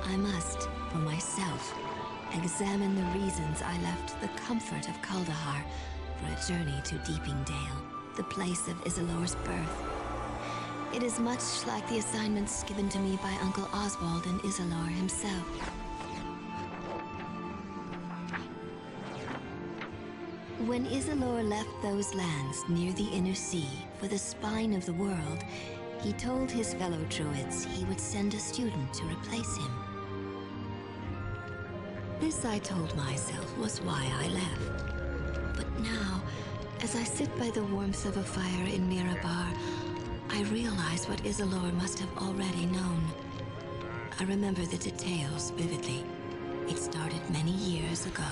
I must, for myself, examine the reasons I left the comfort of Kaldahar for a journey to Deeping Dale, the place of Isilor's birth. It is much like the assignments given to me by Uncle Oswald and Isilor himself. When Isilor left those lands near the Inner Sea for the spine of the world, he told his fellow druids he would send a student to replace him. This, I told myself, was why I left. But now, as I sit by the warmth of a fire in Mirabar, I realize what Isilor must have already known. I remember the details vividly. It started many years ago.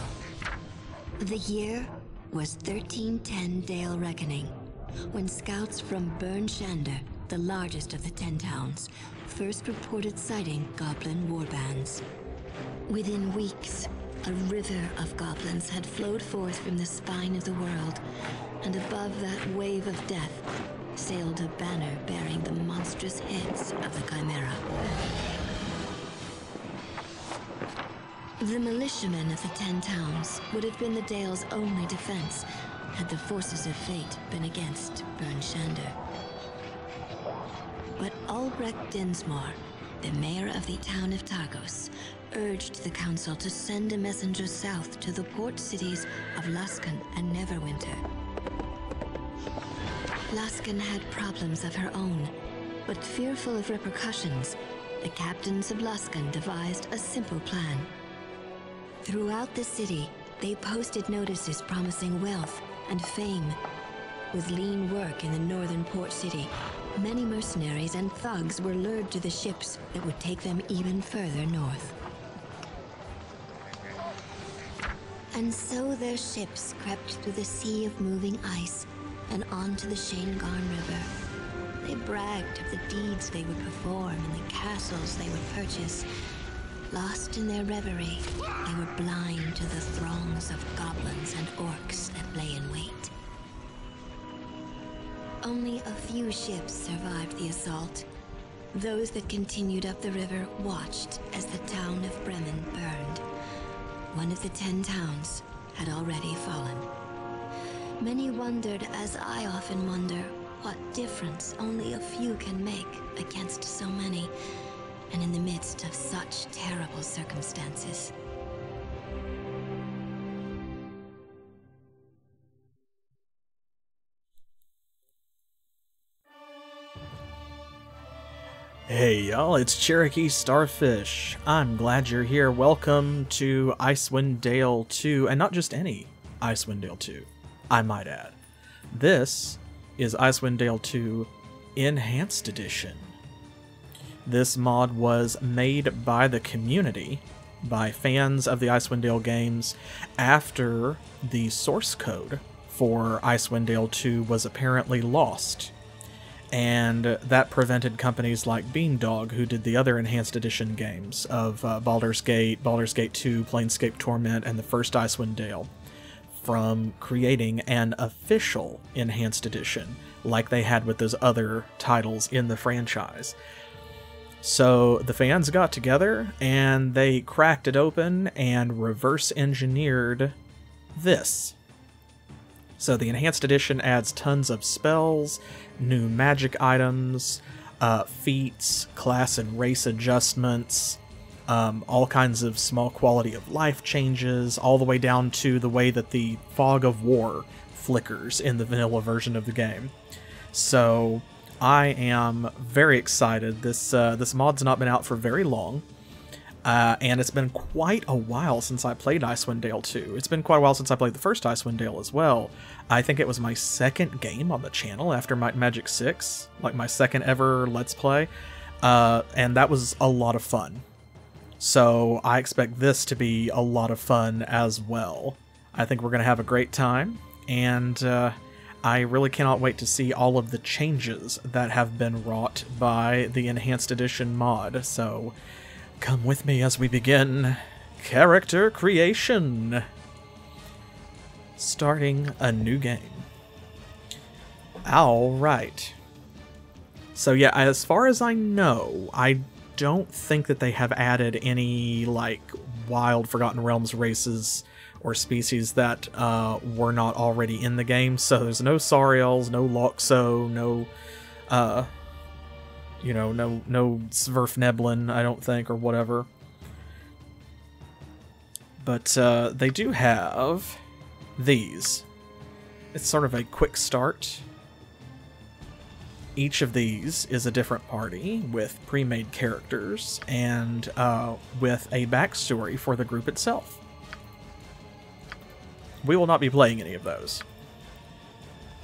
The year was 1310 Dale Reckoning, when scouts from Burn Shander, the largest of the 10 towns, first reported sighting goblin warbands. Within weeks, a river of goblins had flowed forth from the spine of the world, and above that wave of death sailed a banner bearing the monstrous heads of the Chimera. The militiamen of the 10 towns would have been the Dale's only defense had the forces of fate been against Burn Shander. But Albrecht Dinsmore, the mayor of the town of Targos, urged the council to send a messenger south to the port cities of Luskan and Neverwinter. Luskan had problems of her own, but fearful of repercussions, the captains of Luskan devised a simple plan. Throughout the city, they posted notices promising wealth and fame. With lean work in the northern port city, many mercenaries and thugs were lured to the ships that would take them even further north. And so their ships crept through the sea of moving ice and onto the Shangarn River. They bragged of the deeds they would perform and the castles they would purchase. Lost in their reverie, they were blind to the throngs of goblins and orcs that lay in wait. Only a few ships survived the assault. Those that continued up the river watched as the town of Bremen burned. One of the 10 towns had already fallen. Many wondered, as I often wonder, what difference only a few can make against so many, and in the midst of such terrible circumstances. Hey y'all, it's CherokeeStarfish. I'm glad you're here. Welcome to Icewind Dale 2, and not just any Icewind Dale 2, I might add. This is Icewind Dale 2 Enhanced Edition. This mod was made by the community, by fans of the Icewind Dale games, after the source code for Icewind Dale 2 was apparently lost. And that prevented companies like Beamdog, who did the other Enhanced Edition games of Baldur's Gate, Baldur's Gate 2, Planescape Torment, and the first Icewind Dale, from creating an official Enhanced Edition, like they had with those other titles in the franchise. So the fans got together, and they cracked it open and reverse-engineered this. So the Enhanced Edition adds tons of spells, new magic items, feats, class and race adjustments, all kinds of small quality of life changes, all the way down to the way that the fog of war flickers in the vanilla version of the game. So I am very excited. This mod's not been out for very long. And it's been quite a while since I played Icewind Dale 2. It's been quite a while since I played the first Icewind Dale as well. I think it was my second game on the channel after Might and Magic 6, like my second ever Let's Play, and that was a lot of fun. So I expect this to be a lot of fun as well. I think we're going to have a great time, and I really cannot wait to see all of the changes that have been wrought by the Enhanced Edition mod, so come with me as we begin character creation. Starting a new game. Alright. So yeah, as far as I know, I don't think that they have added any, like, wild Forgotten Realms races or species that were not already in the game. So there's no Sauriels, no Loxo, no, you know, no Sverfneblin, I don't think, or whatever. But they do have these. It's sort of a quick start. Each of these is a different party with pre-made characters and with a backstory for the group itself. We will not be playing any of those.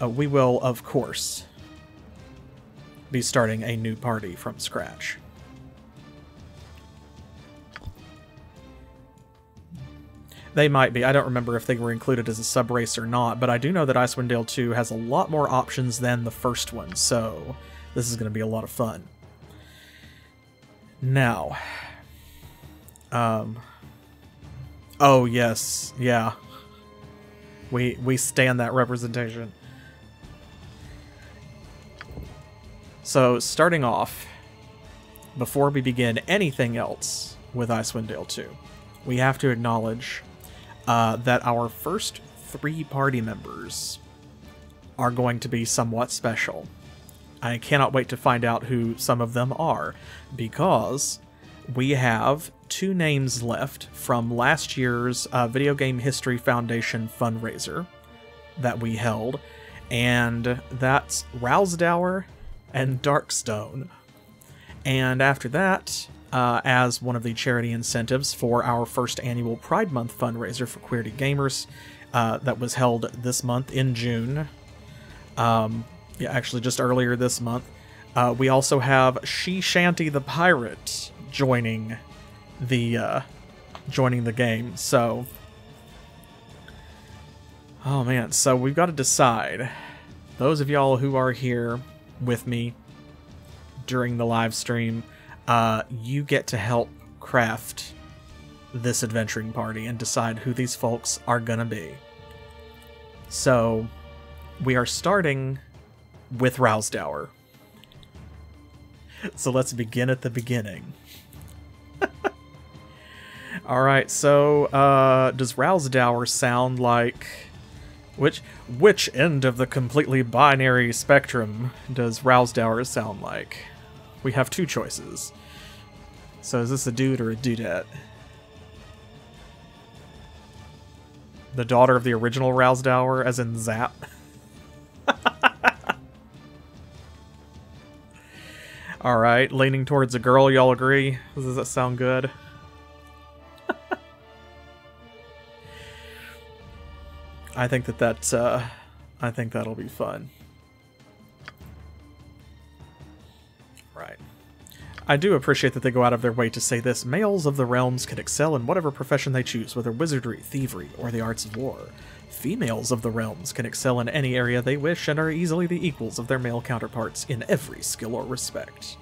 We will, of course, be starting a new party from scratch. They might be. I don't remember if they were included as a sub-race or not, but I do know that Icewind Dale 2 has a lot more options than the first one, so this is going to be a lot of fun. Now, oh yes, yeah. We stand that representation. So, starting off, before we begin anything else with Icewind Dale 2, we have to acknowledge that our first 3 party members are going to be somewhat special. I cannot wait to find out who some of them are, because we have 2 names left from last year's Video Game History Foundation fundraiser that we held, and that's Rowsdower and Darkstone. And after that, as one of the charity incentives for our first annual Pride Month fundraiser for Queerty Gamers that was held this month in June. Yeah, actually just earlier this month. We also have She-Shanty the Pirate joining the game. So, oh man, so we've got to decide. Those of y'all who are here with me during the live stream, you get to help craft this adventuring party and decide who these folks are gonna be. So, we are starting with Rowsdower. So let's begin at the beginning. Alright, so, does Rowsdower sound like... Which end of the completely binary spectrum does Rowsdower sound like? We have 2 choices. So is this a dude or a dudette? The daughter of the original Rowsdower, as in Zap? Alright, leaning towards a girl, y'all agree? Does that sound good? I think that's, I think that'll be fun. Right. I do appreciate that they go out of their way to say this. Males of the realms can excel in whatever profession they choose, whether wizardry, thievery, or the arts of war. Females of the realms can excel in any area they wish and are easily the equals of their male counterparts in every skill or respect.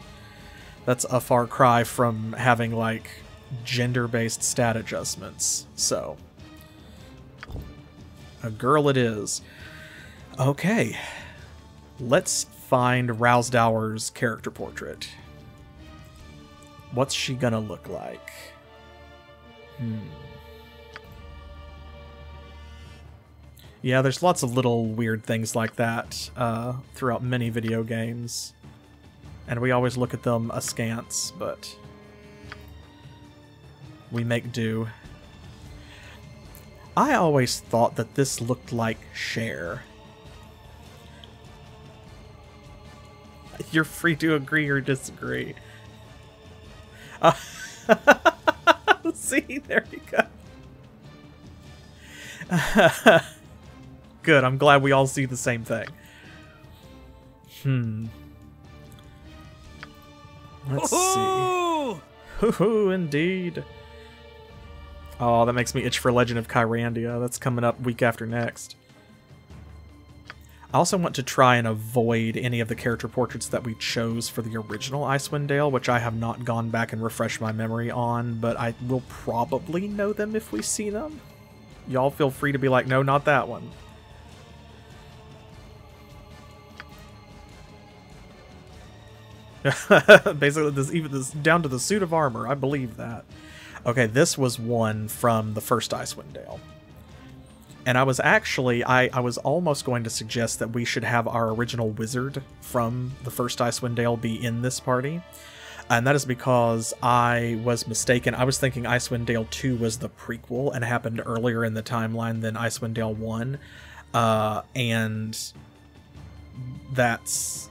That's a far cry from having, like, gender-based stat adjustments, so... a girl it is. Okay. Let's find Rowsdower's character portrait. What's she gonna look like? Yeah, there's lots of little weird things like that throughout many video games. And we always look at them askance, but we make do. I always thought that this looked like Cher. You're free to agree or disagree. See, there you go. Good, I'm glad we all see the same thing. Let's see. Hoo-hoo, indeed. Oh, that makes me itch for Legend of Kyrandia. That's coming up week after next. I also want to try and avoid any of the character portraits that we chose for the original Icewind Dale, which I have not gone back and refreshed my memory on, but I will probably know them if we see them. Y'all feel free to be like, no, not that one. Basically, this down to the suit of armor. I believe that. Okay, this was one from the first Icewind Dale. And I was actually, I was almost going to suggest that we should have our original wizard from the first Icewind Dale be in this party. And that is because I was mistaken. I was thinking Icewind Dale 2 was the prequel and happened earlier in the timeline than Icewind Dale 1. And that's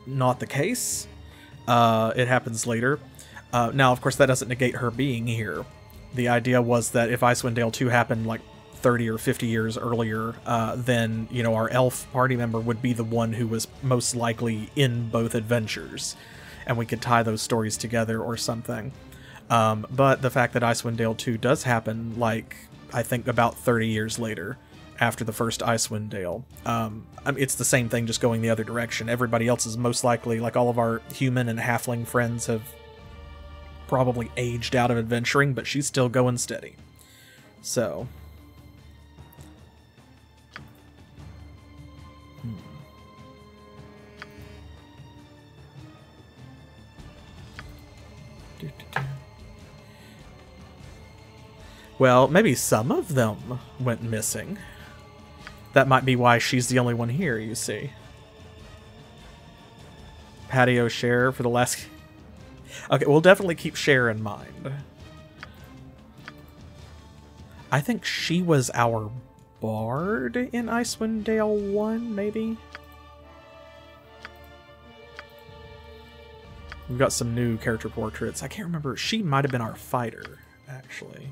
not the case. It happens later. Now, of course, that doesn't negate her being here. The idea was that if Icewind Dale 2 happened like 30 or 50 years earlier, then, you know, our elf party member would be the one who was most likely in both adventures. And we could tie those stories together or something. But the fact that Icewind Dale 2 does happen, like, I think about 30 years later, after the first Icewind Dale. I mean, it's the same thing, just going the other direction. Everybody else is most likely, like all of our human and halfling friends have probably aged out of adventuring, but she's still going steady. So... Well, maybe some of them went missing. That might be why she's the only one here, you see. Patio Cher for the last... Okay, we'll definitely keep Cher in mind. I think she was our bard in Icewind Dale 1, maybe? We've got some new character portraits. I can't remember. She might have been our fighter, actually.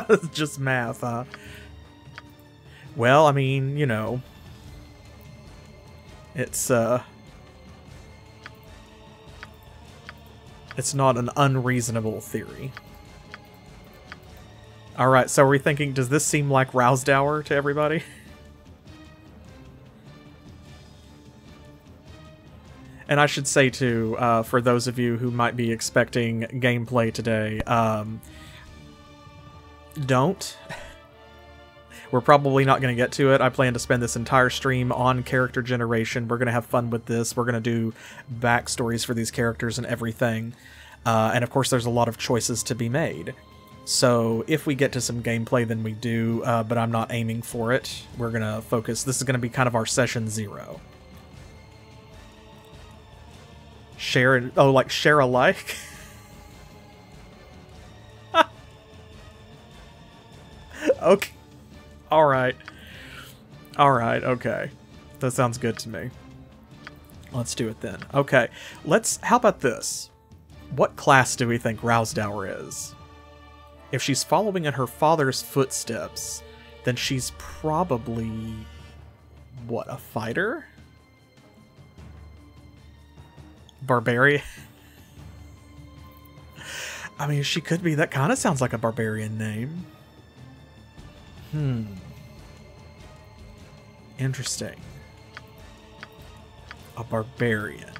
It's just math, huh? Well, I mean, you know, it's not an unreasonable theory. Alright, so are we thinking, does this seem like Rowsdower to everybody? And I should say, too, for those of you who might be expecting gameplay today, don't. We're probably not going to get to it. I plan to spend this entire stream on character generation. We're going to have fun with this. We're going to do backstories for these characters and everything. And of course, there's a lot of choices to be made. So if we get to some gameplay, then we do, but I'm not aiming for it. We're going to focus. This is going to be kind of our session 0. Share, oh, like share alike? Okay. Alright. Alright, okay. That sounds good to me. Let's do it then. Okay, how about this? What class do we think Rowsdower is? If she's following in her father's footsteps, then she's probably... what, a fighter? Barbarian? I mean, she could be. That kind of sounds like a barbarian name. Interesting. A barbarian.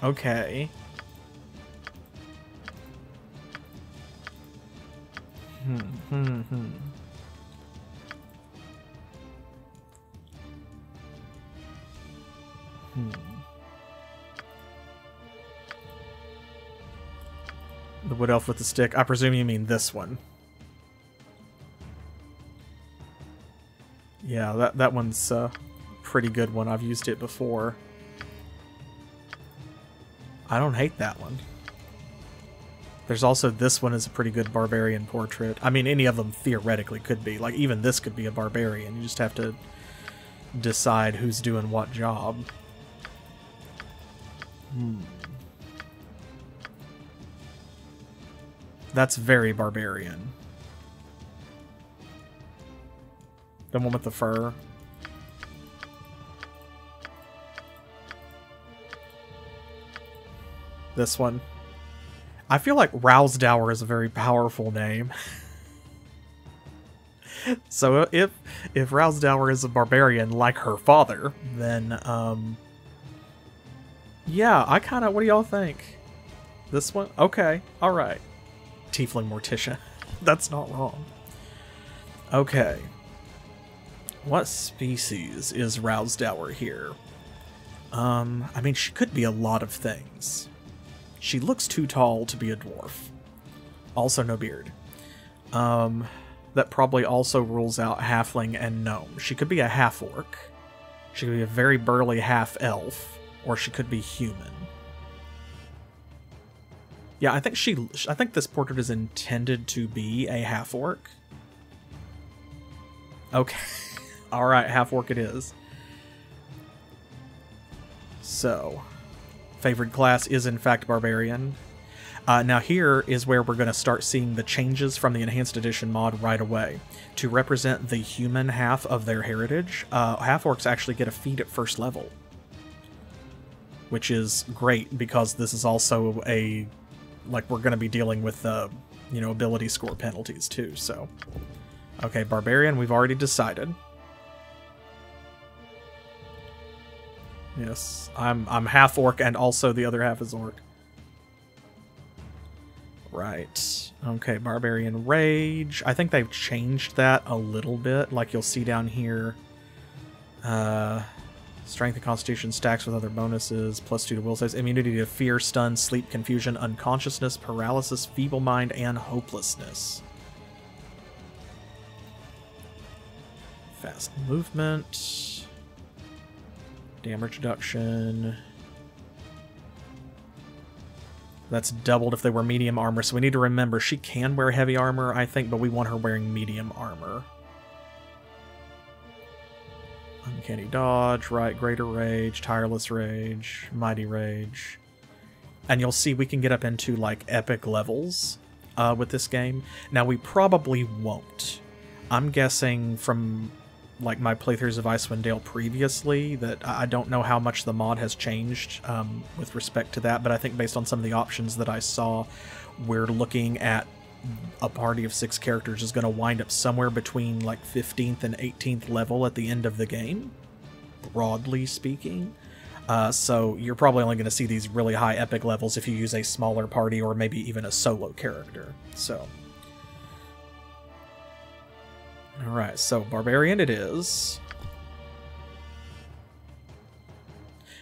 Okay. The wood elf with the stick. I presume you mean this one. Yeah, that one's a pretty good one. I've used it before. I don't hate that one. There's also this one is a pretty good barbarian portrait. I mean, any of them theoretically could be. Like, even this could be a barbarian. You just have to decide who's doing what job. That's very barbarian. The one with the fur. This one. I feel like Rowsdower is a very powerful name. So if Rowsdower is a barbarian like her father, then yeah, I kind of... what do y'all think? This one? Okay, alright. Tiefling Morticia. That's not wrong. Okay. What species is Rowsdower here? I mean, she could be a lot of things. She looks too tall to be a dwarf. Also no beard. That probably also rules out halfling and gnome. She could be a half-orc. She could be a very burly half-elf. Or she could be human. Yeah, I think this portrait is intended to be a half-orc. Okay. Alright, half-orc it is. So, favorite class is in fact barbarian. Now here is where we're going to start seeing the changes from the Enhanced Edition mod right away. To represent the human half of their heritage, half-orcs actually get a feat at first level. Which is great, because this is also a... like, we're going to be dealing with, you know, ability score penalties too, so... Okay, barbarian, we've already decided. Yes, I'm half orc and also the other half is orc. Right. Okay, barbarian rage. I think they've changed that a little bit. Like you'll see down here. Strength and constitution stacks with other bonuses. +2 to will saves. Immunity to fear, stun, sleep, confusion, unconsciousness, paralysis, feeble mind, and hopelessness. Fast movement. Damage reduction. That's doubled if they wear medium armor, so we need to remember she can wear heavy armor, I think, but we want her wearing medium armor. Uncanny dodge, right, greater rage, tireless rage, mighty rage. And you'll see we can get up into, like, epic levels with this game. Now, we probably won't. I'm guessing from... like my playthroughs of Icewind Dale previously, that I don't know how much the mod has changed with respect to that, but I think based on some of the options that I saw, we're looking at a party of 6 characters is going to wind up somewhere between like 15th and 18th level at the end of the game, broadly speaking. So you're probably only going to see these really high epic levels if you use a smaller party or maybe even a solo character. So... alright, so barbarian it is.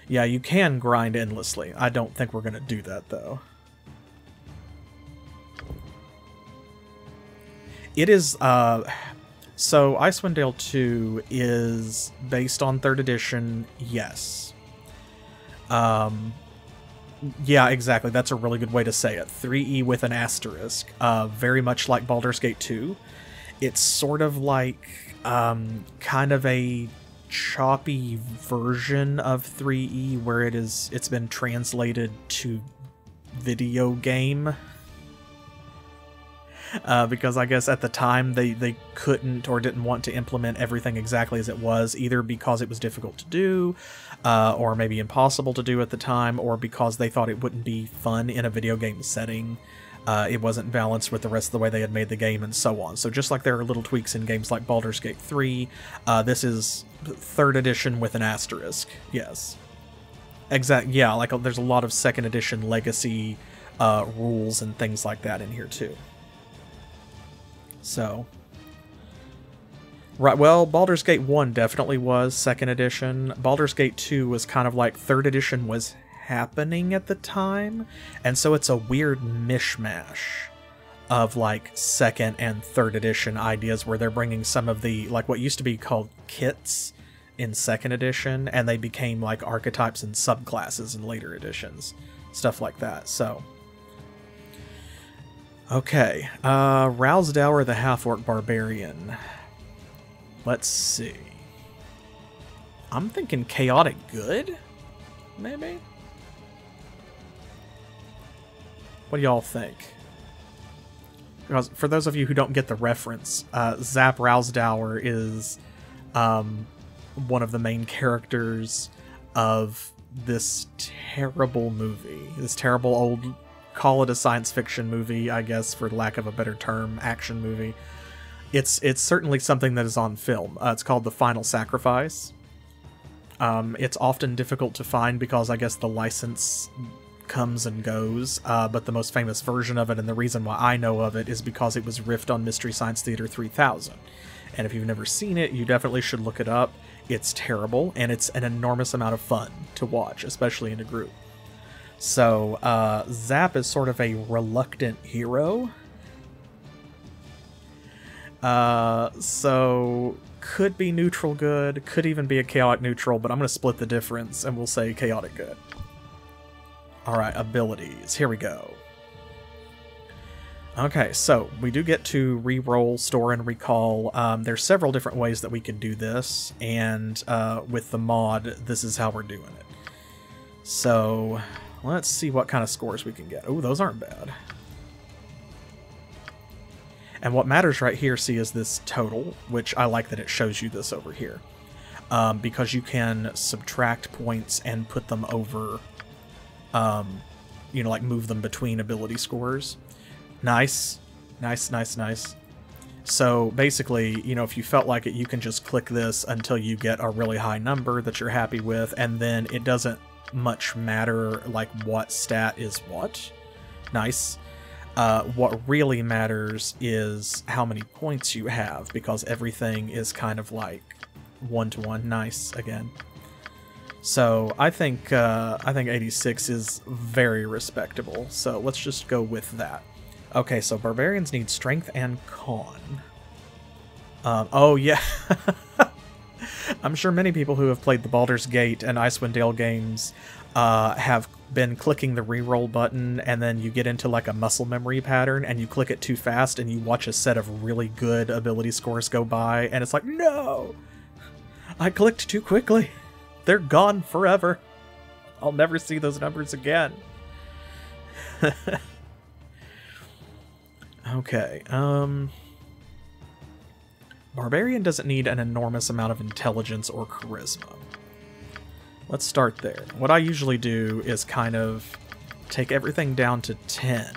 Yeah, you can grind endlessly. I don't think we're going to do that, though. It is, so Icewind Dale 2 is based on 3rd edition, yes. Yeah, exactly, that's a really good way to say it. 3E with an asterisk. Very much like Baldur's Gate 2. It's sort of like kind of a choppy version of 3E where it's been translated to video game. Because I guess at the time they couldn't or didn't want to implement everything exactly as it was, either because it was difficult to do, or maybe impossible to do at the time, or because they thought it wouldn't be fun in a video game setting. It wasn't balanced with the rest of the way they had made the game, and so on. So just like there are little tweaks in games like Baldur's Gate 3, this is 3rd edition with an asterisk. Yes. Yeah, like there's a lot of 2nd edition legacy rules and things like that in here too. So... right, well, Baldur's Gate 1 definitely was 2nd edition. Baldur's Gate 2 was kind of like 3rd edition was happening at the time, and so it's a weird mishmash of like 2nd and 3rd edition ideas where they're bringing some of the, like what used to be called kits in 2nd edition, and they became like archetypes and subclasses in later editions. Stuff like that, so... okay, Rowsdower the Half-Orc Barbarian. Let's see. I'm thinking chaotic good, maybe? What do y'all think? Because for those of you who don't get the reference, Zap Rowsdower is one of the main characters of this terrible movie. This terrible old, call it a science fiction movie, I guess, for lack of a better term, action movie. It's certainly something that is on film. It's called The Final Sacrifice. It's often difficult to find because I guess the license comes and goes, but the most famous version of it, and the reason why I know of it, is because it was riffed on Mystery Science Theater 3000. And if you've never seen it, you definitely should look it up. It's terrible, and it's an enormous amount of fun to watch, especially in a group. So, Zap is sort of a reluctant hero. So could be neutral good, could even be a chaotic neutral, but I'm going to split the difference and we'll say chaotic good. Alright, abilities. Here we go. Okay, so we do get to re-roll, store, and recall. There's several different ways that we can do this, and with the mod, this is how we're doing it. So let's see what kind of scores we can get. Oh, those aren't bad. And what matters right here, see, is this total, which I like that it shows you this over here. Because you can subtract points and put them over, you know, like move them between ability scores. Nice. Nice, nice, nice. So basically, you know, if you felt like it, you can just click this until you get a really high number that you're happy with, and then it doesn't much matter, like, what stat is what. Nice. What really matters is how many points you have, because everything is kind of like one-to-one. Nice, again. So I think 86 is very respectable. So let's just go with that. Okay, so barbarians need strength and con. Oh yeah. I'm sure many people who have played the Baldur's Gate and Icewind Dale games have been clicking the reroll button, and then you get into like a muscle memory pattern and you click it too fast and you watch a set of really good ability scores go by and it's like, no! I clicked too quickly. They're gone forever. I'll never see those numbers again. Okay, Barbarian doesn't need an enormous amount of intelligence or charisma. Let's start there. What I usually do is kind of take everything down to 10,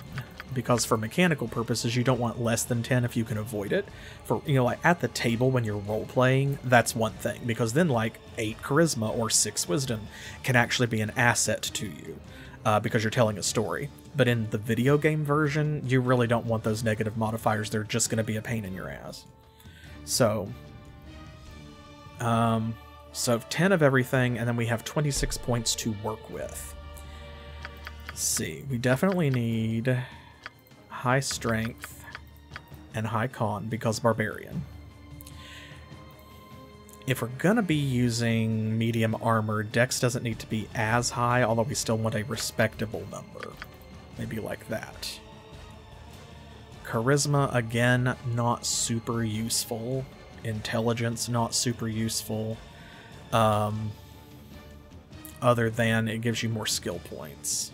because for mechanical purposes you don't want less than 10 if you can avoid it. For, you know, like at the table when you're role-playing, that's one thing, because then like 8 charisma or 6 wisdom can actually be an asset to you, because you're telling a story. But in the video game version, you really don't want those negative modifiers. They're just going to be a pain in your ass. So, so 10 of everything, and then we have 26 points to work with. Let's see, we definitely need high strength and high con, because barbarian. If we're gonna be using medium armor, dex doesn't need to be as high, although we still want a respectable number. Maybe like that. Charisma, again, not super useful. Intelligence, not super useful. Other than it gives you more skill points.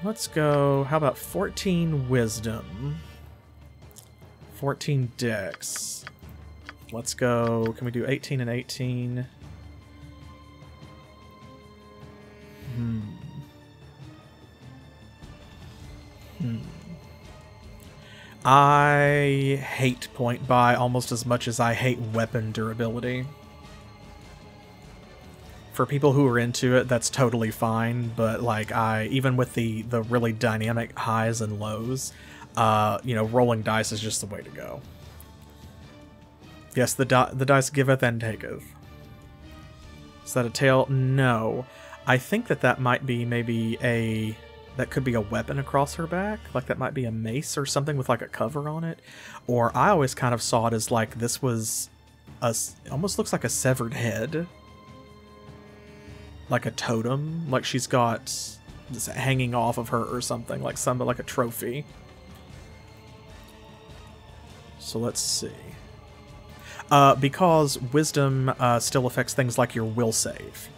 Let's go, how about 14 wisdom? 14 dex. Let's go, can we do 18 and 18? I hate point buy almost as much as I hate weapon durability. For people who are into it, that's totally fine, but like even with the really dynamic highs and lows, you know, rolling dice is just the way to go. Yes, the dice giveth and taketh. Is that a tail? No. I think that might be maybe that could be a weapon across her back. Like that might be a mace or something with like a cover on it. Or I always kind of saw it as like this was it almost looks like a severed head. Like a totem. Like she's got this hanging off of her or something. Like a trophy. So let's see. Because wisdom still affects things like your will save.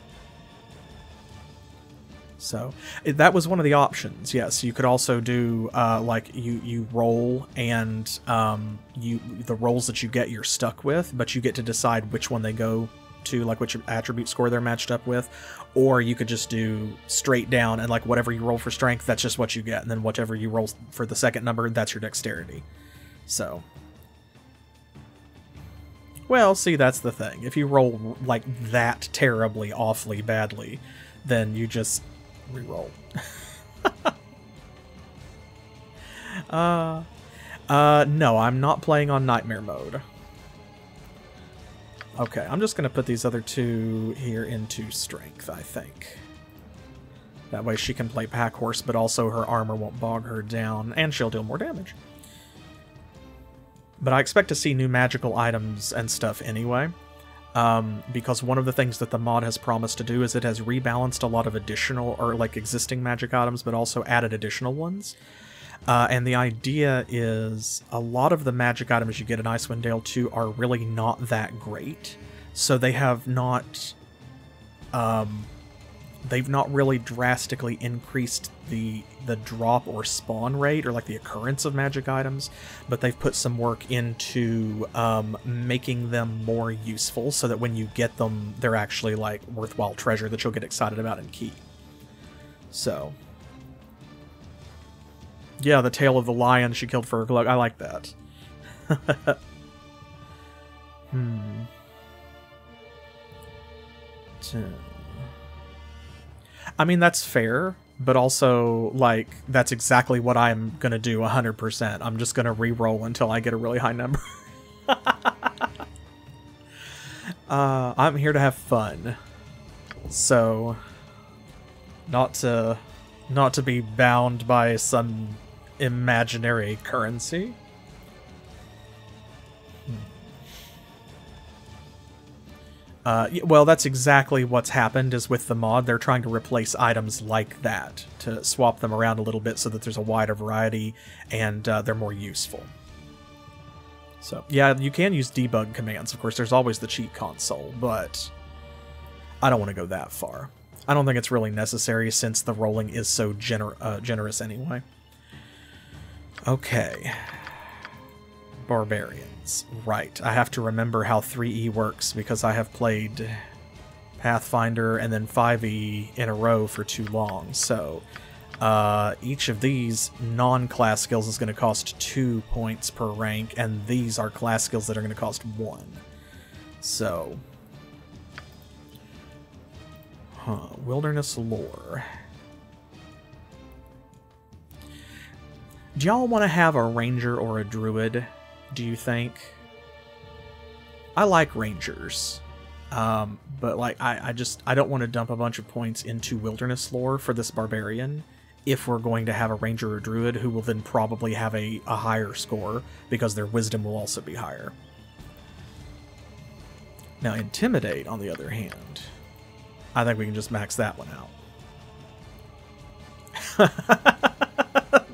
So that was one of the options. Yes, you could also do like you roll and the rolls that you get you're stuck with, but you get to decide which one they go to, like which attribute score they're matched up with, or you could just do straight down and like whatever you roll for strength, that's just what you get, and then whatever you roll for the second number, that's your dexterity. So, well, see, that's the thing. If you roll like that terribly, awfully badly, then you just reroll. No, I'm not playing on nightmare mode. Okay, I'm just going to put these other two here into strength, I think. That way she can play pack horse, but also her armor won't bog her down, and she'll deal more damage. But I expect to see new magical items and stuff anyway, because one of the things that the mod has promised to do is it has rebalanced a lot of additional, or like existing magic items, but also added additional ones. And the idea is a lot of the magic items you get in Icewind Dale 2 are really not that great. So they have not, they've not really drastically increased the drop or spawn rate, or like the occurrence of magic items, but they've put some work into making them more useful so that when you get them, they're actually like worthwhile treasure that you'll get excited about and keep. So, yeah, the tail of the lion she killed for her cloak. I like that. I mean, that's fair, but also, like, that's exactly what I'm gonna do 100%. I'm just gonna re-roll until I get a really high number. I'm here to have fun. So, not to be bound by some imaginary currency. Well, that's exactly what's happened is with the mod. They're trying to replace items like that, to swap them around a little bit so that there's a wider variety and they're more useful. So, yeah, you can use debug commands. Of course, there's always the cheat console, but I don't want to go that far. I don't think it's really necessary since the rolling is so generous anyway. Okay. Barbarians. Right. I have to remember how 3E works because I have played Pathfinder and then 5E in a row for too long. So each of these non-class skills is going to cost 2 points per rank, and these are class skills that are going to cost 1. So... Wilderness lore. Do y'all want to have a ranger or a druid, do you think? I like rangers. But like I don't want to dump a bunch of points into wilderness lore for this barbarian if we're going to have a ranger or druid who will then probably have a higher score because their wisdom will also be higher. Now intimidate, on the other hand, I think we can just max that one out.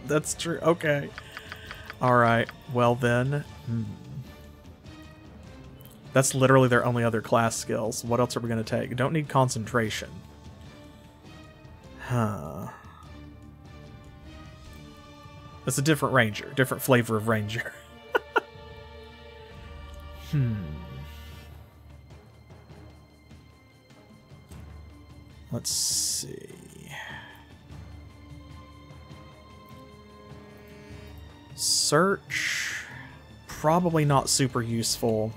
That's true. Okay. Alright. Well then. That's literally their only other class skills. What else are we going to take? Don't need concentration. Huh. That's a different ranger. Different flavor of ranger. Let's see. Search. Probably not super useful.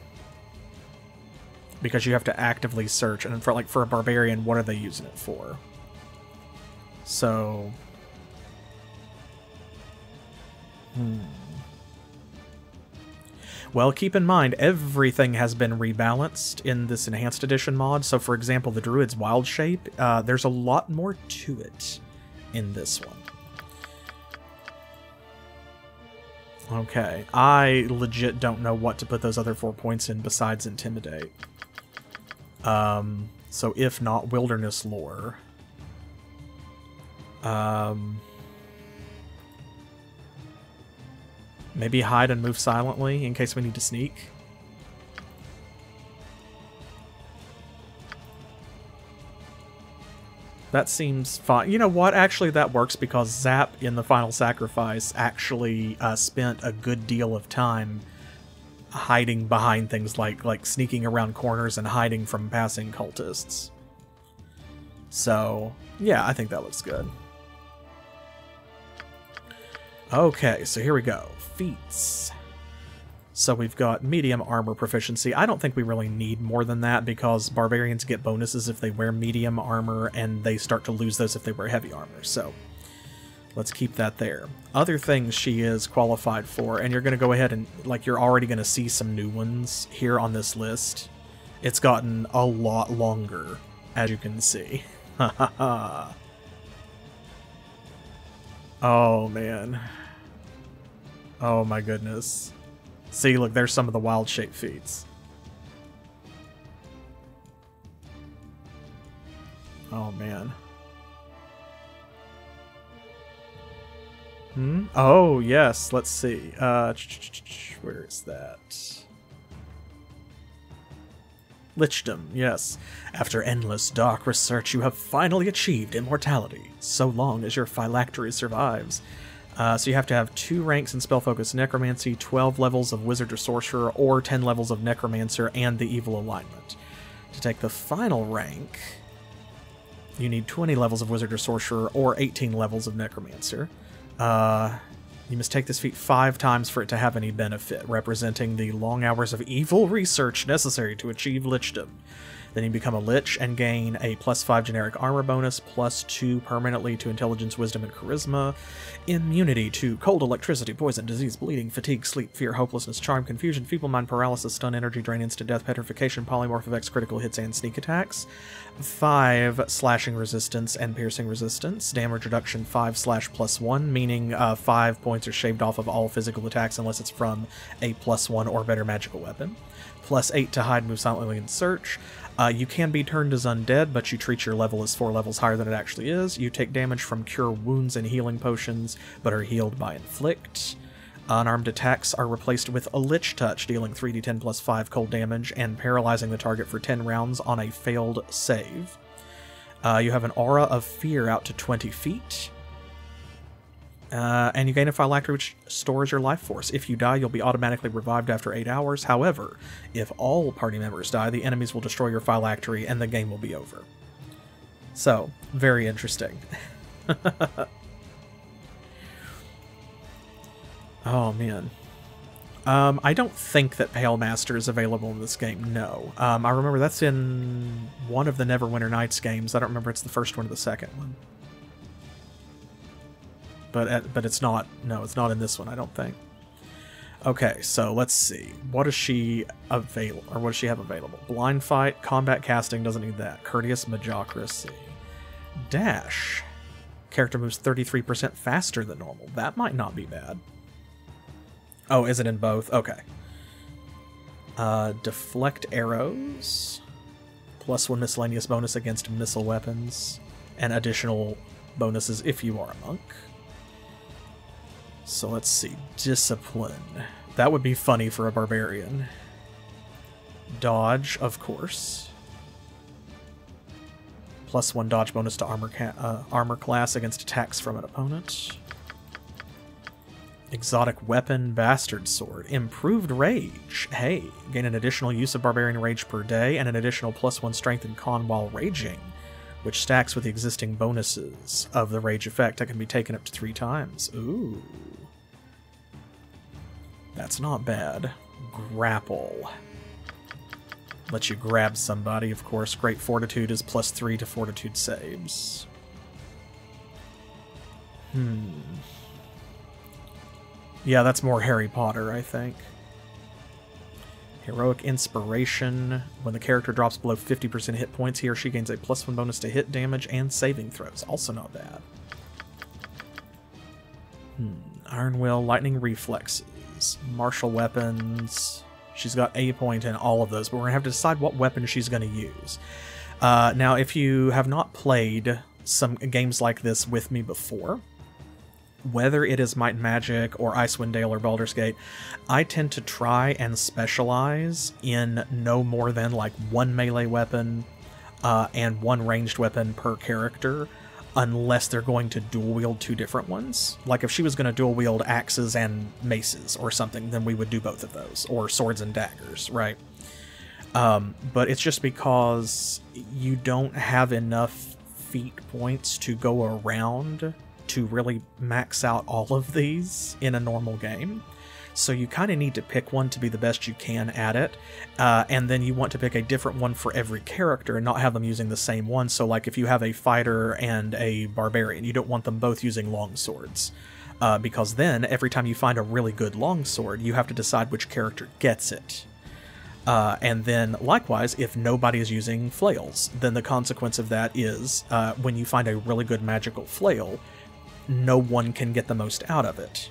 Because you have to actively search. And for a barbarian, what are they using it for? So... Well, keep in mind, everything has been rebalanced in this Enhanced Edition mod. So, for example, the Druid's Wild Shape, there's a lot more to it in this one. Okay, I legit don't know what to put those other 4 points in besides Intimidate. So if not Wilderness Lore... maybe hide and move silently in case we need to sneak. That seems fine. You know what? Actually, that works because Zap in the Final Sacrifice actually spent a good deal of time hiding behind things like sneaking around corners and hiding from passing cultists. So, yeah, I think that looks good. Okay, so here we go. Feats. So we've got medium armor proficiency. I don't think we really need more than that because barbarians get bonuses if they wear medium armor, and they start to lose those if they wear heavy armor. So let's keep that there. Other things she is qualified for, and you're going to go ahead and, like, you're already going to see some new ones here on this list. It's gotten a lot longer, as you can see. Ha ha ha. Oh, man. Oh, my goodness. See, look, there's some of the wild shape feats. Oh, man. Oh, yes, let's see. Where is that? Lichdom, yes. After endless dark research, you have finally achieved immortality, so long as your phylactery survives. So you have to have 2 ranks in Spell-Focused Necromancy, 12 levels of Wizard or Sorcerer, or 10 levels of Necromancer and the Evil Alignment. To take the final rank, you need 20 levels of Wizard or Sorcerer, or 18 levels of Necromancer. You must take this feat 5 times for it to have any benefit, representing the long hours of evil research necessary to achieve Lichdom. Then you become a Lich and gain a +5 generic armor bonus, +2 permanently to Intelligence, Wisdom, and Charisma, immunity to cold, electricity, poison, disease, bleeding, fatigue, sleep, fear, hopelessness, charm, confusion, feeble mind, paralysis, stun, energy drain, instant death, petrification, polymorph effects, critical hits, and sneak attacks. 5 slashing resistance and piercing resistance. Damage reduction 5/+1, meaning 5 points are shaved off of all physical attacks unless it's from a +1 or better magical weapon. +8 to hide, move silently, and search. You can be turned as undead, but you treat your level as 4 levels higher than it actually is. You take damage from cure wounds and healing potions, but are healed by inflict. Unarmed attacks are replaced with a Lich Touch, dealing 3d10 +5 cold damage and paralyzing the target for 10 rounds on a failed save. You have an aura of fear out to 20 feet. And you gain a phylactery which stores your life force. If you die, you'll be automatically revived after 8 hours. However, if all party members die, the enemies will destroy your phylactery and the game will be over. So, very interesting. Oh, man. I don't think that Pale Master is available in this game, no. I remember that's in one of the Neverwinter Nights games. I don't remember if it's the first one or the second one. But it's not, no, it's not in this one, I don't think. Okay, so let's see. What does she available, or what does she have available? Blind Fight, Combat Casting, doesn't need that. Courteous Magocracy. Dash. Character moves 33% faster than normal. That might not be bad. Oh, is it in both? Okay. Deflect Arrows. +1 miscellaneous bonus against missile weapons. And additional bonuses if you are a monk. So let's see. Discipline. That would be funny for a barbarian. Dodge, of course. +1 dodge bonus to armor class against attacks from an opponent. Exotic weapon, Bastard Sword. Improved Rage. Hey, gain an additional use of Barbarian Rage per day and an additional +1 strength and con while raging, which stacks with the existing bonuses of the rage effect that can be taken up to 3 times. Ooh. That's not bad. Grapple. Let you grab somebody, of course. Great Fortitude is +3 to Fortitude saves. Yeah, that's more Harry Potter, I think. Heroic Inspiration. When the character drops below 50% hit points, he or she gains a +1 bonus to hit damage and saving throws. Also not bad. Iron Will, Lightning Reflexes, Martial Weapons. She's got a point in all of those, but we're going to have to decide what weapon she's going to use. Now, if you have not played some games like this with me before, whether it is Might and Magic or Icewind Dale or Baldur's Gate, I tend to try and specialize in no more than like 1 melee weapon and 1 ranged weapon per character, unless they're going to dual wield 2 different ones. Like if she was going to dual wield axes and maces or something, then we would do both of those, or swords and daggers, right? But it's just because you don't have enough feat points to go around to really max out all of these in a normal game. So you kind of need to pick one to be the best you can at it, and then you want to pick a different one for every character and not have them using the same one. So like if you have a fighter and a barbarian, you don't want them both using longswords, because then every time you find a really good longsword, you have to decide which character gets it. And then, likewise, if nobody is using flails, then the consequence of that is, when you find a really good magical flail, no one can get the most out of it.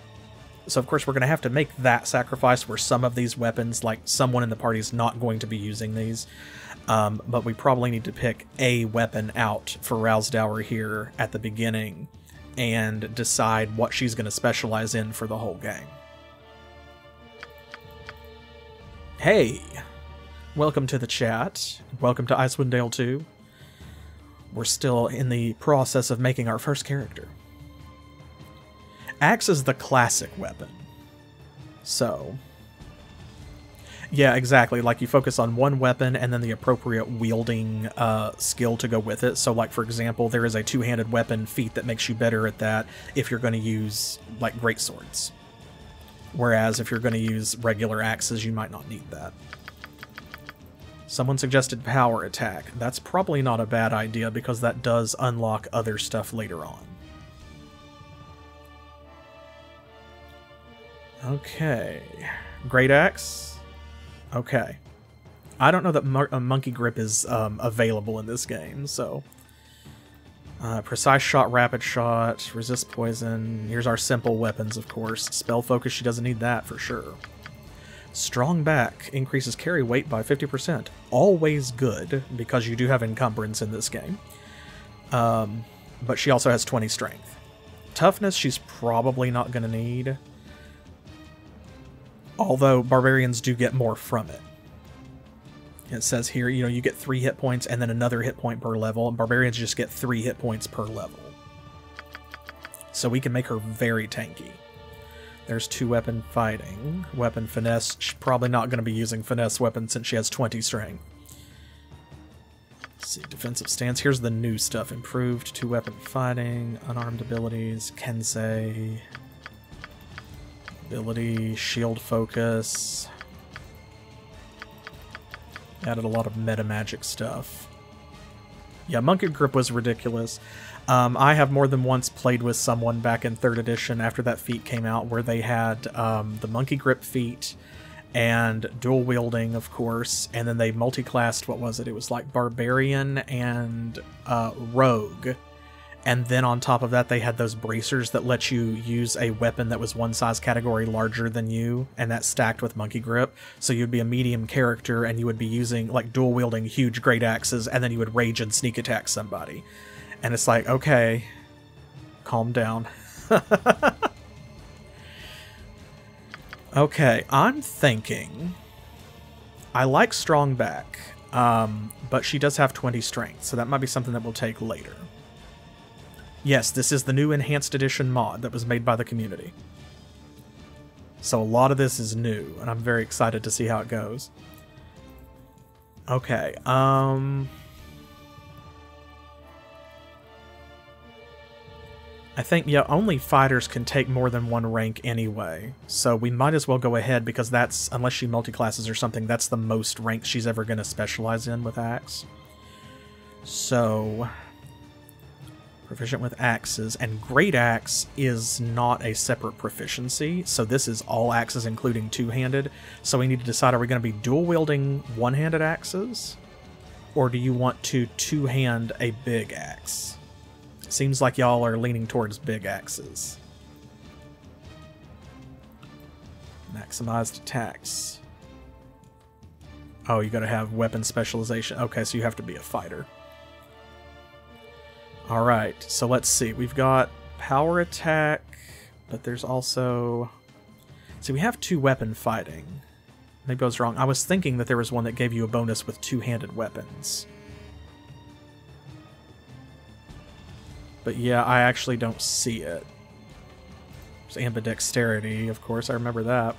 So, of course, we're going to have to make that sacrifice where some of these weapons, like someone in the party is not going to be using these, but we probably need to pick a weapon out for Rowsdower here at the beginning and decide what she's going to specialize in for the whole game. Hey, welcome to the chat. Welcome to Icewind Dale 2. We're still in the process of making our first character. Axe is the classic weapon. So, yeah, exactly. Like you focus on one weapon and then the appropriate wielding skill to go with it. So, like for example, there is a two-handed weapon feat that makes you better at that if you're going to use like greatswords. Whereas if you're going to use regular axes, you might not need that. Someone suggested power attack. That's probably not a bad idea because that does unlock other stuff later on. Okay. Great axe? Okay. I don't know that monkey grip is available in this game, so... precise shot, rapid shot, resist poison. Here's our simple weapons, of course. Spell focus, she doesn't need that for sure. Strong back increases carry weight by 50%. Always good, because you do have encumbrance in this game. But she also has 20 strength. Toughness, she's probably not going to need. Although barbarians do get more from it. It says here, you know, you get 3 hit points and then another hit point per level, and barbarians just get 3 hit points per level. So we can make her very tanky. There's 2 weapon fighting. Weapon finesse, she's probably not going to be using finesse weapon since she has 20 strength. Let's see, defensive stance. Here's the new stuff. Improved 2 weapon fighting, unarmed abilities, Kensei, ability, shield focus. Added a lot of meta magic stuff. Yeah, Monkey Grip was ridiculous. I have more than once played with someone back in 3rd edition after that feat came out where they had the Monkey Grip feat and dual wielding, of course, and then they multi-classed, what was it? It was like Barbarian and Rogue. And then on top of that, they had those bracers that let you use a weapon that was one size category larger than you, and that stacked with Monkey Grip. So you'd be a medium character, and you would be using, like, dual-wielding huge great axes, and then you would rage and sneak attack somebody. And it's like, okay, calm down. Okay, I'm thinking... I like strong back, but she does have 20 strength, so that might be something that we'll take later. Yes, this is the new Enhanced Edition mod that was made by the community. So a lot of this is new, and I'm very excited to see how it goes. Okay, I think, yeah, only fighters can take more than 1 rank anyway, so we might as well go ahead because that's, unless she multi-classes or something, that's the most rank she's ever going to specialize in with Axe. So... proficient with axes, and Great Axe is not a separate proficiency, so this is all axes including two-handed, so we need to decide, are we going to be dual-wielding one-handed axes, or do you want to two-hand a big axe? Seems like y'all are leaning towards big axes. Maximized attacks. Oh, you gotta have weapon specialization. Okay, so you have to be a fighter. Alright, so let's see. We've got power attack, but there's also... See, we have 2 weapon fighting. Maybe I was wrong. I was thinking that there was one that gave you a bonus with 2-handed weapons. But yeah, I actually don't see it. There's ambidexterity, of course, I remember that.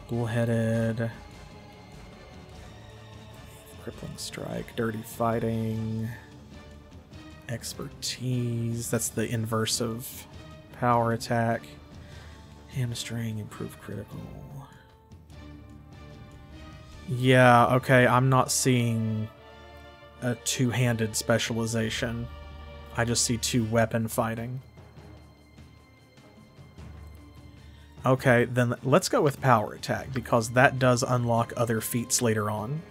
Bullheaded. Crippling strike, dirty fighting. Expertise, that's the inverse of power attack. Hamstring, improve critical. Yeah, okay, I'm not seeing a two-handed specialization. I just see two weapon fighting. Okay, then let's go with power attack, because that does unlock other feats later on.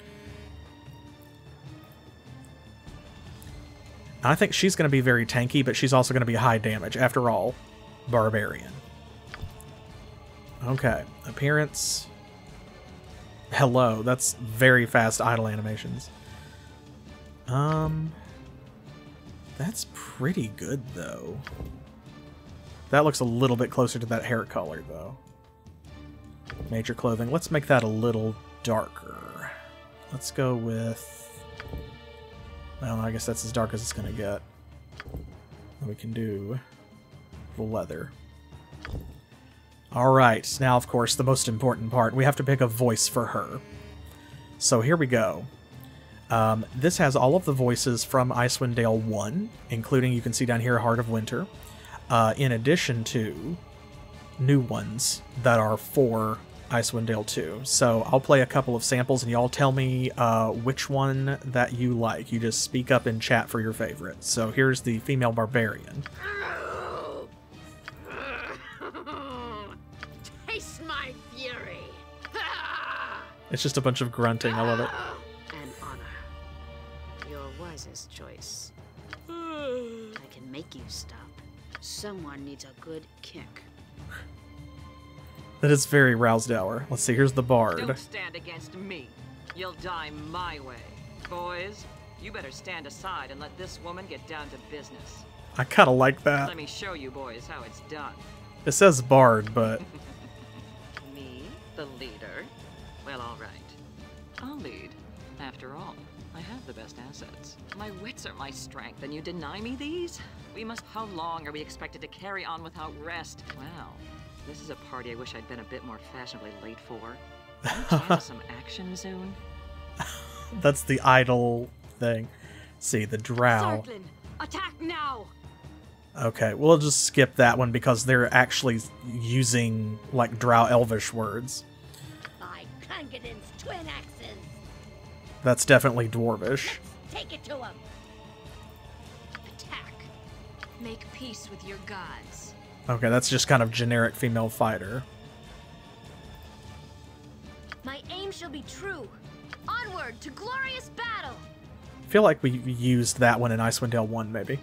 I think she's going to be very tanky, but she's also going to be high damage. After all, barbarian. Okay, appearance. Hello, that's very fast idle animations. That's pretty good, though. That looks a little bit closer to that hair color, though. Major clothing. Let's make that a little darker. Let's go with... Well, I guess that's as dark as it's going to get. Then we can do the leather. Alright, now, of course, the most important part. We have to pick a voice for her. So here we go. This has all of the voices from Icewind Dale 1, including, you can see down here, Heart of Winter, in addition to new ones that are for Icewind Dale 2. So I'll play a couple of samples and y'all tell me which one that you like. You just speak up in chat for your favorite. So here's the female barbarian. Taste my fury. It's just a bunch of grunting. I love it. An honor. Your wisest choice. I can make you stop. Someone needs a good kick. That is very Rowsdower. Let's see, here's the bard. Don't stand against me. You'll die my way. Boys, you better stand aside and let this woman get down to business. I kind of like that. Let me show you boys how it's done. It says bard, but... Me, the leader? Well, all right. I'll lead. After all, I have the best assets. My wits are my strength, and you deny me these? How long are we expected to carry on without rest? Wow. This is a party I wish I'd been a bit more fashionably late for. Any chance of some action soon? That's the idle thing. See, the drow. Sartlin, attack now! Okay, we'll just skip that one because they're actually using, like, drow elvish words. By Kangadin's twin axes! That's definitely dwarvish. Let's take it to him! Attack. Make peace with your gods. Okay, that's just kind of generic female fighter. My aim shall be true. Onward to glorious battle! I feel like we used that one in Icewind Dale 1, maybe.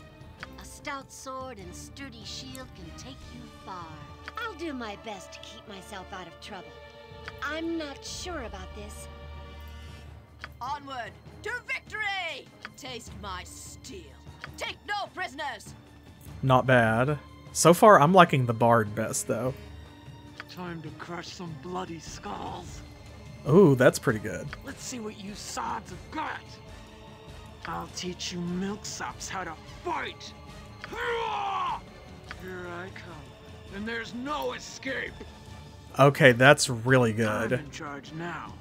A stout sword and sturdy shield can take you far. I'll do my best to keep myself out of trouble. I'm not sure about this. Onward to victory! Taste my steel. Take no prisoners! Not bad. So far, I'm liking the bard best, though. Time to crush some bloody skulls. Ooh, that's pretty good. Let's see what you sods have got. I'll teach you milksops how to fight. Here I come, and there's no escape. Okay, that's really I'm good. in charge now.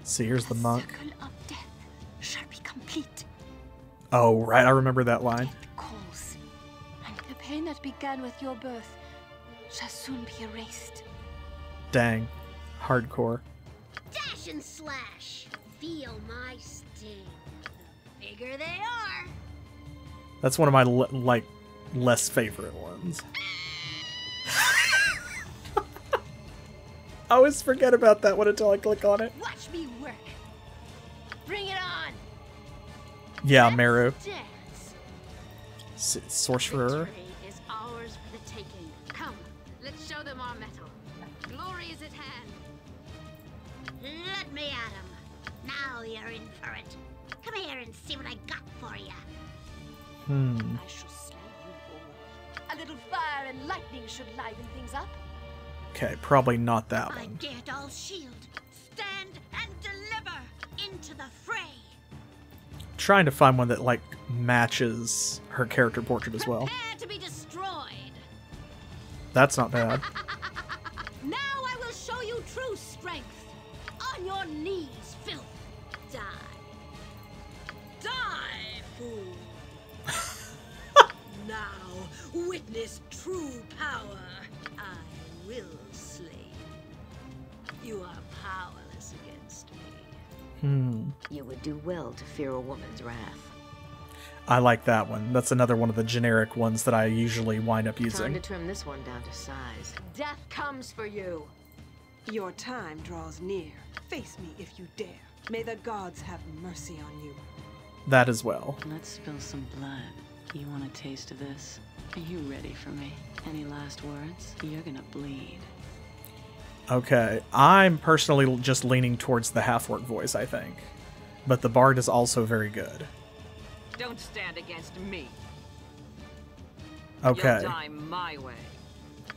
See, here's the monk. Circle of death shall be complete. Oh, right, I remember that line. Calls, and the pain that began with your birth shall soon be erased. Dang. Hardcore. Dash and slash. Feel my sting. The bigger they are. That's one of my, like, less favorite ones. I always forget about that one until I click on it. Watch me work. Bring it on. Yeah, Let's Meru. dance. Sorcerer. Victory is ours for the taking. Come, let's show them our mettle. Glory is at hand. Let me at 'em. Now you're in for it. Come here and see what I got for you. I shall slay you all. A little fire and lightning should liven things up. Okay, probably not that I one. dare all shield. Stand and deliver into the fray. Trying to find one that, like, matches her character portrait as well. Prepare to be destroyed. That's not bad. Now I will show you true strength. On your knees, filth. Die. Die, fool. Now, witness true power. will slay you. You are powerless against me. You would do well to fear a woman's wrath. I like that one. That's another one of the generic ones that I usually wind up Time using. to trim this one down to size. Death comes for you. Your time draws near. Face me if you dare. May the gods have mercy on you. That as well. Let's spill some blood. You want a taste of this? Are you ready for me? Any last words? You're gonna bleed. Okay, I'm personally just leaning towards the half-orc voice, I think. But the bard is also very good. Don't stand against me. Okay. You'll die my way.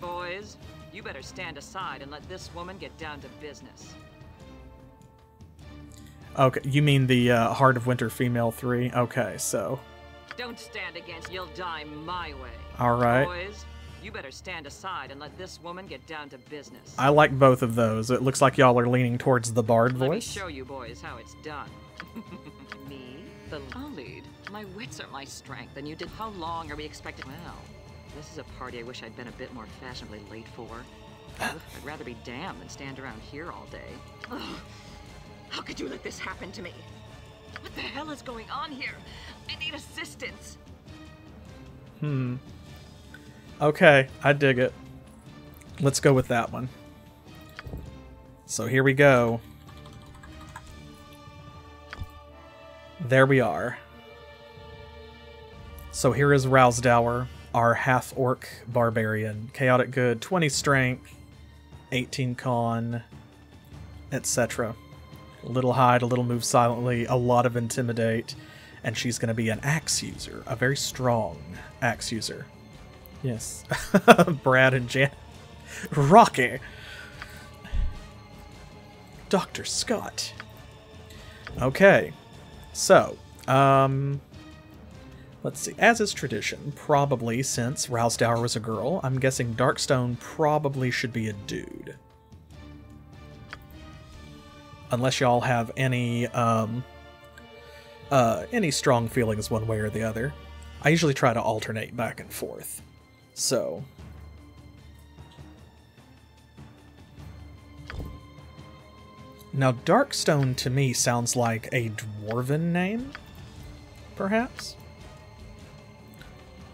Boys, you better stand aside and let this woman get down to business. Okay, you mean the Heart of Winter Female 3? Okay, so... Don't stand against. You'll die my way. Alright. Boys, you better stand aside and let this woman get down to business. I like both of those. It looks like y'all are leaning towards the bard Let me voice. show you boys how it's done. Me? I'll lead. My wits are my strength, and you did. How long are we expected? Well, this is a party I wish I'd been a bit more fashionably late for. I'd rather be damned than stand around here all day. Ugh. How could you let this happen to me? What the hell is going on here? I need assistance. Okay, I dig it. Let's go with that one. So here we go. There we are. So here is Rowsdower, our half-orc barbarian. Chaotic good, 20 strength, 18 con, etc. A little hide, a little move silently, a lot of intimidate, and she's going to be an axe user, a very strong axe user. Yes. Brad and Jan. Rocky! Dr. Scott. Okay. So, let's see. As is tradition, probably since Rowsdower was a girl, I'm guessing Darkstone probably should be a dude. Unless y'all have any strong feelings one way or the other. I usually try to alternate back and forth. So... Now, Darkstone to me sounds like a dwarven name, perhaps?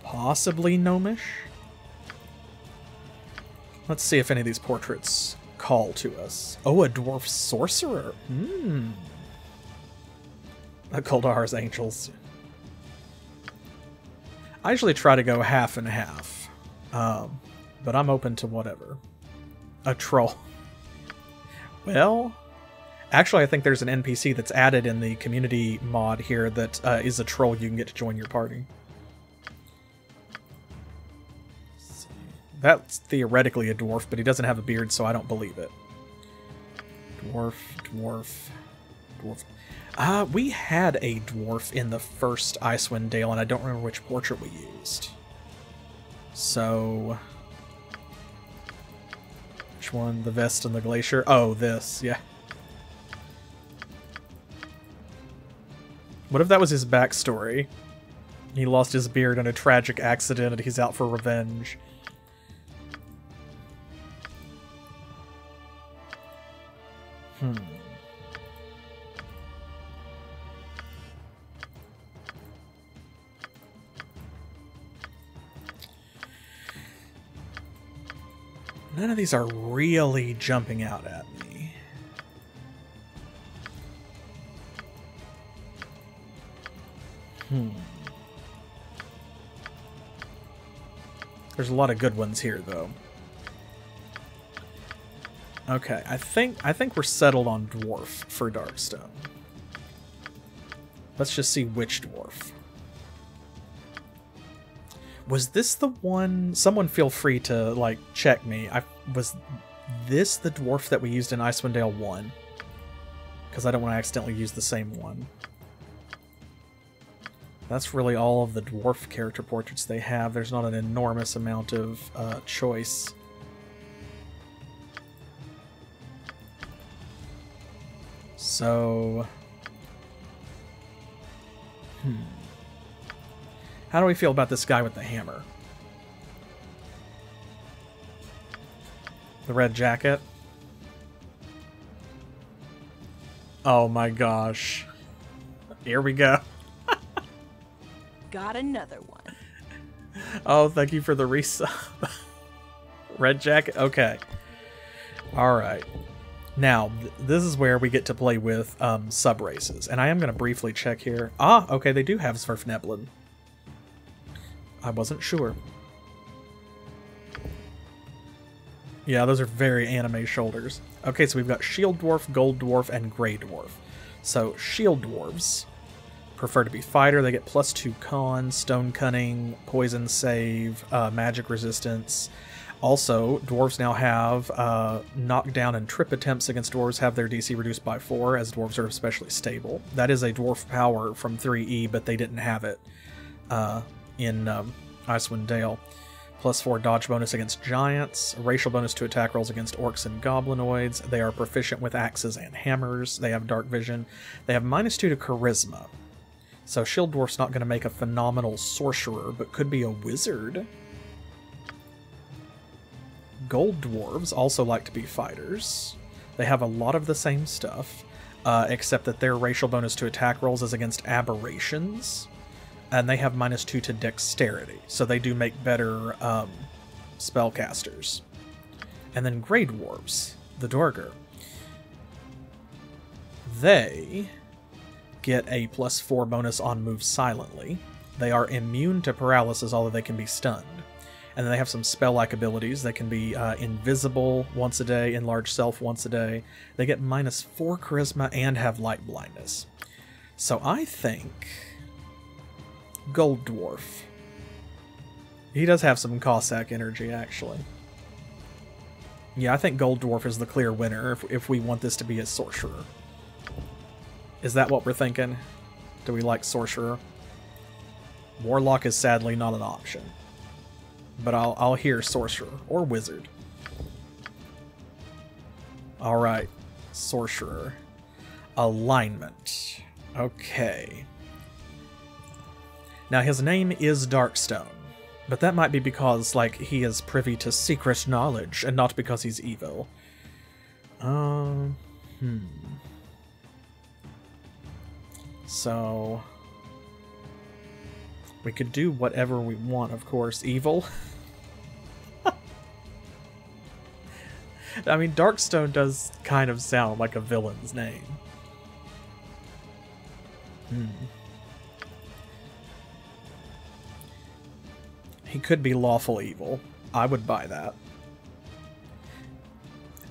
Possibly gnomish? Let's see if any of these portraits call to us. Oh, a dwarf sorcerer. Kuldar's angels. I usually try to go half and half, but I'm open to whatever. A troll. Well... Actually, I think there's an NPC that's added in the community mod here that is a troll you can get to join your party. Let's see. That's theoretically a dwarf, but he doesn't have a beard, so I don't believe it. Dwarf, dwarf, dwarf. We had a dwarf in the first Icewind Dale, and I don't remember which portrait we used. So... Which one? The vest and the glacier? Oh, this, yeah. What if that was his backstory? He lost his beard in a tragic accident and he's out for revenge. None of these are really jumping out at me. There's a lot of good ones here, though. Okay, I think we're settled on dwarf for Darkstone. Let's just see which dwarf. Was this the one? Someone feel free to, like, check me. Was this the dwarf that we used in Icewind Dale 1? Because I don't want to accidentally use the same one. That's really all of the dwarf character portraits they have. There's not an enormous amount of choice. So... How do we feel about this guy with the hammer? The red jacket. Oh my gosh. Here we go. Got another one. Oh, thank you for the resub. Red jacket? Okay. Alright. Now, this is where we get to play with sub-races. And I am going to briefly check here. Ah, okay, they do have Sverfneblin. I wasn't sure. Yeah, those are very anime shoulders. Okay, so we've got Shield Dwarf, Gold Dwarf, and Grey Dwarf. So, Shield Dwarves prefer to be fighter. They get +2 con, stone cunning, poison save, magic resistance. Also, dwarves now have knockdown and trip attempts against dwarves have their DC reduced by 4, as dwarves are especially stable. That is a dwarf power from 3E, but they didn't have it in Icewind Dale. +4 dodge bonus against giants, racial bonus to attack rolls against orcs and goblinoids. They are proficient with axes and hammers. They have dark vision. They have -2 to charisma. So Shield Dwarf's not going to make a phenomenal sorcerer, but could be a wizard. Gold Dwarves also like to be fighters. They have a lot of the same stuff, except that their racial bonus to attack rolls is against aberrations, and they have -2 to dexterity, so they do make better spellcasters. And then Grey Dwarves, the Dorger. They get a +4 bonus on moves silently. They are immune to paralysis, although they can be stunned. And then they have some spell-like abilities. They can be invisible once a day, enlarge self once a day. They get -4 charisma and have light blindness. So I think Gold Dwarf. He does have some Cossack energy, actually. Yeah, I think Gold Dwarf is the clear winner if we want this to be a sorcerer. Is that what we're thinking? Do we like sorcerer? Warlock is sadly not an option. But I'll hear sorcerer or wizard. Alright, sorcerer. Alignment. Okay. Now his name is Darkstone, but that might be because, like, he is privy to secret knowledge and not because he's evil. So we could do whatever we want, of course. Evil? I mean, Darkstone does kind of sound like a villain's name. He could be lawful evil. I would buy that.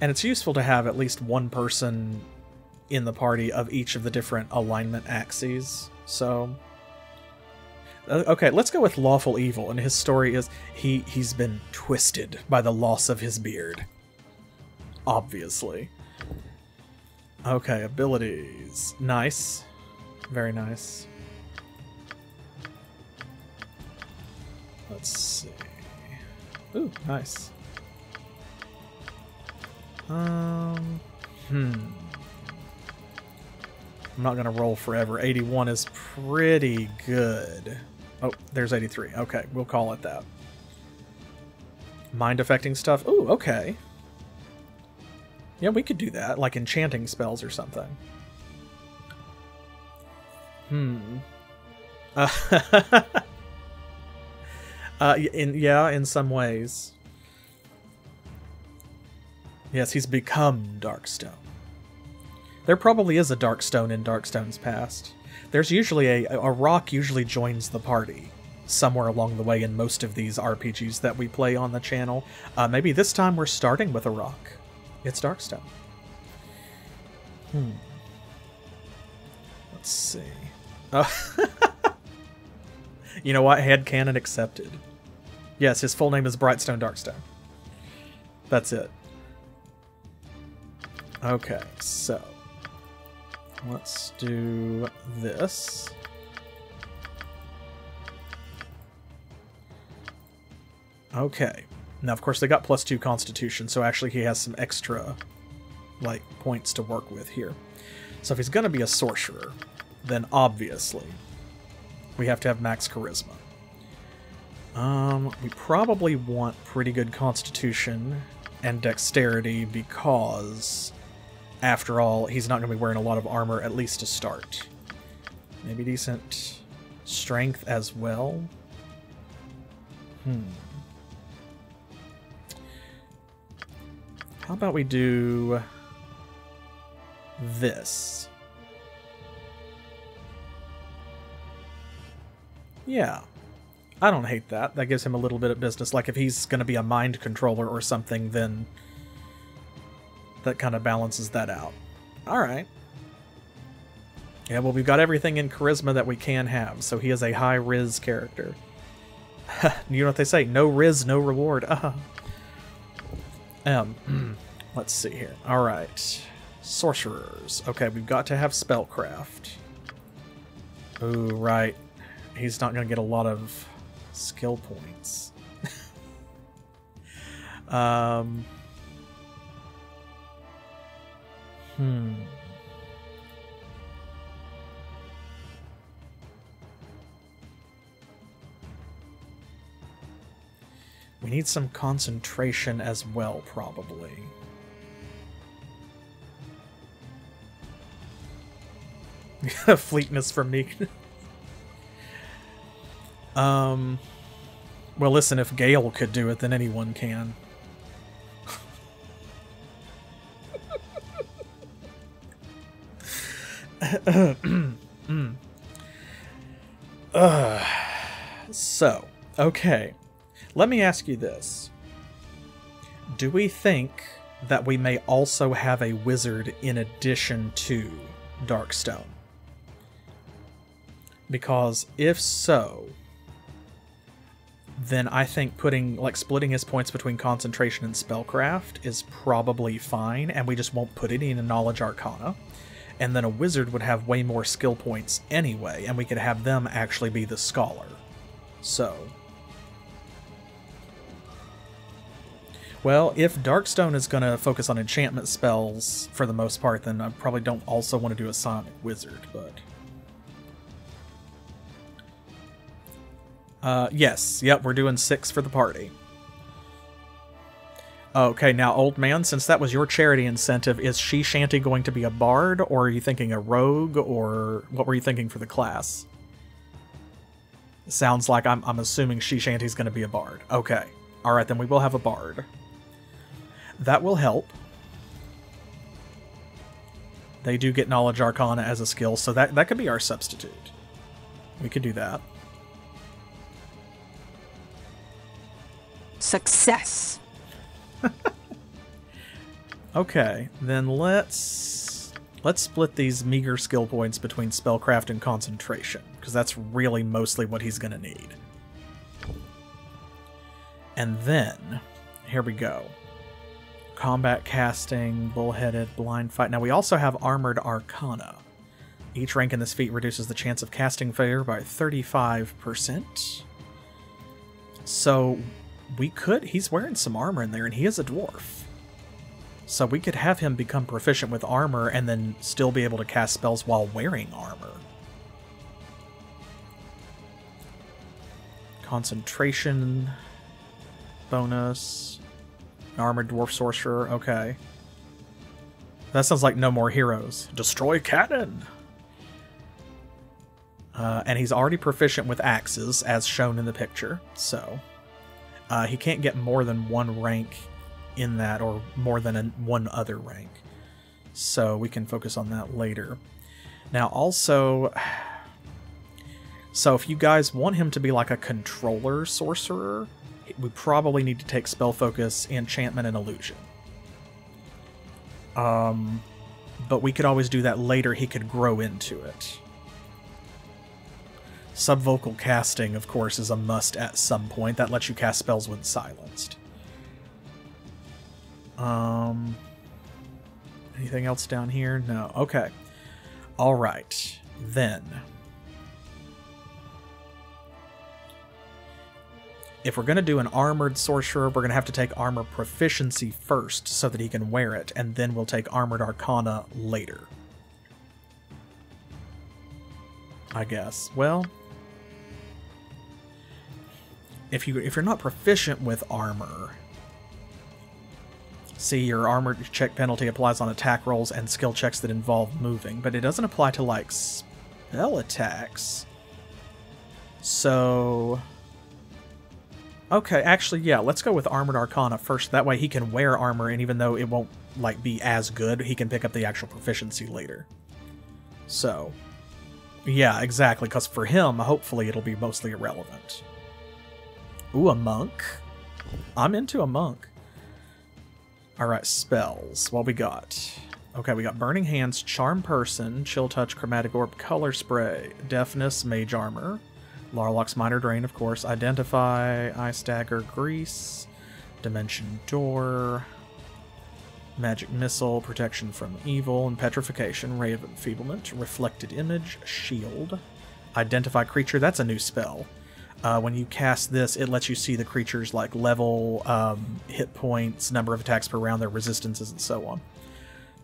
And it's useful to have at least one person in the party of each of the different alignment axes, so... Okay, let's go with lawful evil, and his story is he's been twisted by the loss of his beard. Obviously. Okay, abilities. Nice. Very nice. Let's see. Ooh, nice. I'm not gonna roll forever. 81 is pretty good. Oh, there's 83. Okay, we'll call it that. Mind-affecting stuff. Ooh, okay. Yeah, we could do that, like enchanting spells or something. In some ways. Yes, he's become Darkstone. There probably is a Darkstone in Darkstone's past. There's usually a rock usually joins the party somewhere along the way in most of these RPGs that we play on the channel. Maybe this time we're starting with a rock. It's Darkstone. Let's see. You know what? Headcanon accepted. Yes, his full name is Brightstone Darkstone. That's it. Okay, so let's do this. Okay. Now, of course, they got +2 Constitution, so actually he has some extra, like, points to work with here. So if he's going to be a sorcerer, then obviously we have to have max Charisma. We probably want pretty good Constitution and dexterity because, after all, he's not going to be wearing a lot of armor, at least to start. Maybe decent strength as well? How about we do this? Yeah. I don't hate that. That gives him a little bit of business. Like, if he's going to be a mind controller or something, then that kind of balances that out. Alright. Yeah, well, we've got everything in charisma that we can have, so he is a high Riz character. You know what they say? No Riz, no reward. Let's see here. Alright. Sorcerers. Okay, we've got to have spellcraft. Ooh, right. He's not going to get a lot of skill points. We need some concentration as well, probably. Fleetness from me. Well, listen, if Gale could do it, then anyone can. So, okay. Let me ask you this. Do we think that we may also have a wizard in addition to Darkstone? Because if so, then I think splitting his points between concentration and spellcraft is probably fine, and we just won't put any in Knowledge Arcana. And then a wizard would have way more skill points anyway, and we could have them actually be the scholar. So, well, if Darkstone is going to focus on enchantment spells for the most part, then I probably don't also want to do a Sonic Wizard, but... yes. Yep, we're doing 6 for the party. Okay, now, old man, since that was your charity incentive, is She-Shanty going to be a bard, or are you thinking a rogue, or what were you thinking for the class? Sounds like I'm assuming She-Shanty's going to be a bard. Okay. Alright, then we will have a bard. That will help. They do get Knowledge Arcana as a skill, so that could be our substitute. We could do that. Success. Okay, then let's split these meager skill points between spellcraft and concentration, because that's really mostly what he's going to need. And then, here we go. Combat casting, bullheaded, blind fight. Now we also have armored arcana. Each rank in this feat reduces the chance of casting failure by 35%. So we could, he's wearing some armor in there, and he is a dwarf. So we could have him become proficient with armor and then still be able to cast spells while wearing armor. Concentration bonus. Armored dwarf sorcerer, okay. That sounds like No More Heroes. Destroy cannon! And he's already proficient with axes, as shown in the picture, so... he can't get more than one rank in that, or more than one other rank. So we can focus on that later. Now also... So if you guys want him to be like a controller sorcerer, we probably need to take spell focus, enchantment, and illusion. But we could always do that later. He could grow into it. Subvocal casting, of course, is a must at some point. That lets you cast spells when silenced. Anything else down here? No. Okay. Alright. Then... if we're going to do an armored sorcerer, we're going to have to take armor proficiency first so that he can wear it, and then we'll take armored arcana later. I guess. Well, if you're not proficient with armor, See, your armor check penalty applies on attack rolls and skill checks that involve moving, but it doesn't apply to, like, spell attacks. So... Okay, actually, yeah, let's go with Armored Arcana first. That way he can wear armor, and even though it won't, like, be as good, he can pick up the actual proficiency later. So... Yeah, exactly, because for him, hopefully it'll be mostly irrelevant. Ooh, a monk? I'm into a monk. Alright, spells. What we got? Okay, we got Burning Hands, Charm Person, Chill Touch, Chromatic Orb, Color Spray, Deafness, Mage Armor, Larlock's Minor Drain, of course, Identify, Ice Dagger, Grease, Dimension Door, Magic Missile, Protection from Evil, and Petrification, Ray of Enfeeblement, Reflected Image, Shield, Identify Creature, that's a new spell. When you cast this, it lets you see the creature's like level, hit points, number of attacks per round, their resistances, and so on.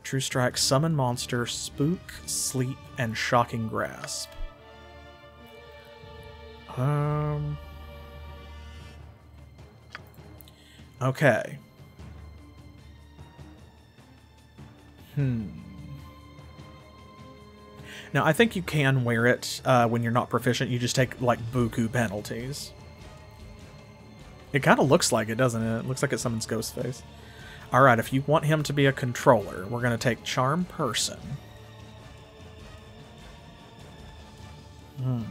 True Strike, Summon Monster, Spook, Sleep, and Shocking Grasp. Okay. Now, I think you can wear it when you're not proficient. You just take, like, buku penalties. It kind of looks like it, doesn't it? It looks like it summons Ghostface. Alright, if you want him to be a controller, we're going to take Charm Person. And,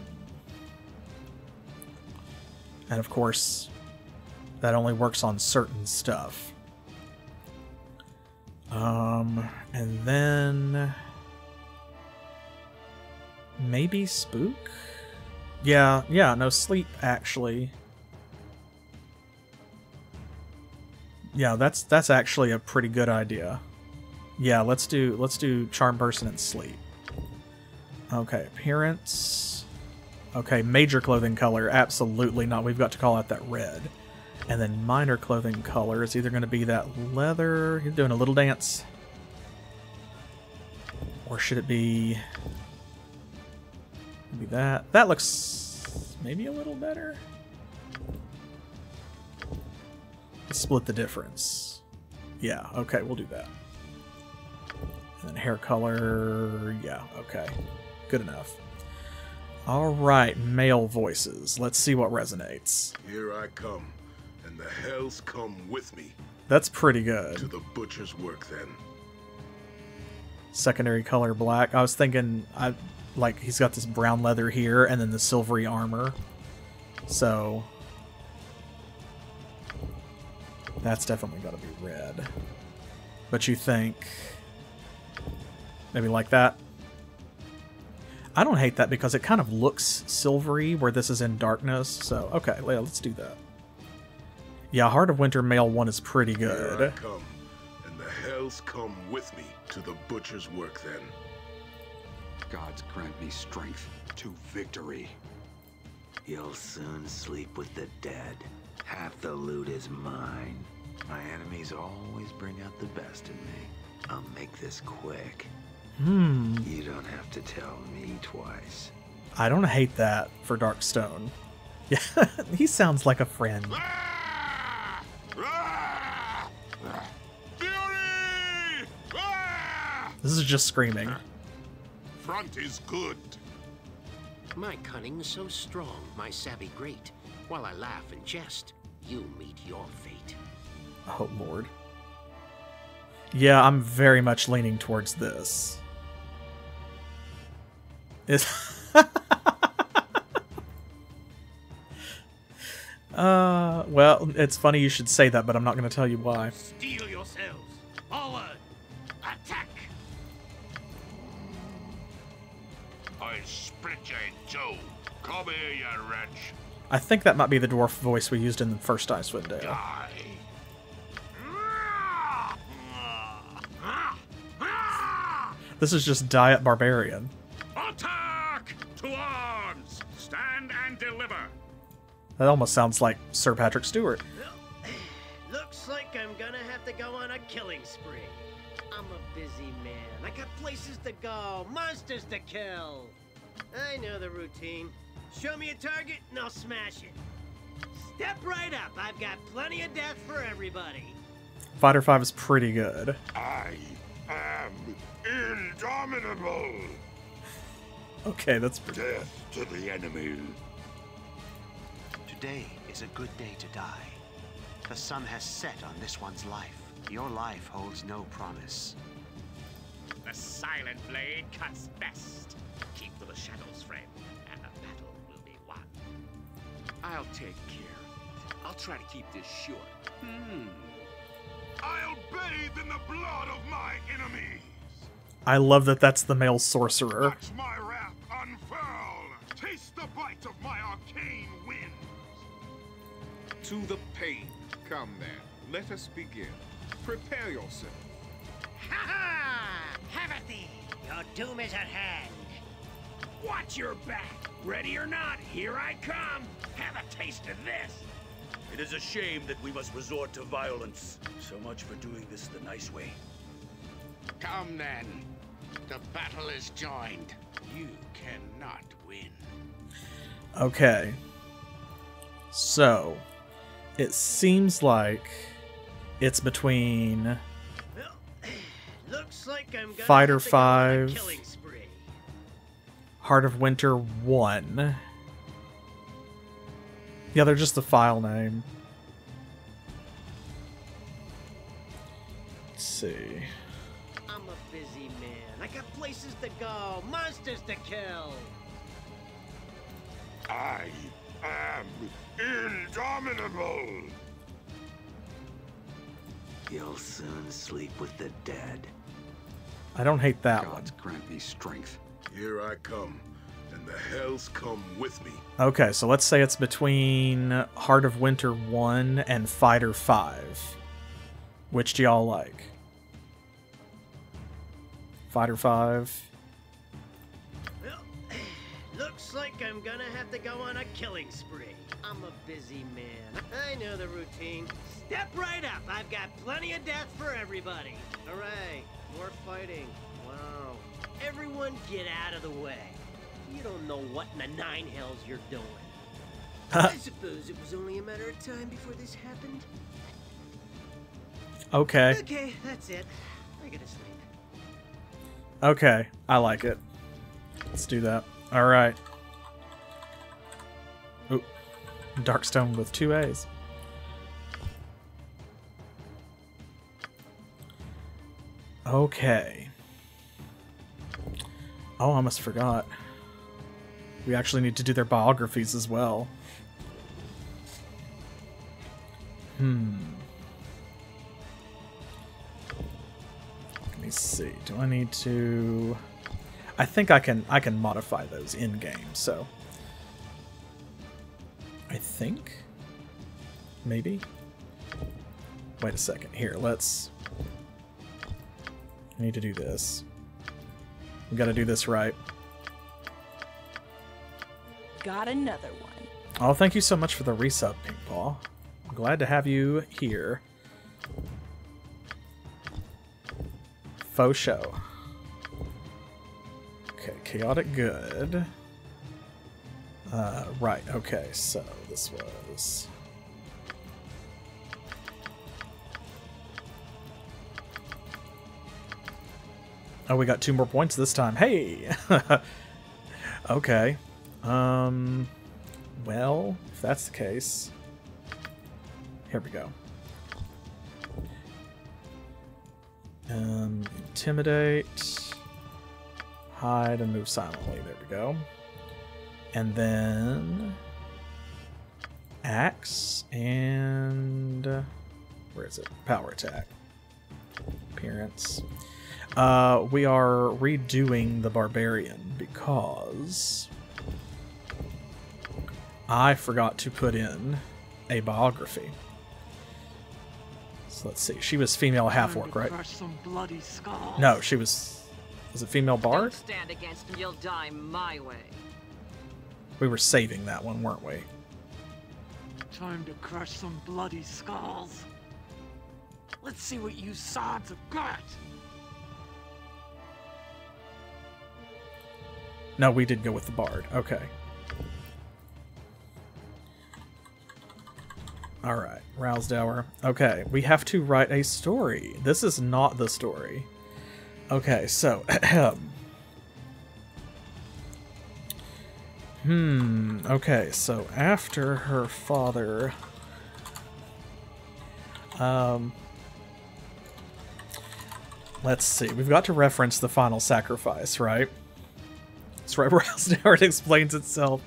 of course, that only works on certain stuff. And then... Maybe Spook? Yeah, no, Sleep, actually. Yeah, that's actually a pretty good idea. Yeah, let's do Charm Person and Sleep. Okay, Appearance. Okay, Major Clothing Color, absolutely not. We've got to call out that red. And then Minor Clothing Color is either going to be that leather... He's doing a little dance. Or should it be... Maybe that. That looks maybe a little better. Let's split the difference. Yeah, okay, we'll do that. And then hair color, yeah, okay. Good enough. Alright, male voices. Let's see what resonates. Here I come, and the hells come with me. That's pretty good. To the butcher's work, then. Secondary color black. I was thinking... Like, he's got this brown leather here, and then the silvery armor. So... That's definitely got to be red. But you think... Maybe like that? I don't hate that because it kind of looks silvery where this is in darkness. So, okay, yeah, let's do that. Yeah, Heart of Winter Male 1 is pretty good. Here I come, and the hells come with me to the butcher's work, then. Gods grant me strength to victory. You'll soon sleep with the dead. Half the loot is mine. My enemies always bring out the best in me. I'll make this quick. You don't have to tell me twice. I don't hate that for Darkstone. Yeah, he sounds like a friend. This is just screaming. Front is good. My cunning is so strong, my savvy great. While I laugh and jest, you meet your fate. Oh, Lord. Yeah, I'm very much leaning towards this. Well, it's funny you should say that, but I'm not going to tell you why. Steel yourselves. Forward. Attack. I'll split you in two. Come here, you wretch. I think that might be the dwarf voice we used in the first Icewind Dale. Die. This is just Diet Barbarian. Attack! To arms! Stand and deliver! That almost sounds like Sir Patrick Stewart. Well, looks like I'm gonna have to go on a killing spree. I'm a busy man. I got places to go, monsters to kill. I know the routine. Show me a target and I'll smash it. Step right up. I've got plenty of death for everybody. Fighter 5 is pretty good. I am indomitable. Okay, that's pretty good. Death to the enemy. Today is a good day to die. The sun has set on this one's life. Your life holds no promise. The silent blade cuts best. Keep to the shadows, friend, and the battle will be won. I'll take care. I'll try to keep this short. I'll bathe in the blood of my enemies. I love that that's the male sorcerer. Watch my wrath unfurl. Taste the bite of my arcane winds. To the pain. Come then, let us begin. Prepare yourself. Ha ha! Have it thee! Your doom is at hand. Watch your back. Ready or not, here I come. Have a taste of this. It is a shame that we must resort to violence. So much for doing this the nice way. Come then. The battle is joined. You cannot win. Okay. So, it seems like it's between Looks like I'm gonna Fighter have to go on a 5, killing spree. Heart of Winter 1. Yeah, they're just the file name. Let's see. I'm a busy man. I got places to go, monsters to kill. I am indomitable. You'll soon sleep with the dead. I don't hate that Gods grant me strength. Here I come, and the hells come with me. one. Okay, so let's say it's between Heart of Winter 1 and Fighter 5. Which do y'all like? Fighter 5. Well, looks like I'm gonna have to go on a killing spree. I'm a busy man. I know the routine. Step right up. I've got plenty of death for everybody. Hooray. More fighting. Wow. Everyone get out of the way. You don't know what in the nine hells you're doing. I suppose it was only a matter of time before this happened. Okay. Okay, that's it. I gotta sleep. Okay, I like it. Let's do that. Alright. Oop. Darkstone with 2 A's. Okay. Oh, I almost forgot. We actually need to do their biographies as well. Let me see. Do I need to... I think I can modify those in-game, so... I think? Maybe? Wait a second. Here, let's... I need to do this. We gotta do this right. Got another one. Oh, thank you so much for the resub, Pink Paw. I'm glad to have you here. Faux show. Okay, chaotic good. Right, okay, so this was... Oh, we got 2 more points this time. Hey! Okay. Well, if that's the case... Here we go. Intimidate. Hide and move silently. There we go. And then... Axe and... Where is it? Power attack. Appearance. We are redoing the barbarian because I forgot to put in a biography. So let's see. She was female half-orc, right? Crush some bloody skulls. No, she was... Was it female bard? Don't stand against and you'll die my way. We were saving that one, weren't we? Time to crush some bloody skulls. Let's see what you sods have got. No, we did go with the bard. Okay. Alright, Rowsdower. Okay, we have to write a story. This is not the story. Okay, so... okay, so after her father... let's see, we've got to reference the final sacrifice, right? That's right, Rowsdower, it explains itself.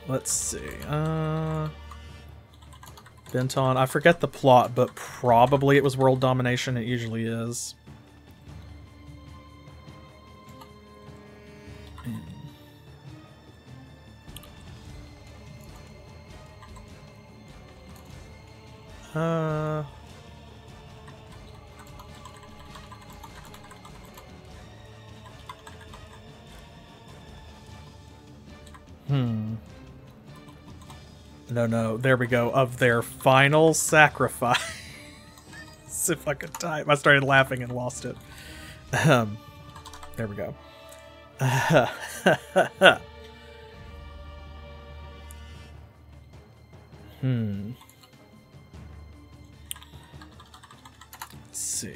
Let's see. Benton. I forget the plot, but probably it was world domination. It usually is. No, there we go. Of their final sacrifice. If I could type. I started laughing and lost it. There we go. Let's see.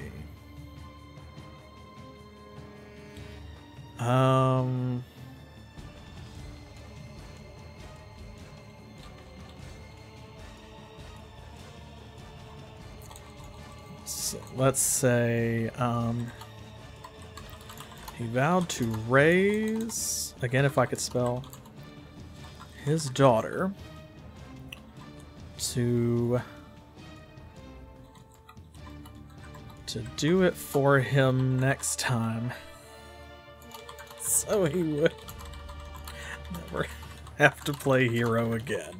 So let's say, he vowed to raise, again if I could spell, his daughter to do it for him next time. So he would never have to play hero again.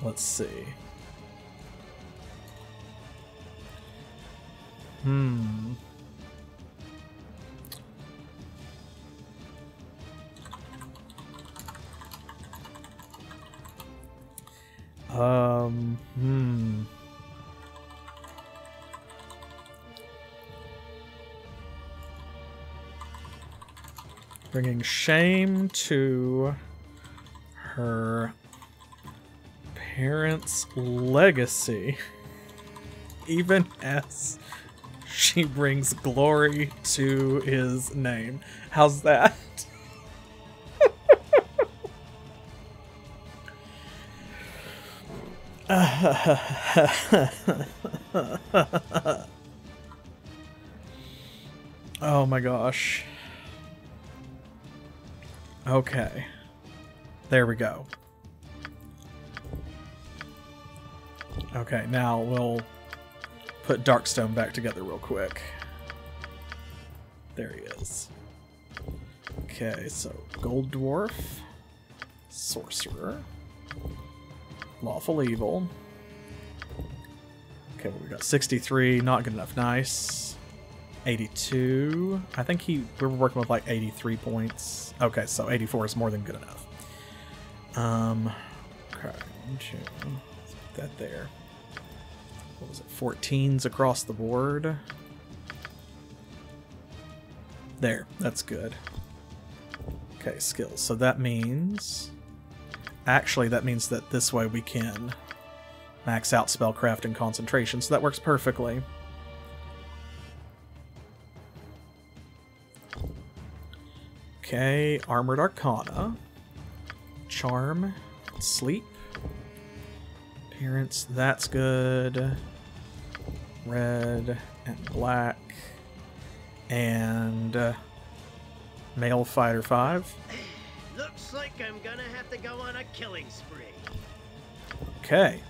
Let's see. Bringing shame to her parents' legacy, even as she brings glory to his name. How's that? Oh my gosh. Okay. There we go. Okay, now we'll put Darkstone back together real quick. There he is. Okay, so Gold Dwarf, Sorcerer, Lawful Evil. Okay, well, we got 63, not good enough. Nice. 82. I think we were working with like 83 points. Okay, so 84 is more than good enough. Okay, put that there. What was it? 14s across the board. There, that's good. Okay, skills. So that means... Actually, that means that this way we can max out spellcraft and concentration, so that works perfectly. Okay, Armored Arcana. Charm. Sleep. Appearance, that's good. Red and black. And Male Fighter 5. Looks like I'm gonna have to go on a killing spree. Okay.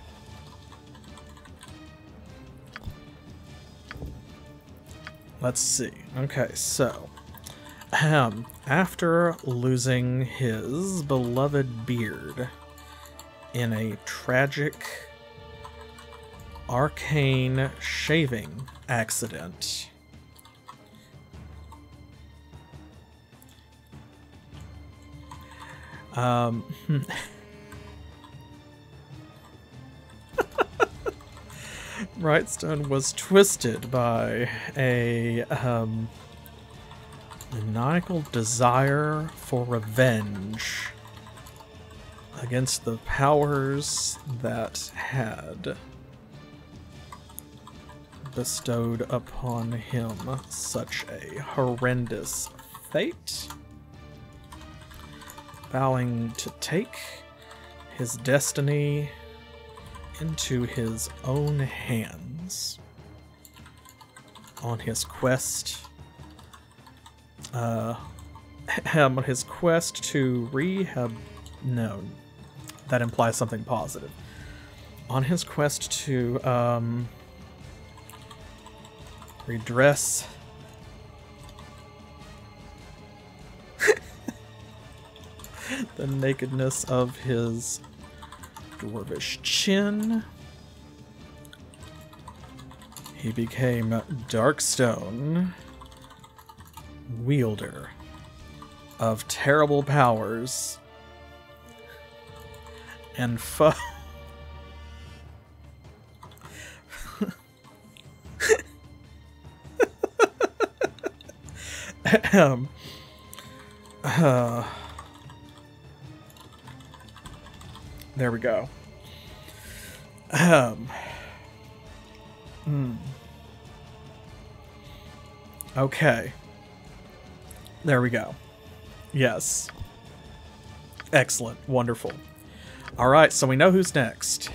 Let's see. Okay, so after losing his beloved beard in a tragic Arcane shaving accident. Brightstone was twisted by a maniacal desire for revenge against the powers that had bestowed upon him such a horrendous fate, vowing to take his destiny into his own hands on his quest to rehab. No, that implies something positive. On his quest to redress the nakedness of his dwarvish chin, he became Darkstone, wielder of terrible powers and foe. There we go. Okay. There we go. Yes. Excellent. Wonderful. Alright, so we know who's next.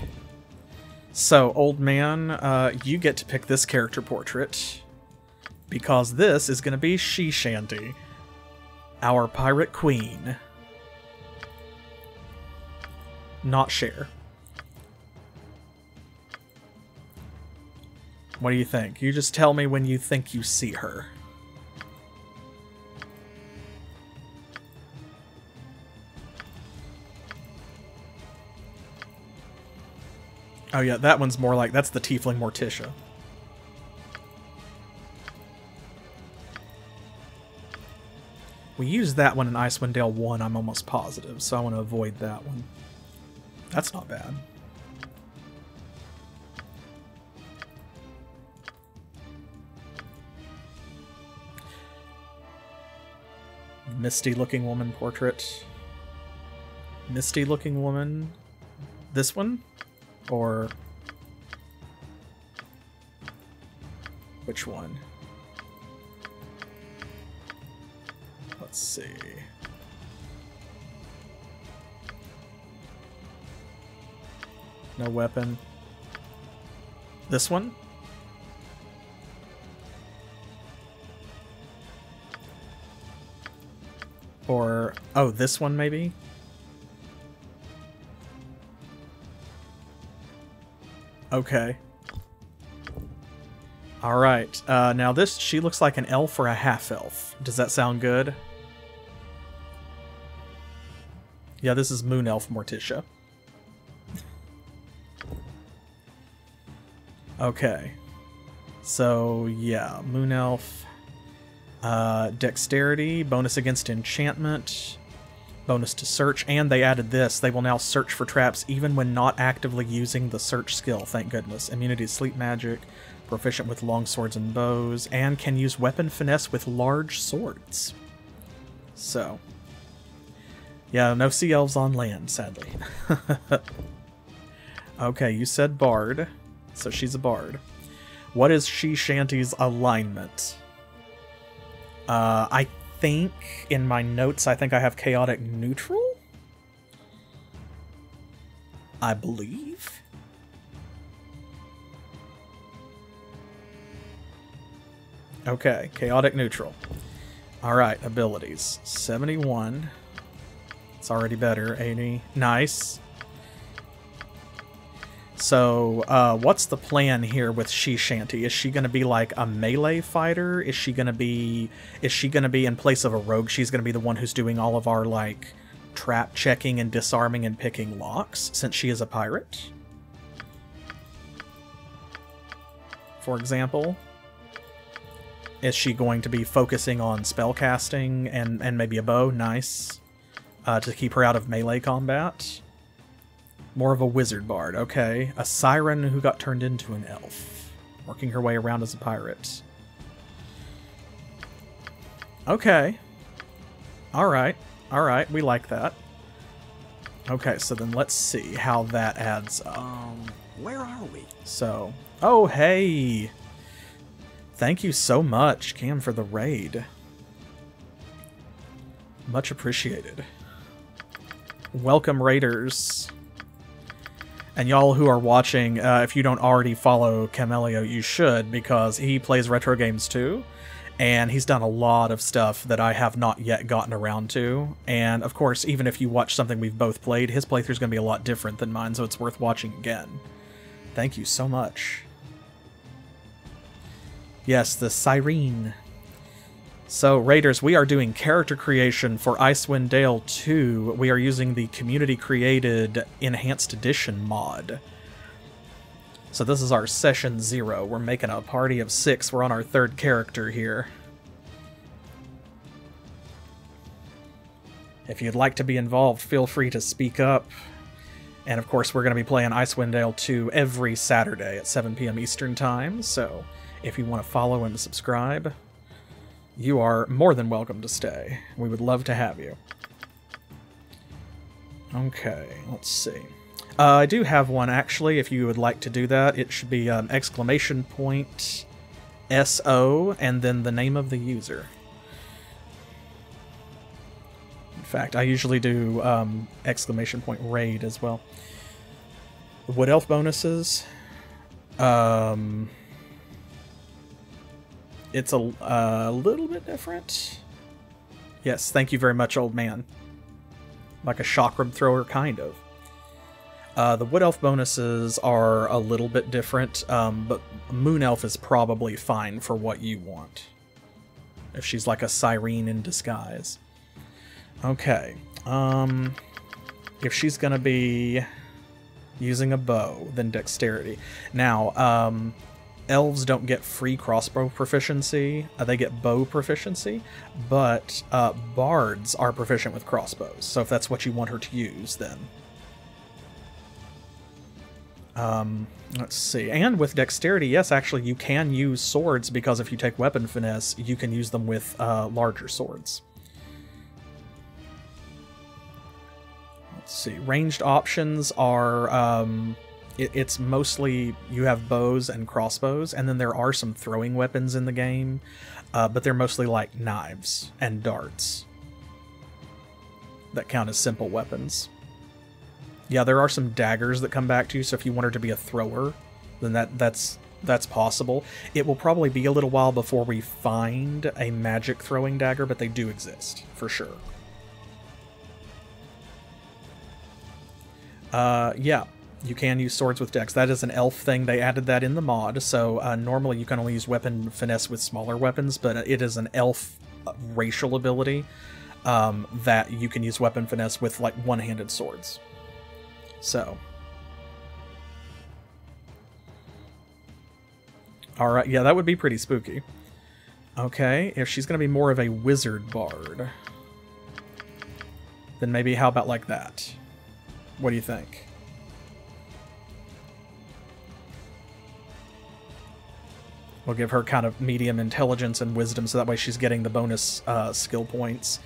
So, old man, you get to pick this character portrait, because this is going to be She-Shanty, our pirate queen. Not Cher. What do you think? You just tell me when you think you see her. Oh yeah, that one's more like, that's the Tiefling Morticia. We used that one in Icewind Dale 1, I'm almost positive, so I want to avoid that one. That's not bad. Misty looking woman portrait. Misty looking woman. This one? Or which one? Let's see. No weapon. This one? Or, oh, this one maybe? Okay. Alright, now this, she looks like an elf or a half-elf. Does that sound good? Yeah, this is Moon Elf Morticia. Okay. So, yeah, Moon Elf. Dexterity, bonus against enchantment, bonus to search, and they added this. They will now search for traps even when not actively using the search skill, thank goodness. Immunity to sleep magic, proficient with long swords and bows, and can use weapon finesse with large swords. So, yeah, no sea elves on land, sadly. Okay, you said bard, so she's a bard. What is She-Shanty's alignment? I think in my notes, I think I have chaotic neutral? I believe? Okay, chaotic neutral. Alright, abilities. 71. It's already better. 80. Nice. So, what's the plan here with She-Shanty? Is she going to be like a melee fighter? Is she going to be in place of a rogue? She's going to be the one who's doing all of our, like, trap checking and disarming and picking locks, since she is a pirate? for example? Is she going to be focusing on spellcasting and maybe a bow? Nice. To keep her out of melee combat. More of a wizard bard. Okay. A siren who got turned into an elf. Working her way around as a pirate. Okay. Alright. Alright, we like that. Okay, so then let's see how that adds up. Where are we? So, oh hey! Thank you so much, Cam, for the raid. Much appreciated. Welcome, raiders. And y'all who are watching, if you don't already follow Camelio, you should, because he plays retro games too. And he's done a lot of stuff that I have not yet gotten around to. And of course, even if you watch something we've both played, his playthrough is going to be a lot different than mine, so it's worth watching again. Thank you so much. Yes, the Siren. So, Raiders, we are doing character creation for Icewind Dale 2. We are using the community-created Enhanced Edition mod. So this is our session 0. We're making a party of 6. We're on our 3rd character here. If you'd like to be involved, feel free to speak up. And of course, we're going to be playing Icewind Dale 2 every Saturday at 7 p.m. Eastern Time. So if you want to follow and subscribe, you are more than welcome to stay. We would love to have you. Okay, let's see. I do have one, actually, if you would like to do that. It should be exclamation point SO and then the name of the user. In fact, I usually do exclamation point raid as well. Wood Elf bonuses. It's a little bit different. Yes, thank you very much, old man. Like a chakram thrower, kind of. The Wood Elf bonuses are a little bit different, but Moon Elf is probably fine for what you want. If she's like a siren in disguise. Okay. If she's gonna be using a bow, then dexterity. Now, elves don't get free crossbow proficiency. They get bow proficiency, but bards are proficient with crossbows. So if that's what you want her to use, then... let's see. And with dexterity, yes, actually, you can use swords, because if you take weapon finesse, you can use them with larger swords. Let's see. Ranged options are... it's mostly you have bows and crossbows, and then there are some throwing weapons in the game, but they're mostly like knives and darts that count as simple weapons. Yeah, there are some daggers that come back to you, so if you want her to be a thrower, then that's possible. It will probably be a little while before we find a magic throwing dagger, but they do exist, for sure. Yeah, you can use swords with dex. That is an elf thing. They added that in the mod, so normally you can only use weapon finesse with smaller weapons, but it is an elf racial ability that you can use weapon finesse with, like, one-handed swords. So. Alright, yeah, that would be pretty spooky. Okay, if she's going to be more of a wizard bard, then maybe how about like that? What do you think? We'll give her kind of medium intelligence and wisdom, so that way she's getting the bonus skill points.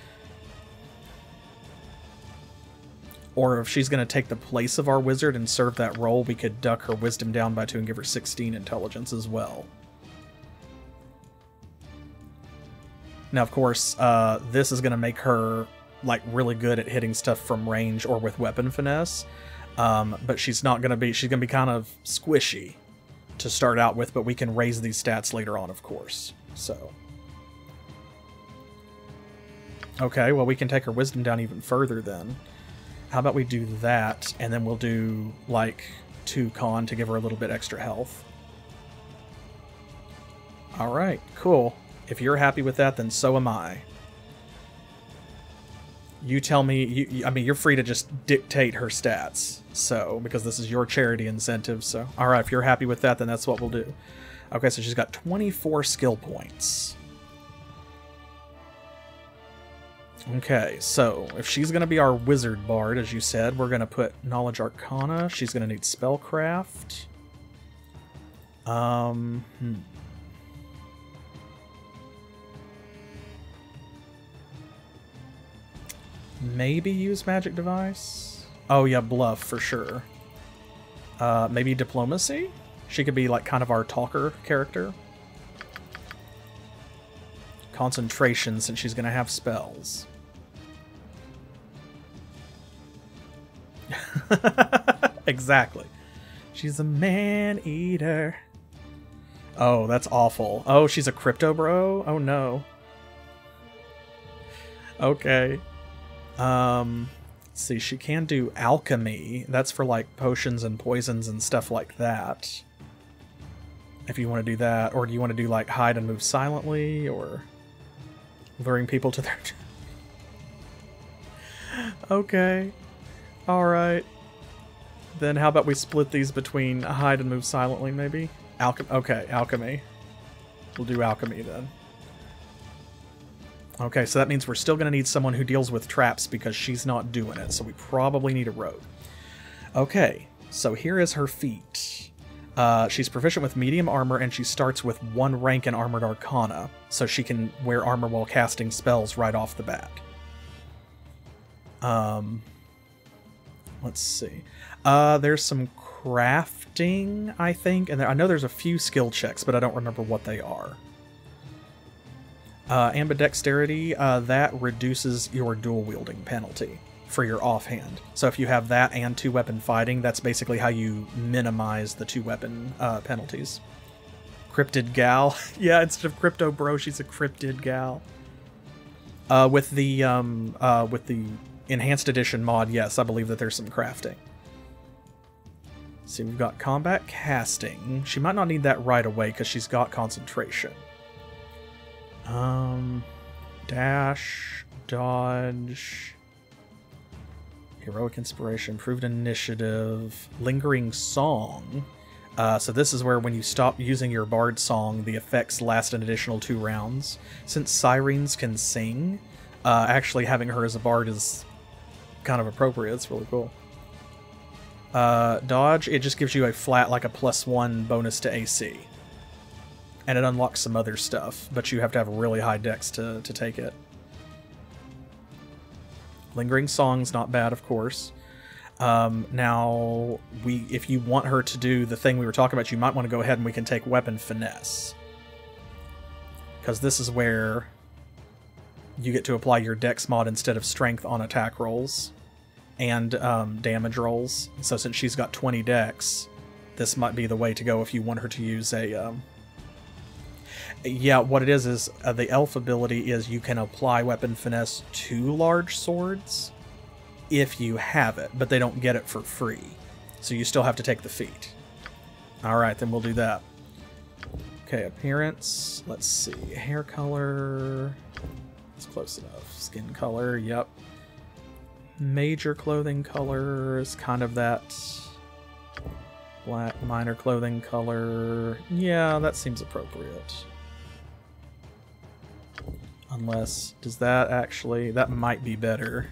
Or if she's going to take the place of our wizard and serve that role, we could duck her wisdom down by 2 and give her 16 intelligence as well. Now, of course, this is going to make her like really good at hitting stuff from range or with weapon finesse. But she's not going to be, she's going to be kind of squishy to start out with, but we can raise these stats later on, of course. So. Okay, well, we can take her wisdom down even further then. How about we do that, and then we'll do, like, 2 con to give her a little bit extra health. Alright, cool. If you're happy with that, then so am I. You tell me, I mean, you're free to just dictate her stats, so, because this is your charity incentive, so. Alright, if you're happy with that, then that's what we'll do. Okay, so she's got 24 skill points. Okay, so if she's going to be our wizard bard, as you said, we're going to put Knowledge Arcana. She's going to need Spellcraft. Maybe use Magic Device? Oh yeah, Bluff for sure. Maybe Diplomacy? She could be like kind of our talker character. Concentration, since she's going to have spells. Exactly. She's a man-eater. Oh, that's awful. Oh, she's a crypto bro? Oh no. Okay. Let's see, she can do alchemy. That's for like potions and poisons and stuff like that. If you want to do that. Or do you want to do like hide and move silently, or luring people to their... Okay. Alright. Then how about we split these between hide and move silently, maybe? Okay, alchemy. We'll do alchemy then. Okay, so that means we're still going to need someone who deals with traps because she's not doing it, so we probably need a rogue. Okay, so here is her feat. She's proficient with medium armor, and she starts with 1 rank in Armored Arcana, so she can wear armor while casting spells right off the bat. Let's see. There's some crafting, I think, and I know there's a few skill checks, but I don't remember what they are. Ambidexterity, that reduces your dual-wielding penalty for your offhand. So if you have that and 2-weapon fighting, that's basically how you minimize the 2-weapon penalties. Cryptid gal. Yeah, instead of crypto bro, she's a cryptid gal. With the Enhanced Edition mod, yes, I believe that there's some crafting. See, we've got combat casting. She might not need that right away because she's got concentration. Dash, dodge, heroic inspiration, improved initiative, lingering song. So this is where when you stop using your bard song, the effects last an additional 2 rounds. Since sirens can sing, actually having her as a bard is kind of appropriate. It's really cool. Dodge, it just gives you a flat, like a +1 bonus to AC. And it unlocks some other stuff, but you have to have really high dex to take it. Lingering Song's not bad, of course. Now, if you want her to do the thing we were talking about, you might want to go ahead and we can take Weapon Finesse. Because this is where you get to apply your dex mod instead of strength on attack rolls and damage rolls. So since she's got 20 dex, this might be the way to go if you want her to use a... Yeah, what it is the elf ability is you can apply Weapon Finesse to large swords if you have it, but they don't get it for free. So you still have to take the feat. Alright, then we'll do that. Okay, appearance. Let's see. Hair color. It's close enough. Skin color, yep. Major clothing color is kind of that black. Minor clothing color. Yeah, that seems appropriate. Unless, does that actually, that might be better.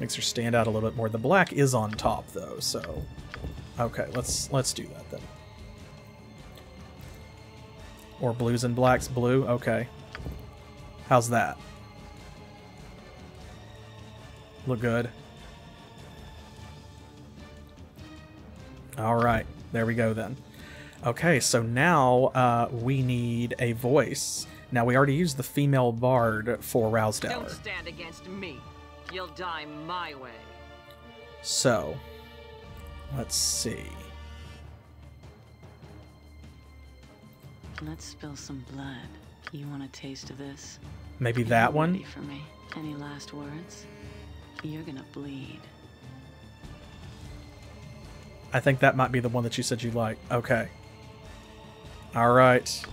Makes her stand out a little bit more. The black is on top though, so okay, let's do that then. Or blues and blacks, blue, okay. How's that? Look good. Alright, there we go then. Okay, so now we need a voice. Now we already used the female bard for Rowsdower. Don't stand against me. You'll die my way. So, let's see. Let's spill some blood. You want a taste of this? Maybe that one? Ready for me? Any last words? You're gonna bleed. I think that might be the one that you said you like. Okay. Alright.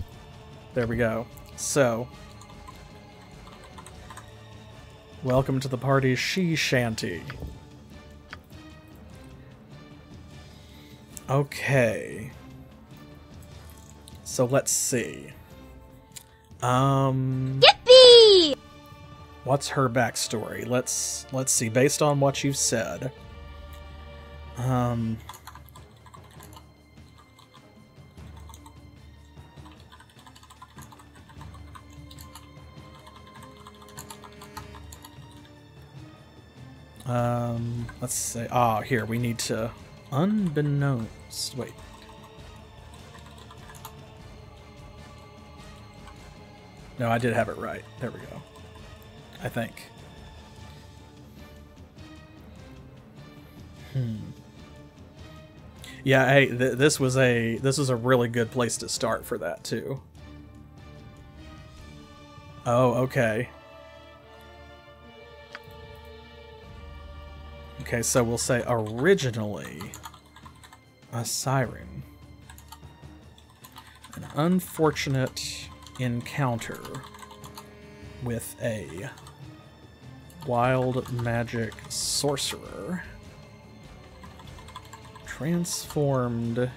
There we go. So, welcome to the party, She-Shanty. Okay. So let's see. Yippee! What's her backstory? Let's see. Based on what you've said, let's say, here, we need to, unbeknownst, wait. No, I did have it right. There we go. I think. Yeah, hey, this was a really good place to start for that too. Oh, okay. Okay, so we'll say originally a siren. An unfortunate encounter with a wild magic sorcerer transformed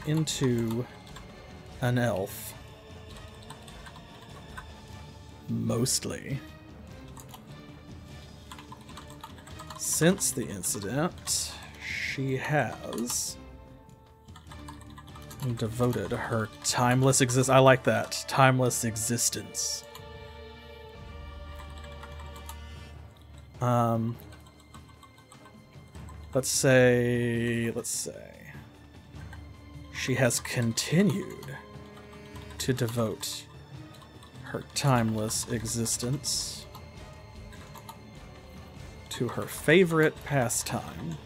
into an elf. Mostly. Since the incident, she has devoted her timeless I like that. Timeless existence. Let's say she has continued to devote her timeless existence to her favorite pastime,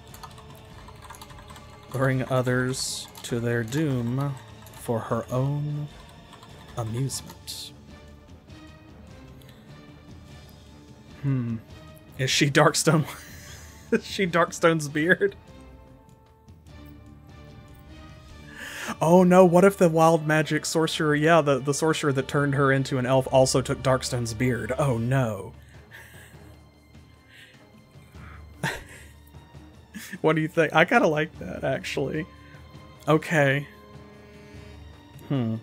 luring others to their doom for her own amusement. Is she Darkstone? Is she Darkstone's beard? Oh no, what if the wild magic sorcerer, yeah, the sorcerer that turned her into an elf also took Darkstone's beard? Oh no. What do you think? I kind of like that, actually. Okay. Let's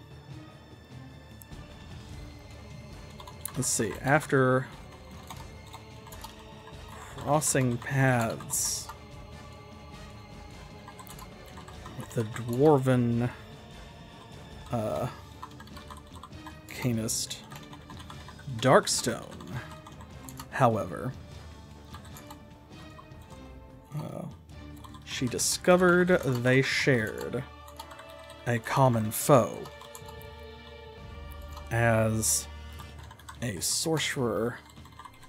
see. After crossing paths with the dwarven canist Darkstone, however, she discovered they shared a common foe as a sorcerer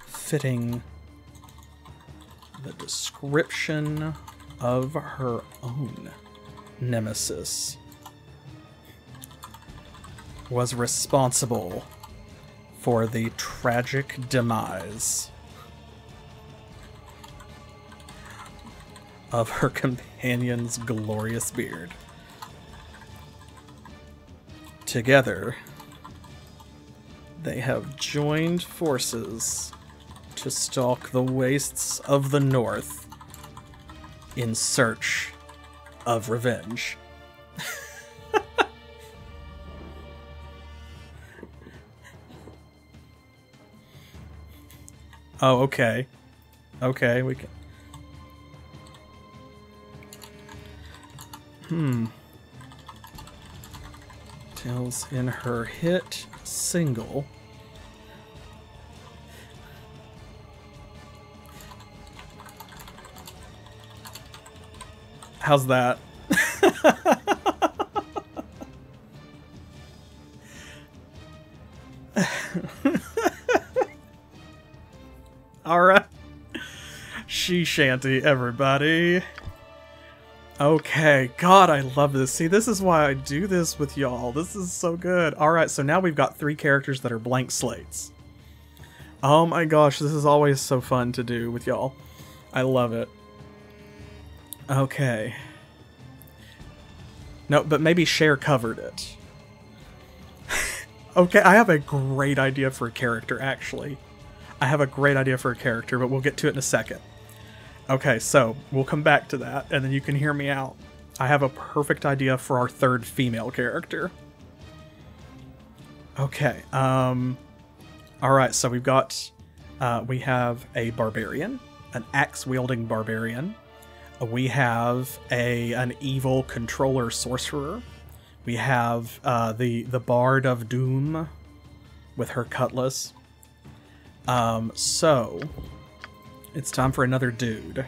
fitting the description of her own nemesis was responsible for the tragic demise of her companion's glorious beard. Together, they have joined forces to stalk the wastes of the North in search of revenge. Oh, okay. Okay, we can... Tales in her hit single. How's that? Alright. She-Shanty, everybody. Okay, God, I love this. See, this is why I do this with y'all. This is so good. Alright, so now we've got 3 characters that are blank slates. Oh my gosh, this is always so fun to do with y'all. I love it. Okay. No, but maybe Cher covered it. Okay, I have a great idea for a character, actually. I have a great idea for a character, but we'll get to it in a second. Okay, so we'll come back to that, and then you can hear me out. I have a perfect idea for our third female character. Okay, alright, so we've got, we have a barbarian, an axe-wielding barbarian. We have an evil controller sorcerer. We have the Bard of Doom with her cutlass. So it's time for another dude.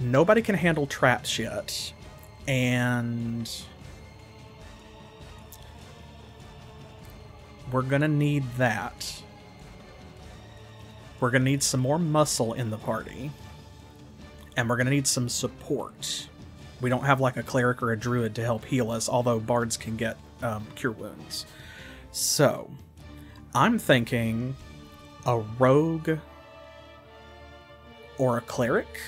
Nobody can handle traps yet, and we're gonna need that. We're gonna need some more muscle in the party, and we're gonna need some support. We don't have like a cleric or a druid to help heal us, although bards can get cure wounds. So I'm thinking a rogue or a cleric,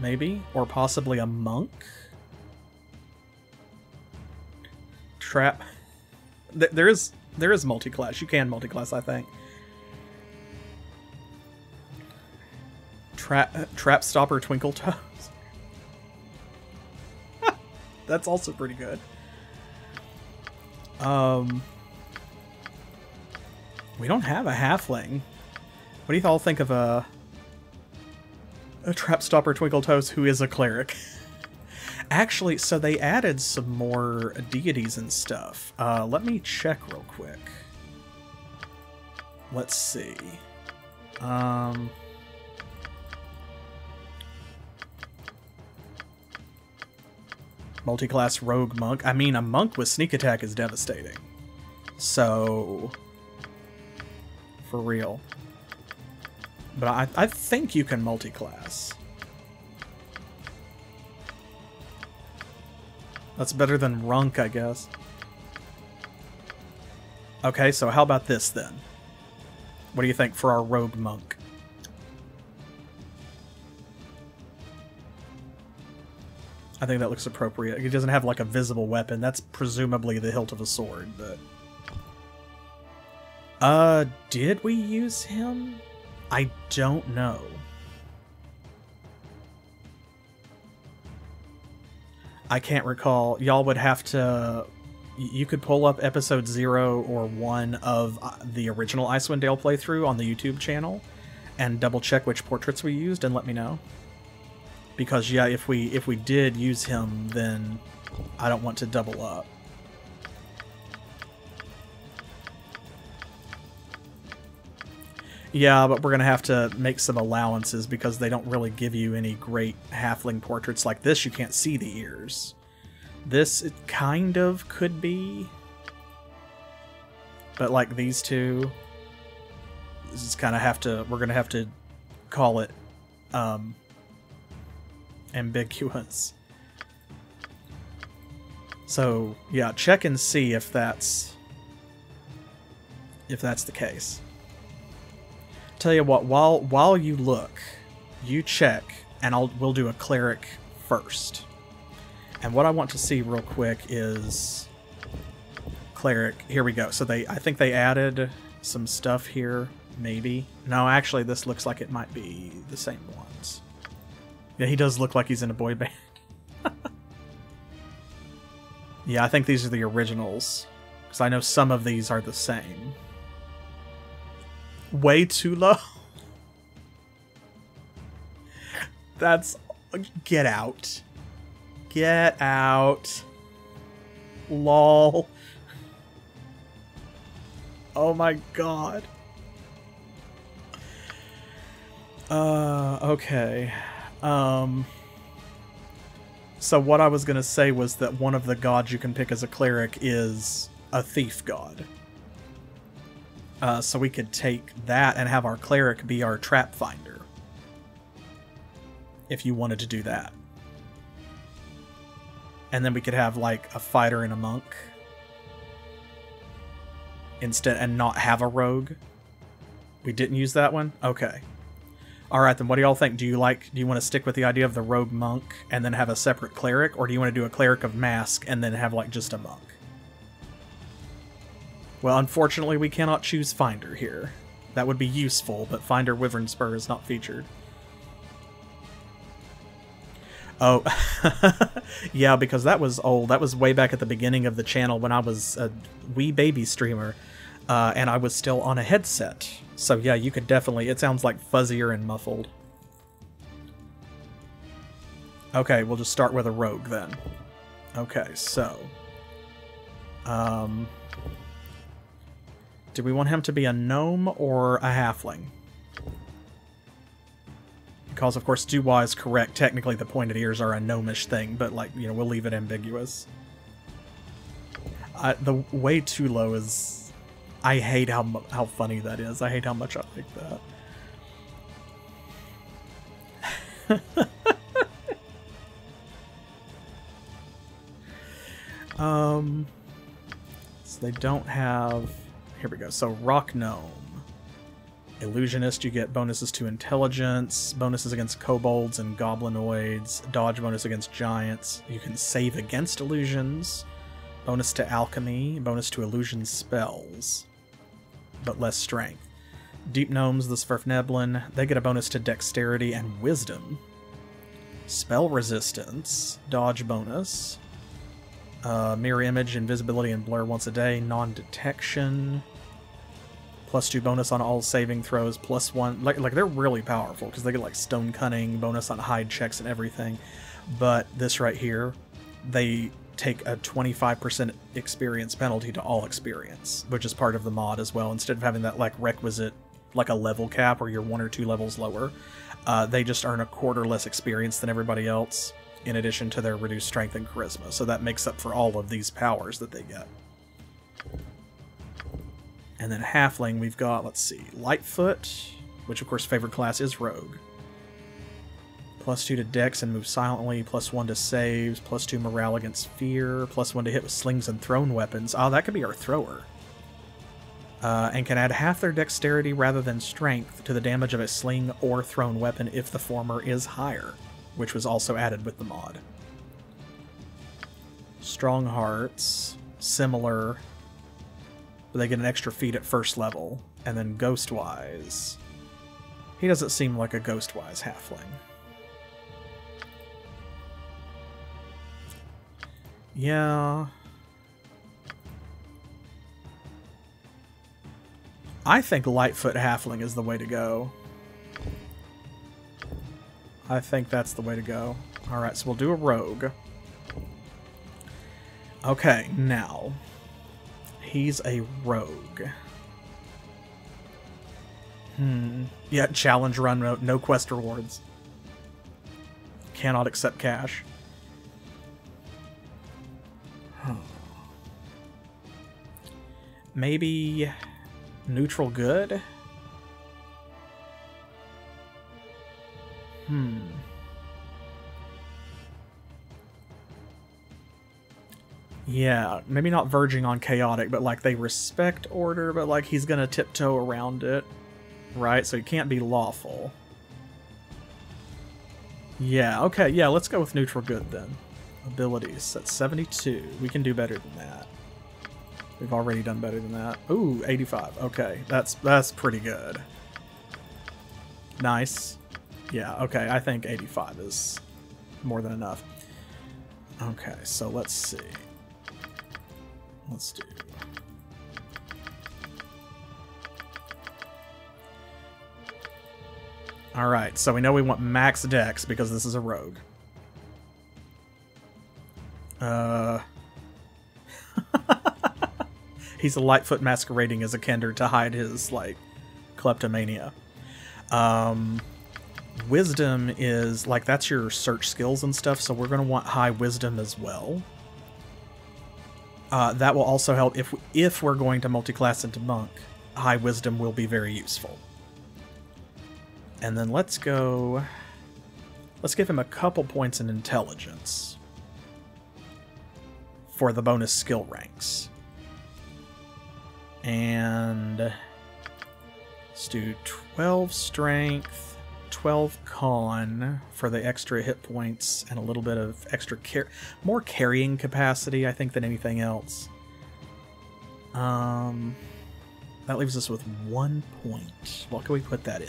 maybe, or possibly a monk. Trap. There is multi-class. You can multi-class, I think. Trap Stopper Twinkle Toes. That's also pretty good. We don't have a halfling. What do you all think of a Trap Stopper Twinkle Toes who is a cleric? Actually, so they added some more deities and stuff. Let me check real quick. Let's see. Multi-class rogue monk. I mean, a monk with sneak attack is devastating. So, for real. But I think you can multi-class. That's better than Runk, I guess. Okay, so how about this then? What do you think for our rogue monk? I think that looks appropriate. He doesn't have like a visible weapon. That's presumably the hilt of a sword, but... did we use him? I don't know. I can't recall. Y'all would have to... You could pull up episode 0 or 1 of the original Icewind Dale playthrough on the YouTube channel and double check which portraits we used and let me know. Because yeah, if we did use him, then I don't want to double up. Yeah, but we're gonna have to make some allowances because they don't really give you any great halfling portraits like this. You can't see the ears. This, it kind of could be, but like these two, this is kind of we're gonna have to call it ambiguous. So yeah, check and see if that's the case. Tell you what, while you look, you check, and we'll do a cleric first. And what I want to see real quick is cleric. Here we go. So I think they added some stuff here, maybe. No, actually, this looks like it might be the same ones. Yeah, he does look like he's in a boy band. Yeah, I think these are the originals, because I know some of these are the same. Way too low. That's... Get out. Get out. Lol. Oh my god. Okay. So what I was gonna say was that one of the gods you can pick as a cleric is a thief god. So we could take that and have our cleric be our trap finder. If you wanted to do that. And then we could have like a fighter and a monk. Instead, and not have a rogue. We didn't use that one? Okay. Alright then, what do y'all think? Do you want to stick with the idea of the rogue monk and then have a separate cleric? Or do you want to do a cleric of mask and then have like just a monk? Well, unfortunately, we cannot choose finder here. That would be useful, but Finder Wyvern Spur is not featured. Oh, yeah, because that was old. That was way back at the beginning of the channel when I was a wee baby streamer, and I was still on a headset. So yeah, you could definitely... It sounds like fuzzier and muffled. Okay, we'll just start with a rogue then. Okay, so... do we want him to be a gnome or a halfling? Because, of course, Dubois is correct. Technically, the pointed ears are a gnomish thing, but, like, you know, we'll leave it ambiguous. The way too low is... I hate how funny that is. I hate how much I like that. So they don't have... Here we go. So, Rock Gnome. Illusionist, you get bonuses to intelligence, bonuses against kobolds and goblinoids, dodge bonus against giants. You can save against illusions, bonus to alchemy, bonus to illusion spells, but less strength. Deep Gnomes, the Sverfneblin, they get a bonus to dexterity and wisdom. Spell resistance, dodge bonus, mirror image, invisibility, and blur once a day, non-detection. +2 bonus on all saving throws, +1... Like they're really powerful, because they get, like, stone cunning, bonus on hide checks and everything. But this right here, they take a 25% experience penalty to all experience, which is part of the mod as well. Instead of having that, like, requisite, like, a level cap where you're 1 or 2 levels lower, they just earn a quarter less experience than everybody else, in addition to their reduced strength and charisma. So that makes up for all of these powers that they get. And then Halfling, we've got, let's see, Lightfoot, which of course favorite class is Rogue. +2 to Dex and move silently, +1 to saves, +2 morale against fear, +1 to hit with slings and thrown weapons. Oh, that could be our thrower. And can add half their dexterity rather than strength to the damage of a sling or thrown weapon if the former is higher, which was also added with the mod. Strong Hearts, similar... They get an extra feat at first level. And then Ghostwise. He doesn't seem like a Ghostwise halfling. Yeah. I think Lightfoot halfling is the way to go. I think that's the way to go. Alright, so we'll do a rogue. Okay, now... He's a rogue. Yeah, challenge run, no quest rewards. Cannot accept cash. Maybe neutral good? Yeah, maybe not verging on chaotic, but like they respect order, but like he's gonna tiptoe around it, right? So he can't be lawful. Yeah, okay, yeah, let's go with neutral good then. Abilities, that's 72. We can do better than that. We've already done better than that. Ooh, 85. Okay, that's pretty good. Nice. Yeah, okay, I think 85 is more than enough. Okay, so let's see. Let's do... Alright, so we know we want max dex because this is a rogue. He's a Lightfoot masquerading as a Kender to hide his, like, kleptomania. Wisdom is, like, that's your search skills and stuff, so we're going to want high wisdom as well. That will also help if we're going to multi-class into monk. High wisdom will be very useful. And then let's give him a couple points in intelligence for the bonus skill ranks. And let's do 12 strength, 12 con for the extra hit points and a little bit of extra more carrying capacity, I think, than anything else. That leaves us with 1 point. What can we put that in?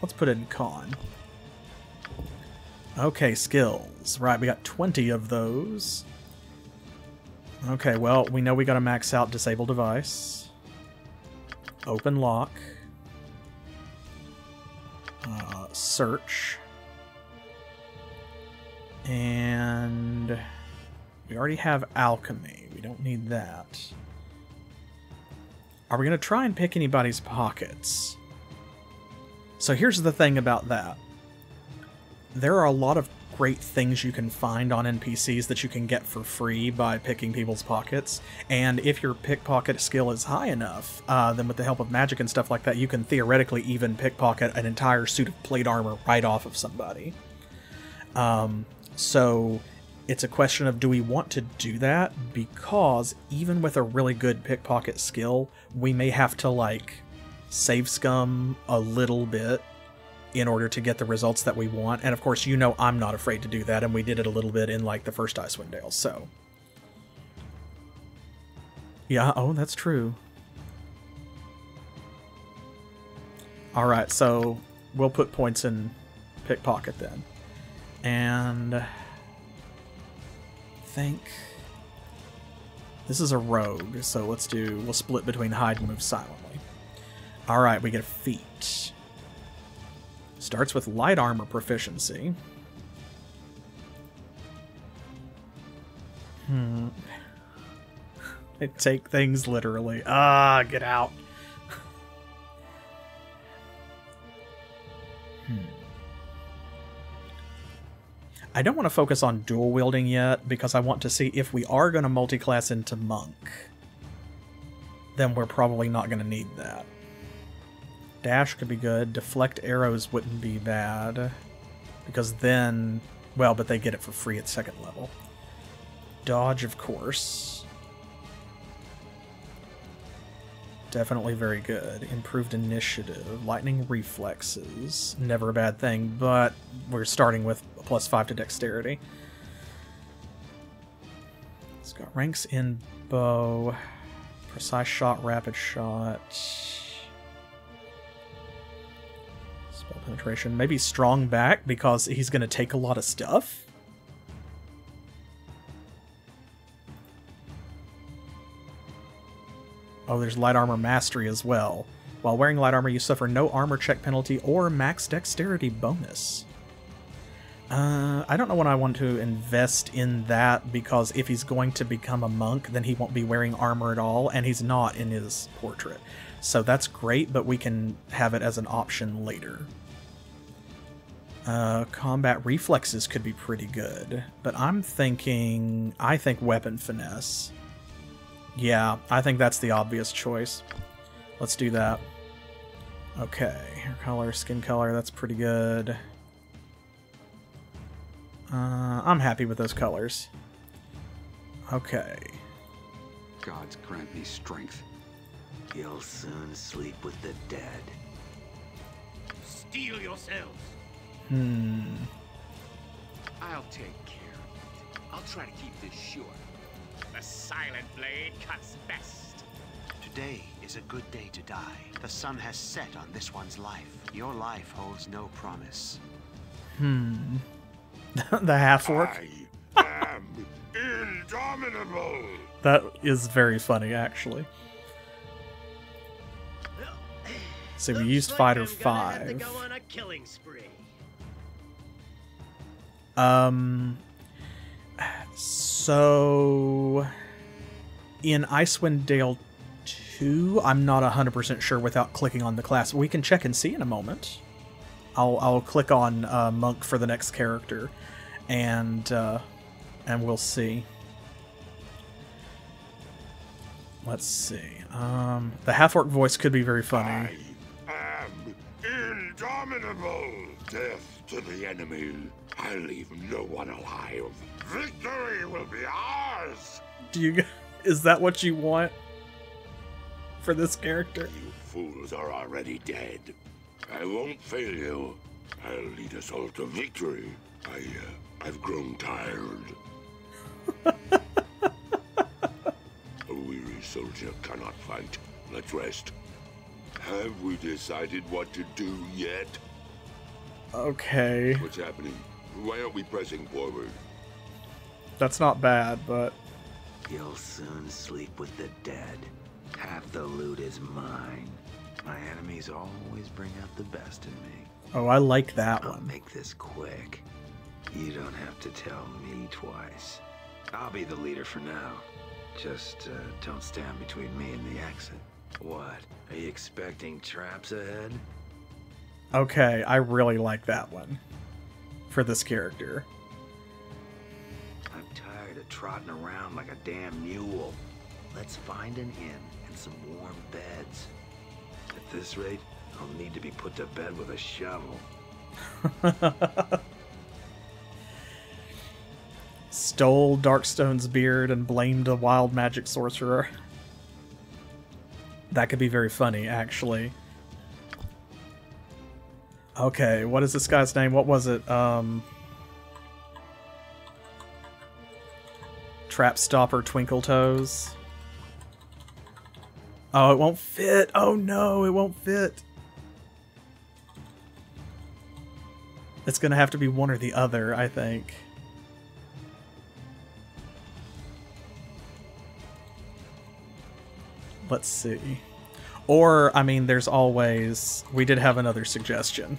Let's put it in con. Okay, skills. Right, we got 20 of those. Okay, well, we know we gotta max out disable device. Open lock. Search. And we already have alchemy. We don't need that. Are we going to try and pick anybody's pockets? So here's the thing about that. There are a lot of great things you can find on NPCs that you can get for free by picking people's pockets. And if your pickpocket skill is high enough, then with the help of magic and stuff like that, you can theoretically even pickpocket an entire suit of plate armor right off of somebody. So it's a question of, do we want to do that? Because even with a really good pickpocket skill, we may have to, like, save scum a little bit in order to get the results that we want. And of course, you know I'm not afraid to do that, and we did it a little bit in, like, the first Icewind Dale, so. Yeah, oh, that's true. Alright, so we'll put points in pickpocket then. And I think this is a rogue, so we'll split between hide and move silently. Alright, we get a feat. Starts with light armor proficiency. They take things literally. Ah, get out. I don't want to focus on dual wielding yet, because I want to see if we are going to multi-class into monk. Then we're probably not going to need that. Dash could be good. Deflect arrows wouldn't be bad. Because then... Well, but they get it for free at 2nd level. Dodge, of course. Definitely very good. Improved initiative. Lightning reflexes. Never a bad thing, but we're starting with a +5 to dexterity. It's got ranks in bow. Precise shot, rapid shot. Spell penetration. Maybe strong back because he's going to take a lot of stuff. Oh, there's light armor mastery as well. While wearing light armor, you suffer no armor check penalty or max dexterity bonus. I don't know when I want to invest in that, because if he's going to become a monk, then he won't be wearing armor at all, and he's not in his portrait. So that's great, but we can have it as an option later. Combat reflexes could be pretty good, but I think weapon finesse. Yeah, I think that's the obvious choice. Let's do that. Okay, hair color, skin color, that's pretty good. I'm happy with those colors. Okay. Gods grant me strength. You'll soon sleep with the dead. Steel yourselves. I'll take care of it. I'll try to keep this short. The silent blade cuts best. Today is a good day to die. The sun has set on this one's life. Your life holds no promise. The half-orc? I am indomitable. That is very funny, actually. So we used fighter 5. Have to go on a killing spree. So in Icewind Dale 2, I'm not 100% sure without clicking on the class. We can check and see in a moment. I'll click on monk for the next character, and we'll see. Let's see. The half-orc voice could be very funny. I am indomitable. Death to the enemy. I leave no one alive. Victory will be ours. Is that what you want for this character? You fools are already dead. I won't fail you. I'll lead us all to victory. I've grown tired. A weary soldier cannot fight. Let's rest. Have we decided what to do yet? Okay. What's happening? Why aren't we pressing forward? That's not bad, but... You'll soon sleep with the dead. Half the loot is mine. My enemies always bring out the best in me. Oh, I like that I'll one. make this quick. You don't have to tell me twice. I'll be the leader for now. Just don't stand between me and the exit. What? Are you expecting traps ahead? Okay, I really like that one. For this character. I'm tired of trotting around like a damn mule. Let's find an inn and some warm beds. At this rate, I'll need to be put to bed with a shovel. Stole Darkstone's beard and blamed a wild magic sorcerer. That could be very funny, actually. Okay, what is this guy's name? What was it? Trap Stopper Twinkle Toes. Oh, it won't fit. Oh no, it won't fit. It's gonna have to be one or the other, I think. Let's see. Or, I mean, there's always... We did have another suggestion.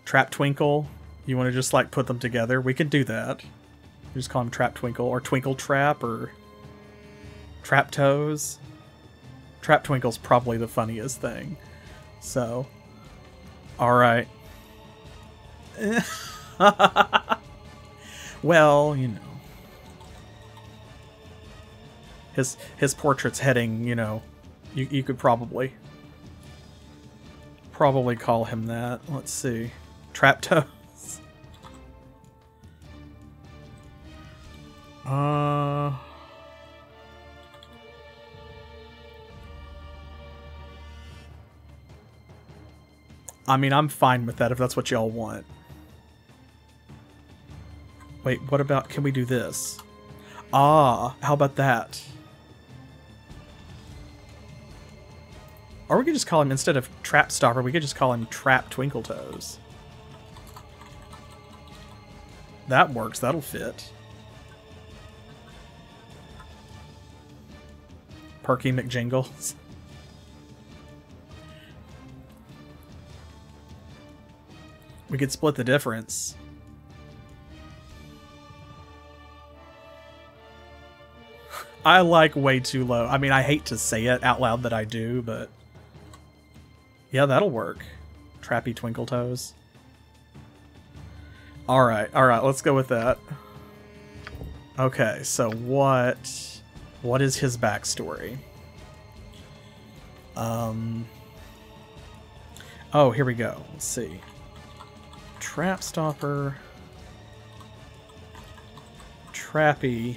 Trap Twinkle. You want to just like put them together? We can do that. You just call them Trap Twinkle or Twinkle Trap or Trap Toes. Trap Twinkle's probably the funniest thing. So, all right. Well, you know, his portrait's heading. You know, you could probably call him that. Let's see, Trap Toes. I mean, I'm fine with that if that's what y'all want. Wait, what about, can we do this? Ah, how about that? Or we could just call him, instead of Trap Stopper, we could just call him Trap Twinkle Toes. That works, that'll fit. Perky McJingles. We could split the difference. I like way too low. I mean, I hate to say it out loud that I do, but... Yeah, that'll work. Trappy Twinkle Toes. Alright, let's go with that. Okay, so what is his backstory? Oh, here we go. Let's see. Trap Stopper, Trappy,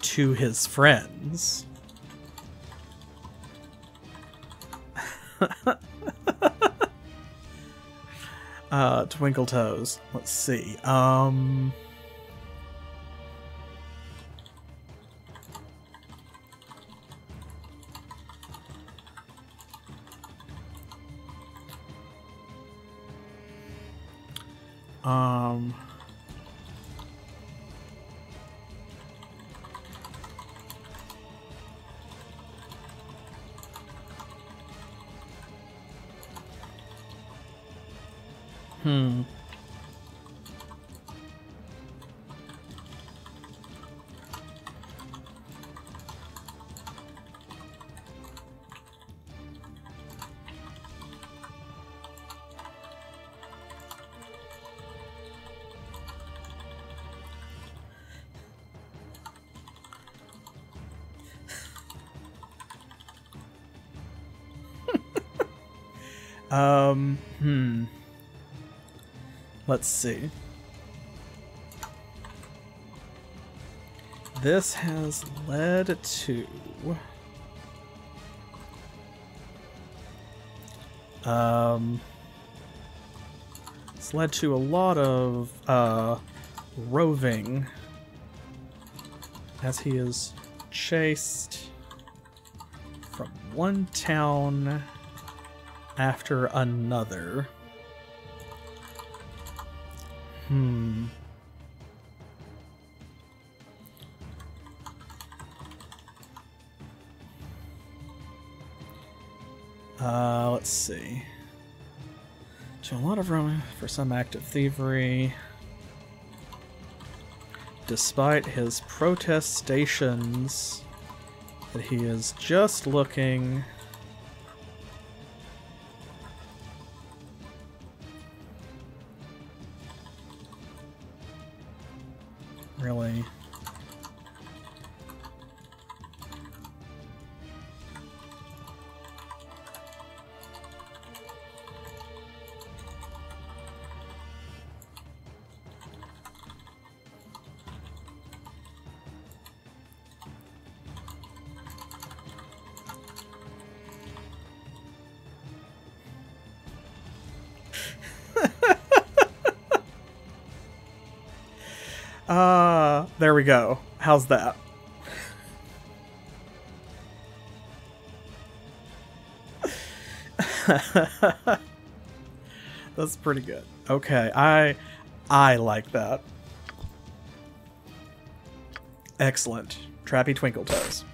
to his friends. Twinkle Toes. Let's see. Let's see. This has led to... it's led to a lot of, roving, as he is chased from one town after another. Let's see. To a lot of room for some act of thievery. Despite his protestations that he is just looking... Really? There we go. How's that? That's pretty good. Okay, I like that. Excellent. Trappy Twinkle Toes.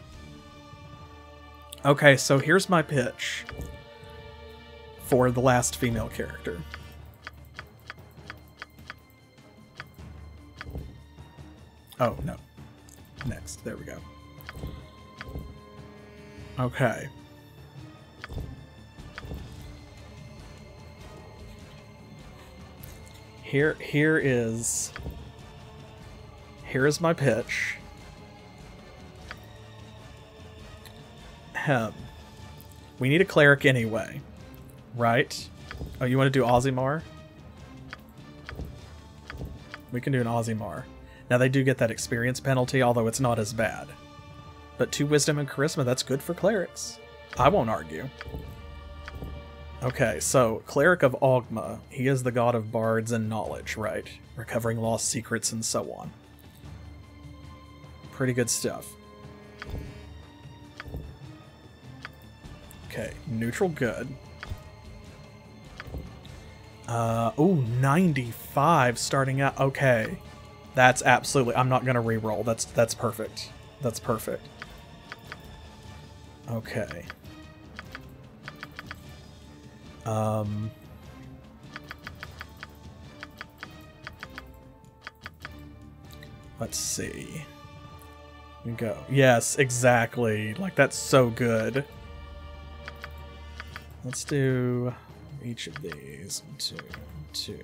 Okay, so here's my pitch for the last female character. Oh, no. Next. There we go. Okay. Here's my pitch. We need a cleric anyway, right? Oh, you want to do Ozimar? We can do an Ozimar. Now they do get that experience penalty, although it's not as bad. But 2 wisdom and charisma, that's good for clerics. I won't argue. Okay, so Cleric of Ogma. He is the god of bards and knowledge, right? Recovering lost secrets and so on. Pretty good stuff. Okay, neutral good. Ooh, 95 starting out. Okay. That's absolutely... I'm not going to re-roll. That's perfect. That's perfect. Okay. Let's see. We go. Yes, exactly. Like, that's so good. Let's do each of these. 2, 2.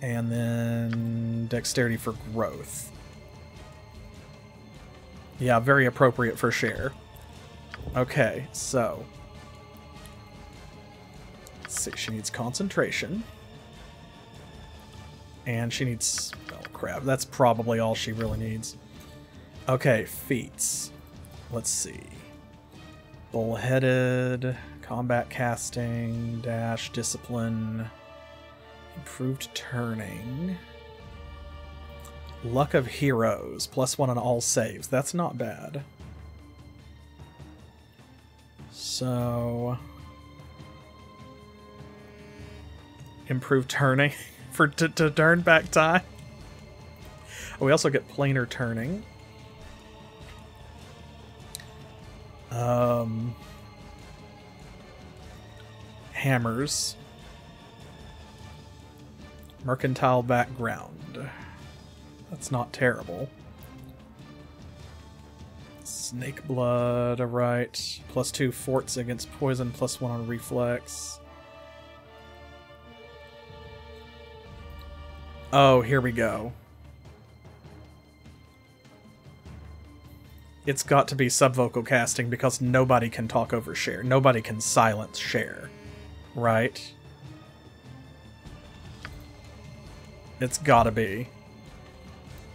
And then dexterity for growth. Yeah, very appropriate for Cher. Okay, so let's see, she needs concentration. And she needs... oh crap, that's probably all she really needs. Okay, feats. Let's see. Bullheaded, combat casting, dash, discipline, improved turning, luck of heroes, +1 on all saves. That's not bad. So, improved turning for to turn back time. Oh, we also get planar turning. Hammers. Mercantile background. That's not terrible. Snake blood, alright. +2 forts against poison, +1 on reflex. Oh, here we go. it's got to be subvocal casting because nobody can talk over Cher. Nobody can silence Cher. Right? It's gotta be.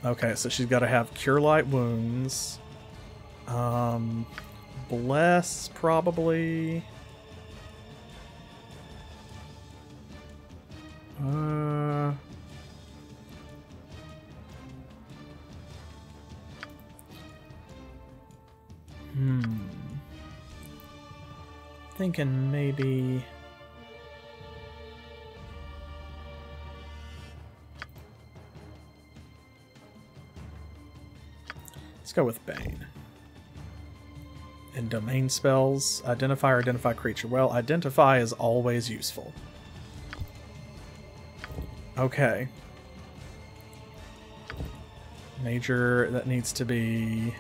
Okay, so she's gotta have Cure Light Wounds. Bless, probably. Thinking maybe... Let's go with Bane. And domain spells, identify or identify creature. Well, identify is always useful. Okay. Major, that needs to be...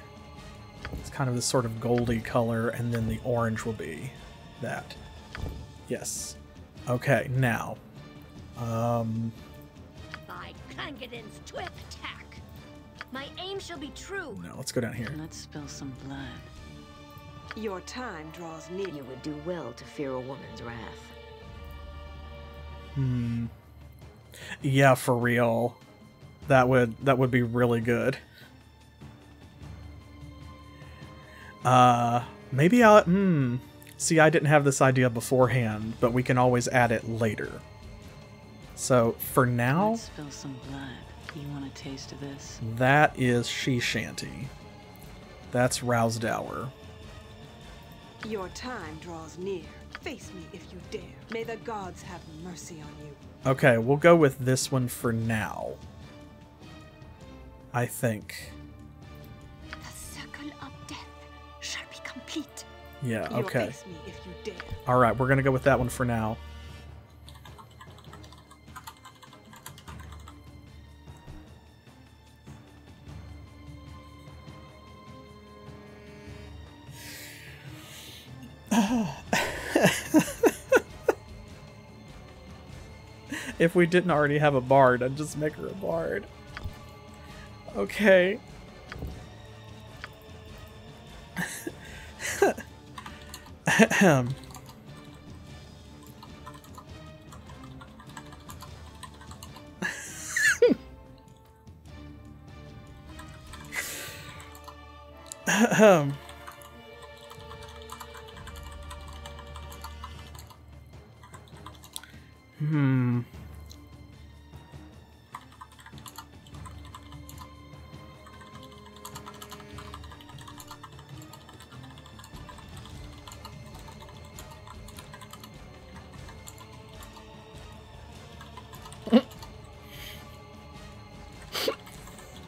It's kind of this sort of goldy color, and then the orange will be that. Yes. Okay, now. By Clangeddin's twip attack. My aim shall be true. No, let's go down here. Let's spill some blood. Your time draws near. You would do well to fear a woman's wrath. Yeah, for real. That would be really good. Maybe I'll... See, I didn't have this idea beforehand, but we can always add it later. So, for now... Let's spill some blood. You want a taste of this? That is She-Shanty. That's Rowsdower. Your time draws near. Face me if you dare. May the gods have mercy on you. Okay, we'll go with this one for now. I think. The circle of death shall be complete. Yeah, okay. Face me if you dare. Alright, we're gonna go with that one for now. If we didn't already have a bard, I'd just make her a bard. Okay.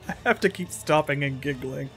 I have to keep stopping and giggling.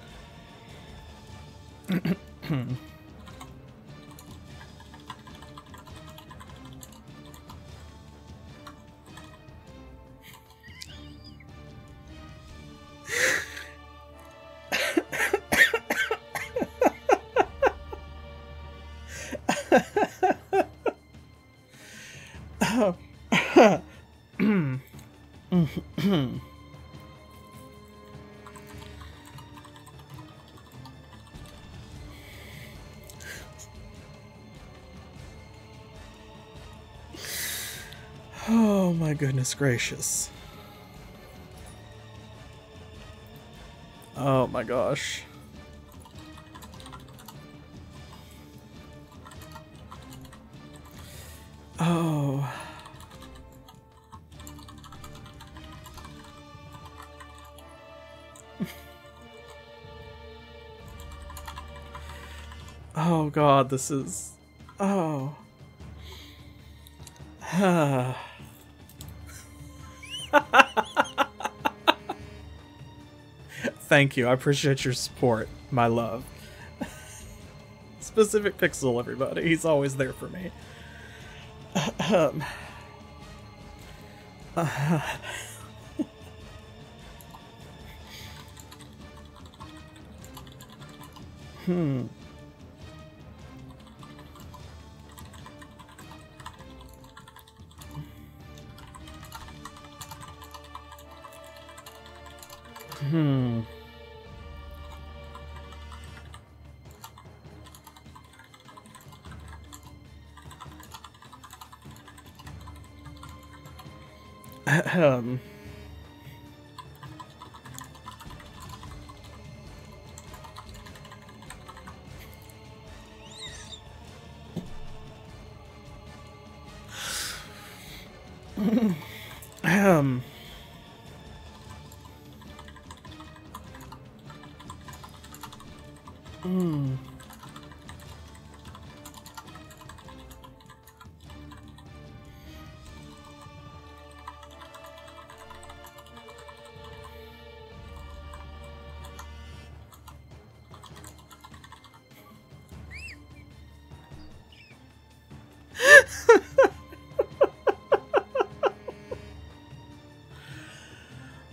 Oh my goodness gracious. Oh my gosh. Oh. Oh god, this is... Oh. Thank you, I appreciate your support, my love. Specific Pixel, everybody, he's always there for me.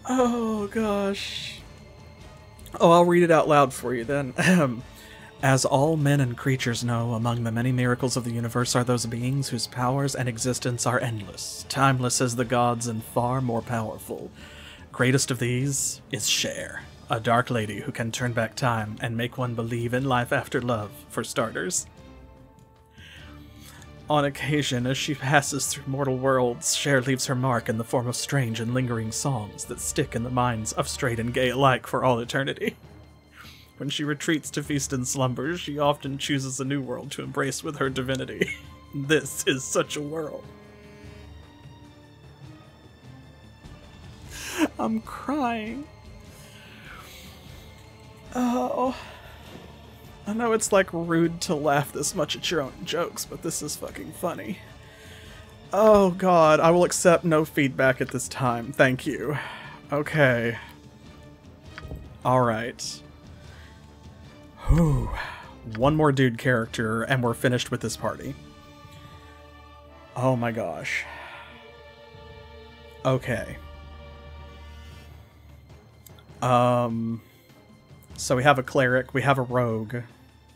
Oh, gosh. Oh, I'll read it out loud for you then. As all men and creatures know, among the many miracles of the universe are those beings whose powers and existence are endless, timeless as the gods and far more powerful. Greatest of these is Cher, a dark lady who can turn back time and make one believe in life after love, for starters. On occasion, as she passes through mortal worlds, Cher leaves her mark in the form of strange and lingering songs that stick in the minds of straight and gay alike for all eternity. When she retreats to feast and slumber, she often chooses a new world to embrace with her divinity. This is such a world. I'm crying. Oh. I know it's like rude to laugh this much at your own jokes, but this is fucking funny. Oh god, I will accept no feedback at this time. Thank you. Okay. Alright. Whew. One more dude character, and we're finished with this party. Oh my gosh. Okay. So we have a cleric, we have a rogue,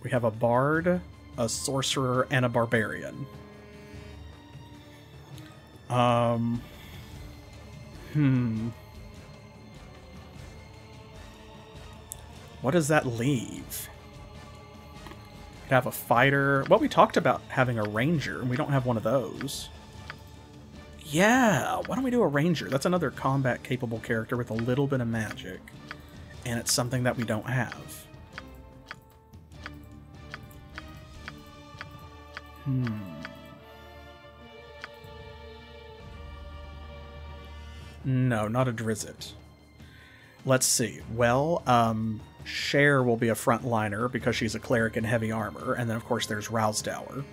we have a bard, a sorcerer, and a barbarian. What does that leave? Could have a fighter. Well, we talked about having a ranger, and we don't have one of those. Yeah, why don't we do a ranger? That's another combat-capable character with a little bit of magic. And it's something that we don't have. No, not a Drizzt. Let's see. Well, Cher will be a frontliner because she's a cleric in heavy armor. And then, of course, there's Rowsdower.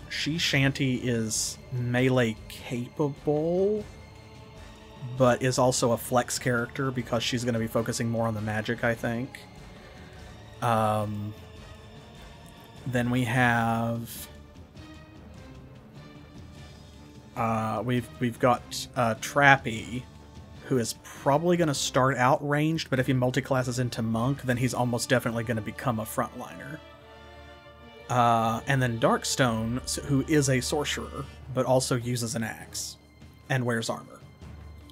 She-Shanty is melee capable, but is also a flex character because she's going to be focusing more on the magic, I think. Then we have... we've got Trappy, who is probably going to start out ranged, but if he multiclasses into monk, then he's almost definitely going to become a frontliner. And then Darkstone, who is a sorcerer, but also uses an axe and wears armor.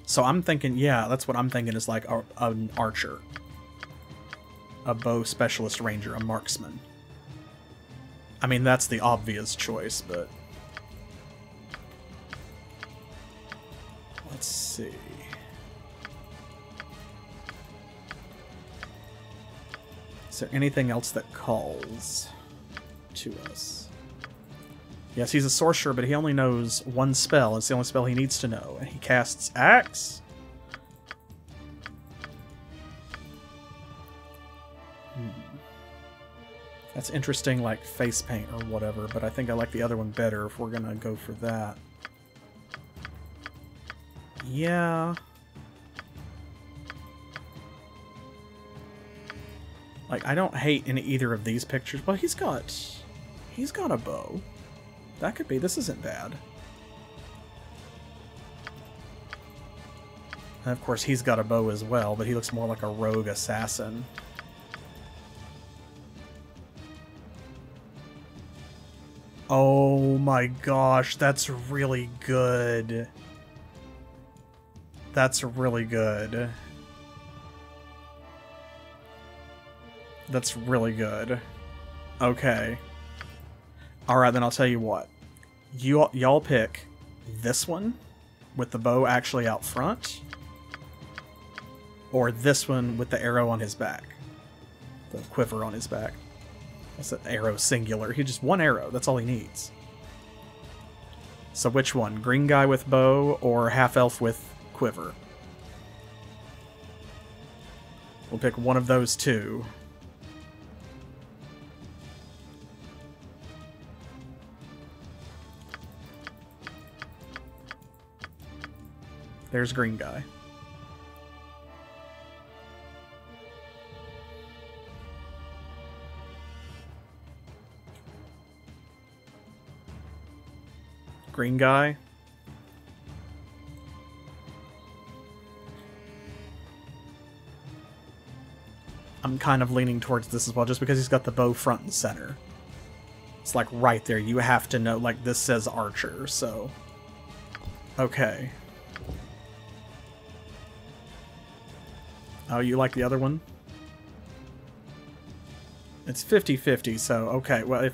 So I'm thinking, yeah, that's what I'm thinking is like an archer. A bow specialist ranger, a marksman. I mean, that's the obvious choice, but... Let's see... Is there anything else that calls to us? Yes, he's a sorcerer, but he only knows one spell. It's the only spell he needs to know. And he casts Axe. That's interesting, like face paint or whatever, but I think I like the other one better if we're gonna go for that. Yeah. Like, I don't hate in either of these pictures, but he's got a bow. That could be. This isn't bad. And of course, he's got a bow as well, but he looks more like a rogue assassin. Oh my gosh, that's really good. That's really good. That's really good. Okay. Alright, then I'll tell you what. Y'all pick this one with the bow actually out front, or this one with the arrow on his back, the quiver on his back. That's an arrow singular. He just one arrow. That's all he needs. So which one? Green guy with bow or half elf with quiver? We'll pick one of those two. There's green guy. Green guy. I'm kind of leaning towards this as well, just because he's got the bow front and center. It's like right there. You have to know, like this says archer, so. Okay. Oh, you like the other one? It's 50-50, so okay. Well,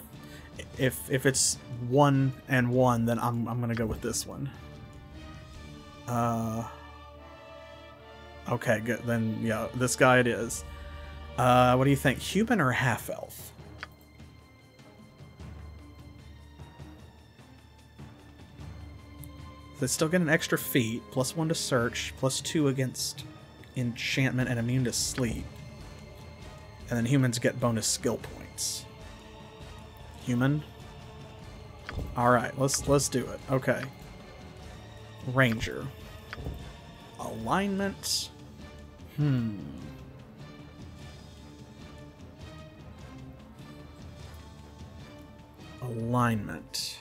if it's 1 and 1, then I'm gonna go with this one. Okay, good. Then yeah, this guy it is. What do you think? Human or half elf? They still get an extra feat, +1 to search, +2 against enchantment, and immune to sleep. And then humans get bonus skill points. Human. All right, let's do it. Okay. Ranger. Alignment. Alignment.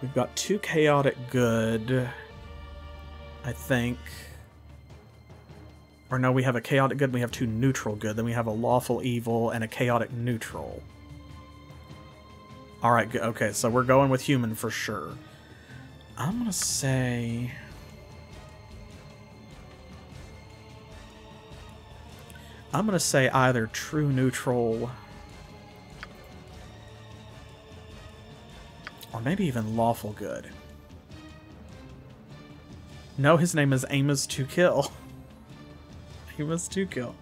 We've got 2 chaotic good, I think. Or no, we have a chaotic good, and we have 2 neutral good. Then we have a lawful evil and a chaotic neutral. Alright, good. Okay, so we're going with human for sure. I'm gonna say... either true neutral... or maybe even lawful good. No, his name is Amos to Kill. Amos to Kill.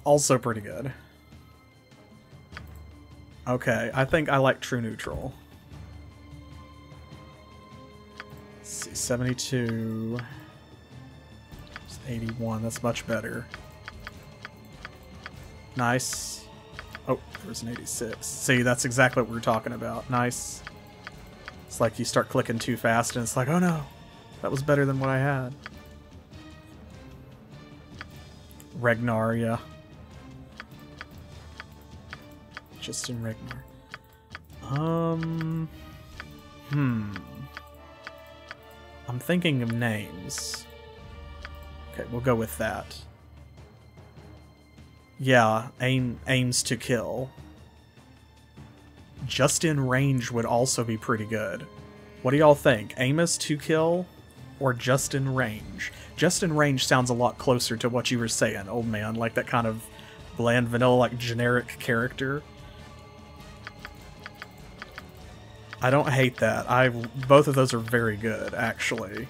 Also pretty good. Okay, I think I like true neutral. Let's see, 72... 81, that's much better. Nice. Oh, there's an 86. See, that's exactly what we were talking about. Nice. It's like you start clicking too fast and it's like, oh no, that was better than what I had. Regnar, yeah. Just in Regnar. I'm thinking of names. Okay, we'll go with that. Yeah, aims to kill. Just in range would also be pretty good. What do y'all think? Amos to kill or just in range? Just in range sounds a lot closer to what you were saying, old man, like that kind of bland, vanilla, like generic character. I don't hate that. Both of those are very good, actually.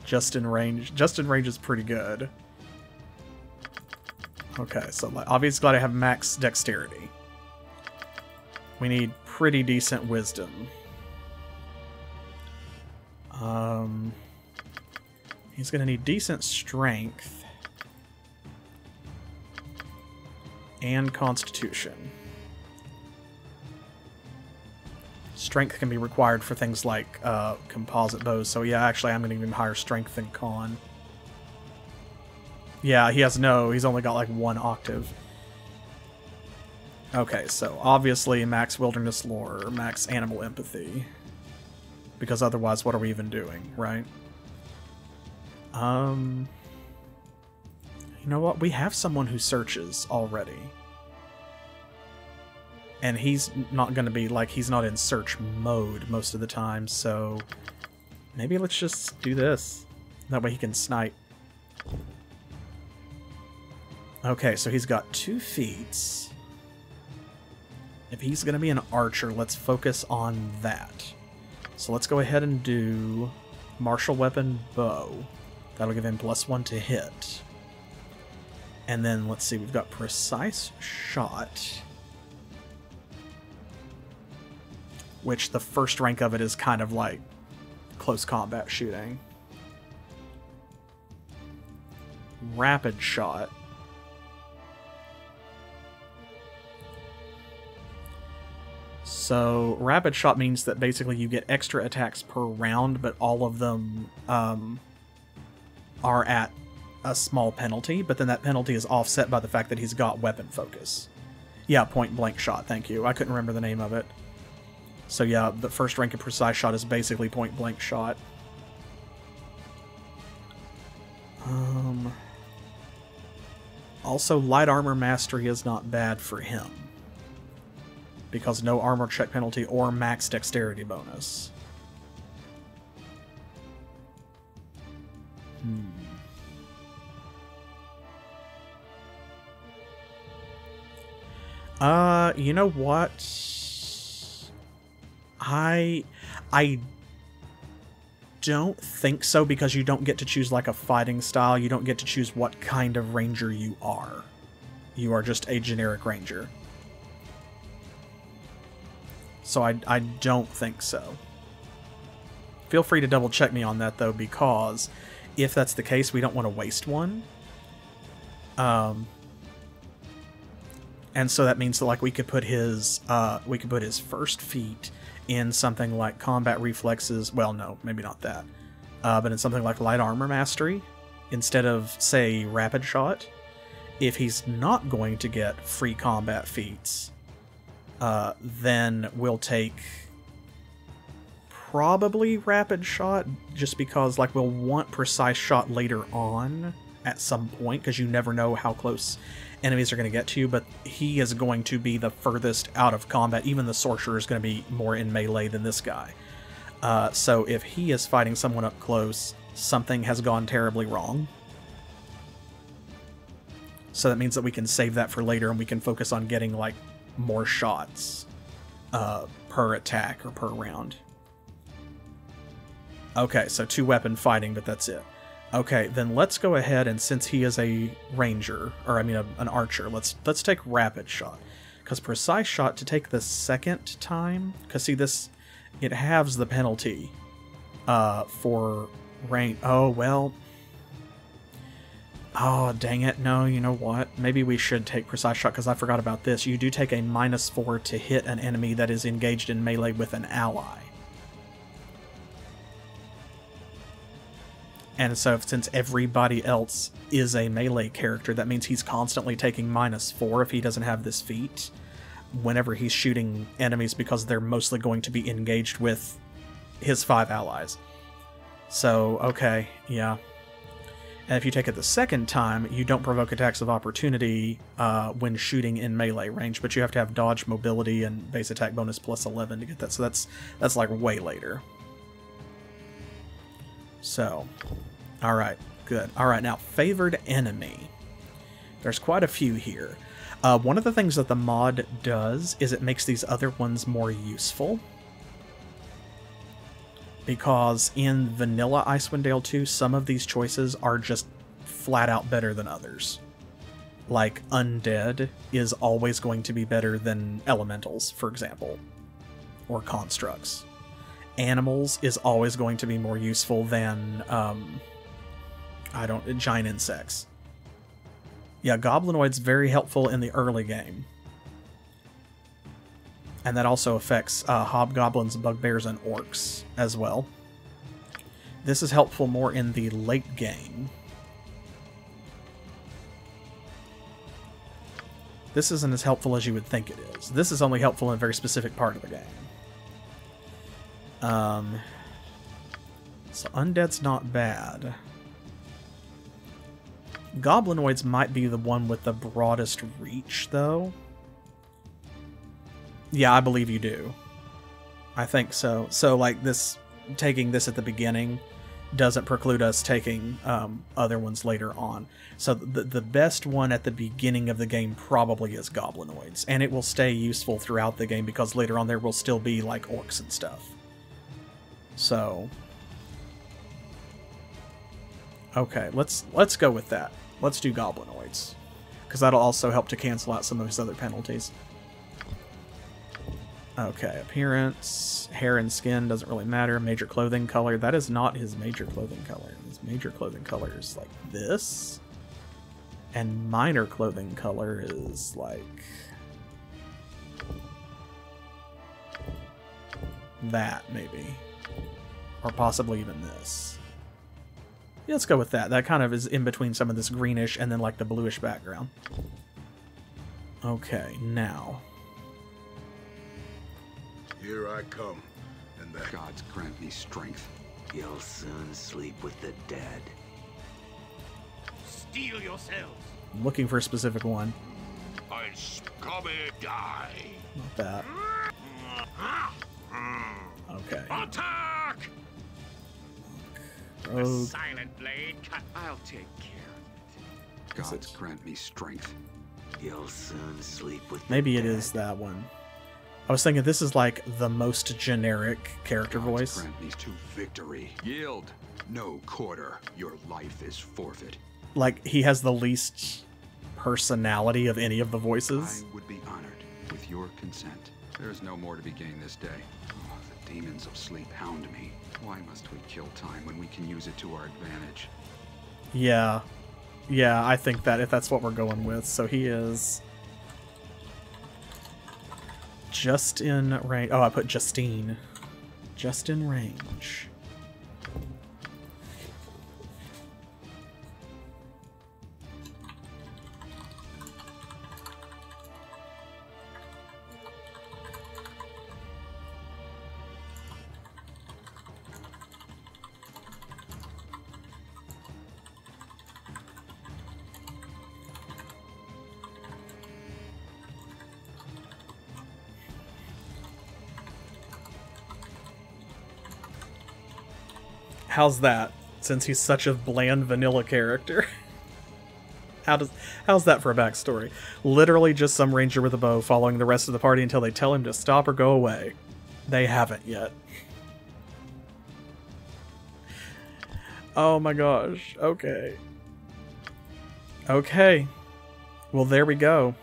Just in range. Just in range is pretty good. Okay, so obviously gotta have max dexterity. We need pretty decent wisdom. He's gonna need decent strength and constitution. Strength can be required for things like composite bows, so yeah, actually I'm gonna give him higher strength than con. Yeah, he's only got like 1 octave. Okay, so obviously max wilderness lore, max animal empathy. Because otherwise what are we even doing, right? You know what? We have someone who searches already. And he's not going to be, like, he's not in search mode most of the time, so maybe let's just do this. That way he can snipe. Okay, so he's got 2 feats. If he's going to be an archer, let's focus on that. So let's go ahead and do martial weapon bow. That'll give him +1 to hit. And then, let's see, we've got precise shot, which the first rank of it is kind of like close combat shooting. Rapid shot. So, rapid shot means that basically you get extra attacks per round, but all of them are at a small penalty, but then that penalty is offset by the fact that he's got weapon focus. Yeah, point blank shot, thank you. I couldn't remember the name of it. So yeah, the first rank of precise shot is basically point blank shot. Also, light armor mastery is not bad for him, because no armor check penalty or max dexterity bonus. You know what? I don't think so, because you don't get to choose like a fighting style. You don't get to choose what kind of ranger you are. You are just a generic ranger. So I don't think so. Feel free to double check me on that though, because if that's the case, we don't want to waste one. And so that means that, like, we could put his first feat in something like combat reflexes. Well, no, maybe not that. But in something like light armor mastery, instead of, say, rapid shot. If he's not going to get free combat feats, then we'll take probably rapid shot, just because, like, we'll want precise shot later on at some point, because you never know how close enemies are going to get to you, but he is going to be the furthest out of combat. Even the sorcerer is going to be more in melee than this guy. So if he is fighting someone up close, something has gone terribly wrong. So that means that we can save that for later, and we can focus on getting, like, more shots per attack or per round. Okay, so 2 weapon fighting, but that's it. Okay, then let's go ahead, and since he is a ranger, or I mean an archer, let's take rapid shot. Because precise shot, to take the second time, because see this, it halves the penalty for range. Oh, well. Oh, dang it. No, you know what? Maybe we should take precise shot, because I forgot about this. You do take a -4 to hit an enemy that is engaged in melee with an ally. And so since everybody else is a melee character, that means he's constantly taking -4 if he doesn't have this feat whenever he's shooting enemies, because they're mostly going to be engaged with his 5 allies. So, okay, yeah. And if you take it the second time, you don't provoke attacks of opportunity when shooting in melee range, but you have to have dodge, mobility, and base attack bonus +11 to get that. So that's like way later. So, alright, good. Alright, now, favored enemy. There's quite a few here. One of the things that the mod does is it makes these other ones more useful. Because in vanilla Icewind Dale 2, some of these choices are just flat out better than others. Like, undead is always going to be better than elementals, for example. Or constructs. Animals is always going to be more useful than, giant insects. Yeah, goblinoid's very helpful in the early game. And that also affects hobgoblins, bugbears, and orcs as well. This is helpful more in the late game. This isn't as helpful as you would think it is. This is only helpful in a very specific part of the game. So undead's not bad. Goblinoids might be the one with the broadest reach, though. Yeah, I believe you do. I think so. So, like, this, taking this at the beginning doesn't preclude us taking other ones later on. So the best one at the beginning of the game probably is goblinoids, and it will stay useful throughout the game because later on there will still be like orcs and stuff. So okay, let's go with that. Let's do goblinoids, because that'll also help to cancel out some of his other penalties. Okay, appearance, hair and skin doesn't really matter. Major clothing color, that is not his major clothing color. His major clothing color is like this. And minor clothing color is like that, maybe. Or possibly even this. Yeah, let's go with that. That kind of is in between some of this greenish and then like the bluish background. Okay, now. Here I come, and the gods grant me strength. You'll soon sleep with the dead. Steel yourselves. I'm looking for a specific one. I scummy die. Not that. Okay. Attack! Oh. The silent blade cut. I'll take care of it. Gods grant me strength. You'll soon sleep with Maybe it is that one. I was thinking this is like the most generic character voice. Grant me to victory. Yield. No quarter. Your life is forfeit. Like he has the least personality of any of the voices. I would be honored with your consent. There is no more to be gained this day. Oh, the demons of sleep hound me. Why must we kill time when we can use it to our advantage? Yeah. Yeah, I think that if that's what we're going with. So he is just in range. Oh, I put Justine. Just in range. How's that? Since he's such a bland vanilla character. How's that for a backstory? Literally just some ranger with a bow following the rest of the party until they tell him to stop or go away. They haven't yet. Oh my gosh. Okay. Okay. Well, there we go.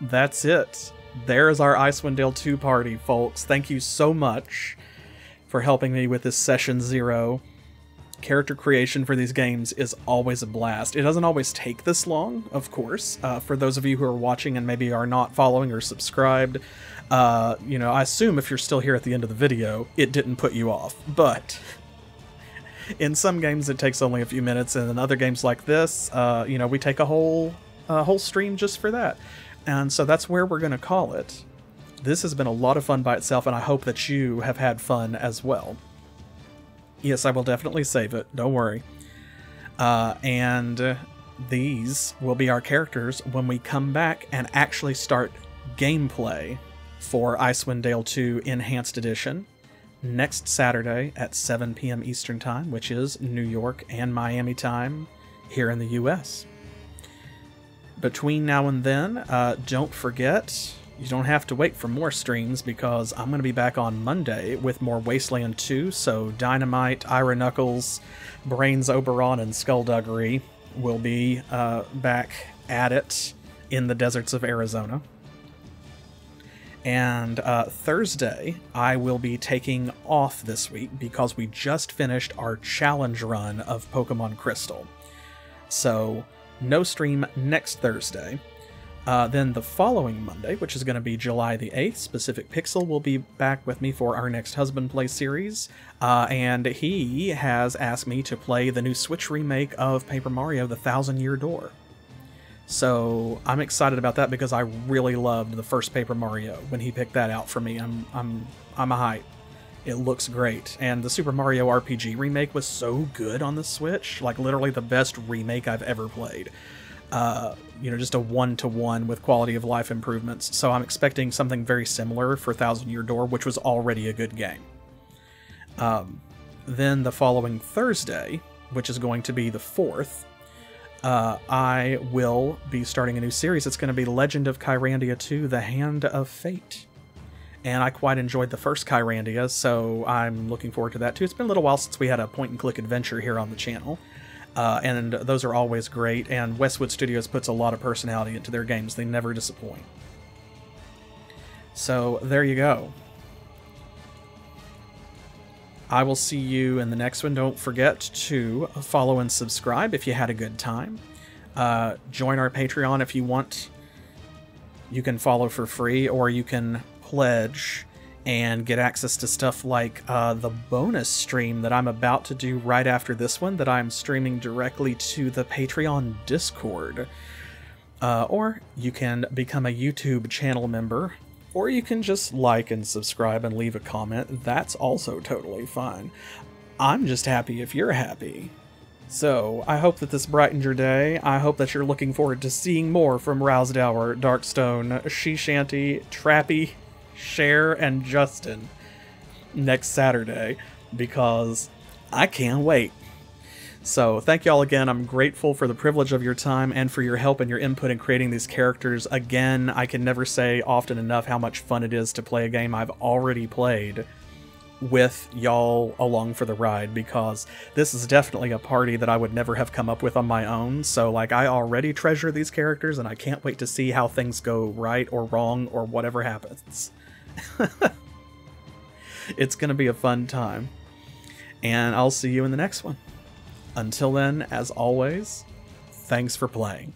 That's it. There's our Icewind Dale 2 party, folks. Thank you so much for helping me with this session 0. Character creation for these games is always a blast. It doesn't always take this long, of course. For those of you who are watching and maybe are not following or subscribed, you know, I assume if you're still here at the end of the video, it didn't put you off. But in some games it takes only a few minutes, and in other games like this, you know, we take a whole stream just for that. And so that's where we're going to call it. This has been a lot of fun by itself, and I hope that you have had fun as well. Yes, I will definitely save it. Don't worry. And these will be our characters when we come back and actually start gameplay for Icewind Dale 2 Enhanced Edition next Saturday at 7 p.m. Eastern Time, which is New York and Miami time here in the US. Between now and then, don't forget, you don't have to wait for more streams because I'm going to be back on Monday with more Wasteland 2, so Dynamite, Ira Knuckles, Brains Oberon, and Skullduggery will be back at it in the deserts of Arizona. And Thursday, I will be taking off this week because we just finished our challenge run of Pokemon Crystal. So, no stream next Thursday. Then the following Monday, which is going to be July the 8th, Specific Pixel will be back with me for our next Husband Play series, and he has asked me to play the new Switch remake of Paper Mario: The Thousand-Year Door. So I'm excited about that because I really loved the first Paper Mario when he picked that out for me. I'm a hype. It looks great, and the Super Mario RPG remake was so good on the Switch, like literally the best remake I've ever played. you know, just a one-to-one with quality of life improvements. So I'm expecting something very similar for Thousand Year Door, which was already a good game. Then the following Thursday, which is going to be the 4th, I will be starting a new series. It's going to be Legend of Kyrandia 2, The Hand of Fate. And I quite enjoyed the first Kyrandia, so I'm looking forward to that too. It's been a little while since we had a point-and-click adventure here on the channel. And those are always great, and Westwood Studios puts a lot of personality into their games. They never disappoint. So, there you go. I will see you in the next one. Don't forget to follow and subscribe if you had a good time. Join our Patreon if you want. You can follow for free, or you can pledge and get access to stuff like the bonus stream that I'm about to do right after this one, that I'm streaming directly to the Patreon Discord. Or you can become a YouTube channel member, or you can just like and subscribe and leave a comment. That's also totally fine. I'm just happy if you're happy. So, I hope that this brightened your day. I hope that you're looking forward to seeing more from Rowsdower, Darkstone, She-Shanty, Trappy, Cher, and Justin next Saturday, because I can't wait. So thank y'all again. I'm grateful for the privilege of your time and for your help and your input in creating these characters. Again, I can never say often enough how much fun it is to play a game I've already played with y'all along for the ride, because this is definitely a party that I would never have come up with on my own. So like, I already treasure these characters, and I can't wait to see how things go right or wrong or whatever happens. It's gonna be a fun time, and I'll see you in the next one. Until then, as always, thanks for playing.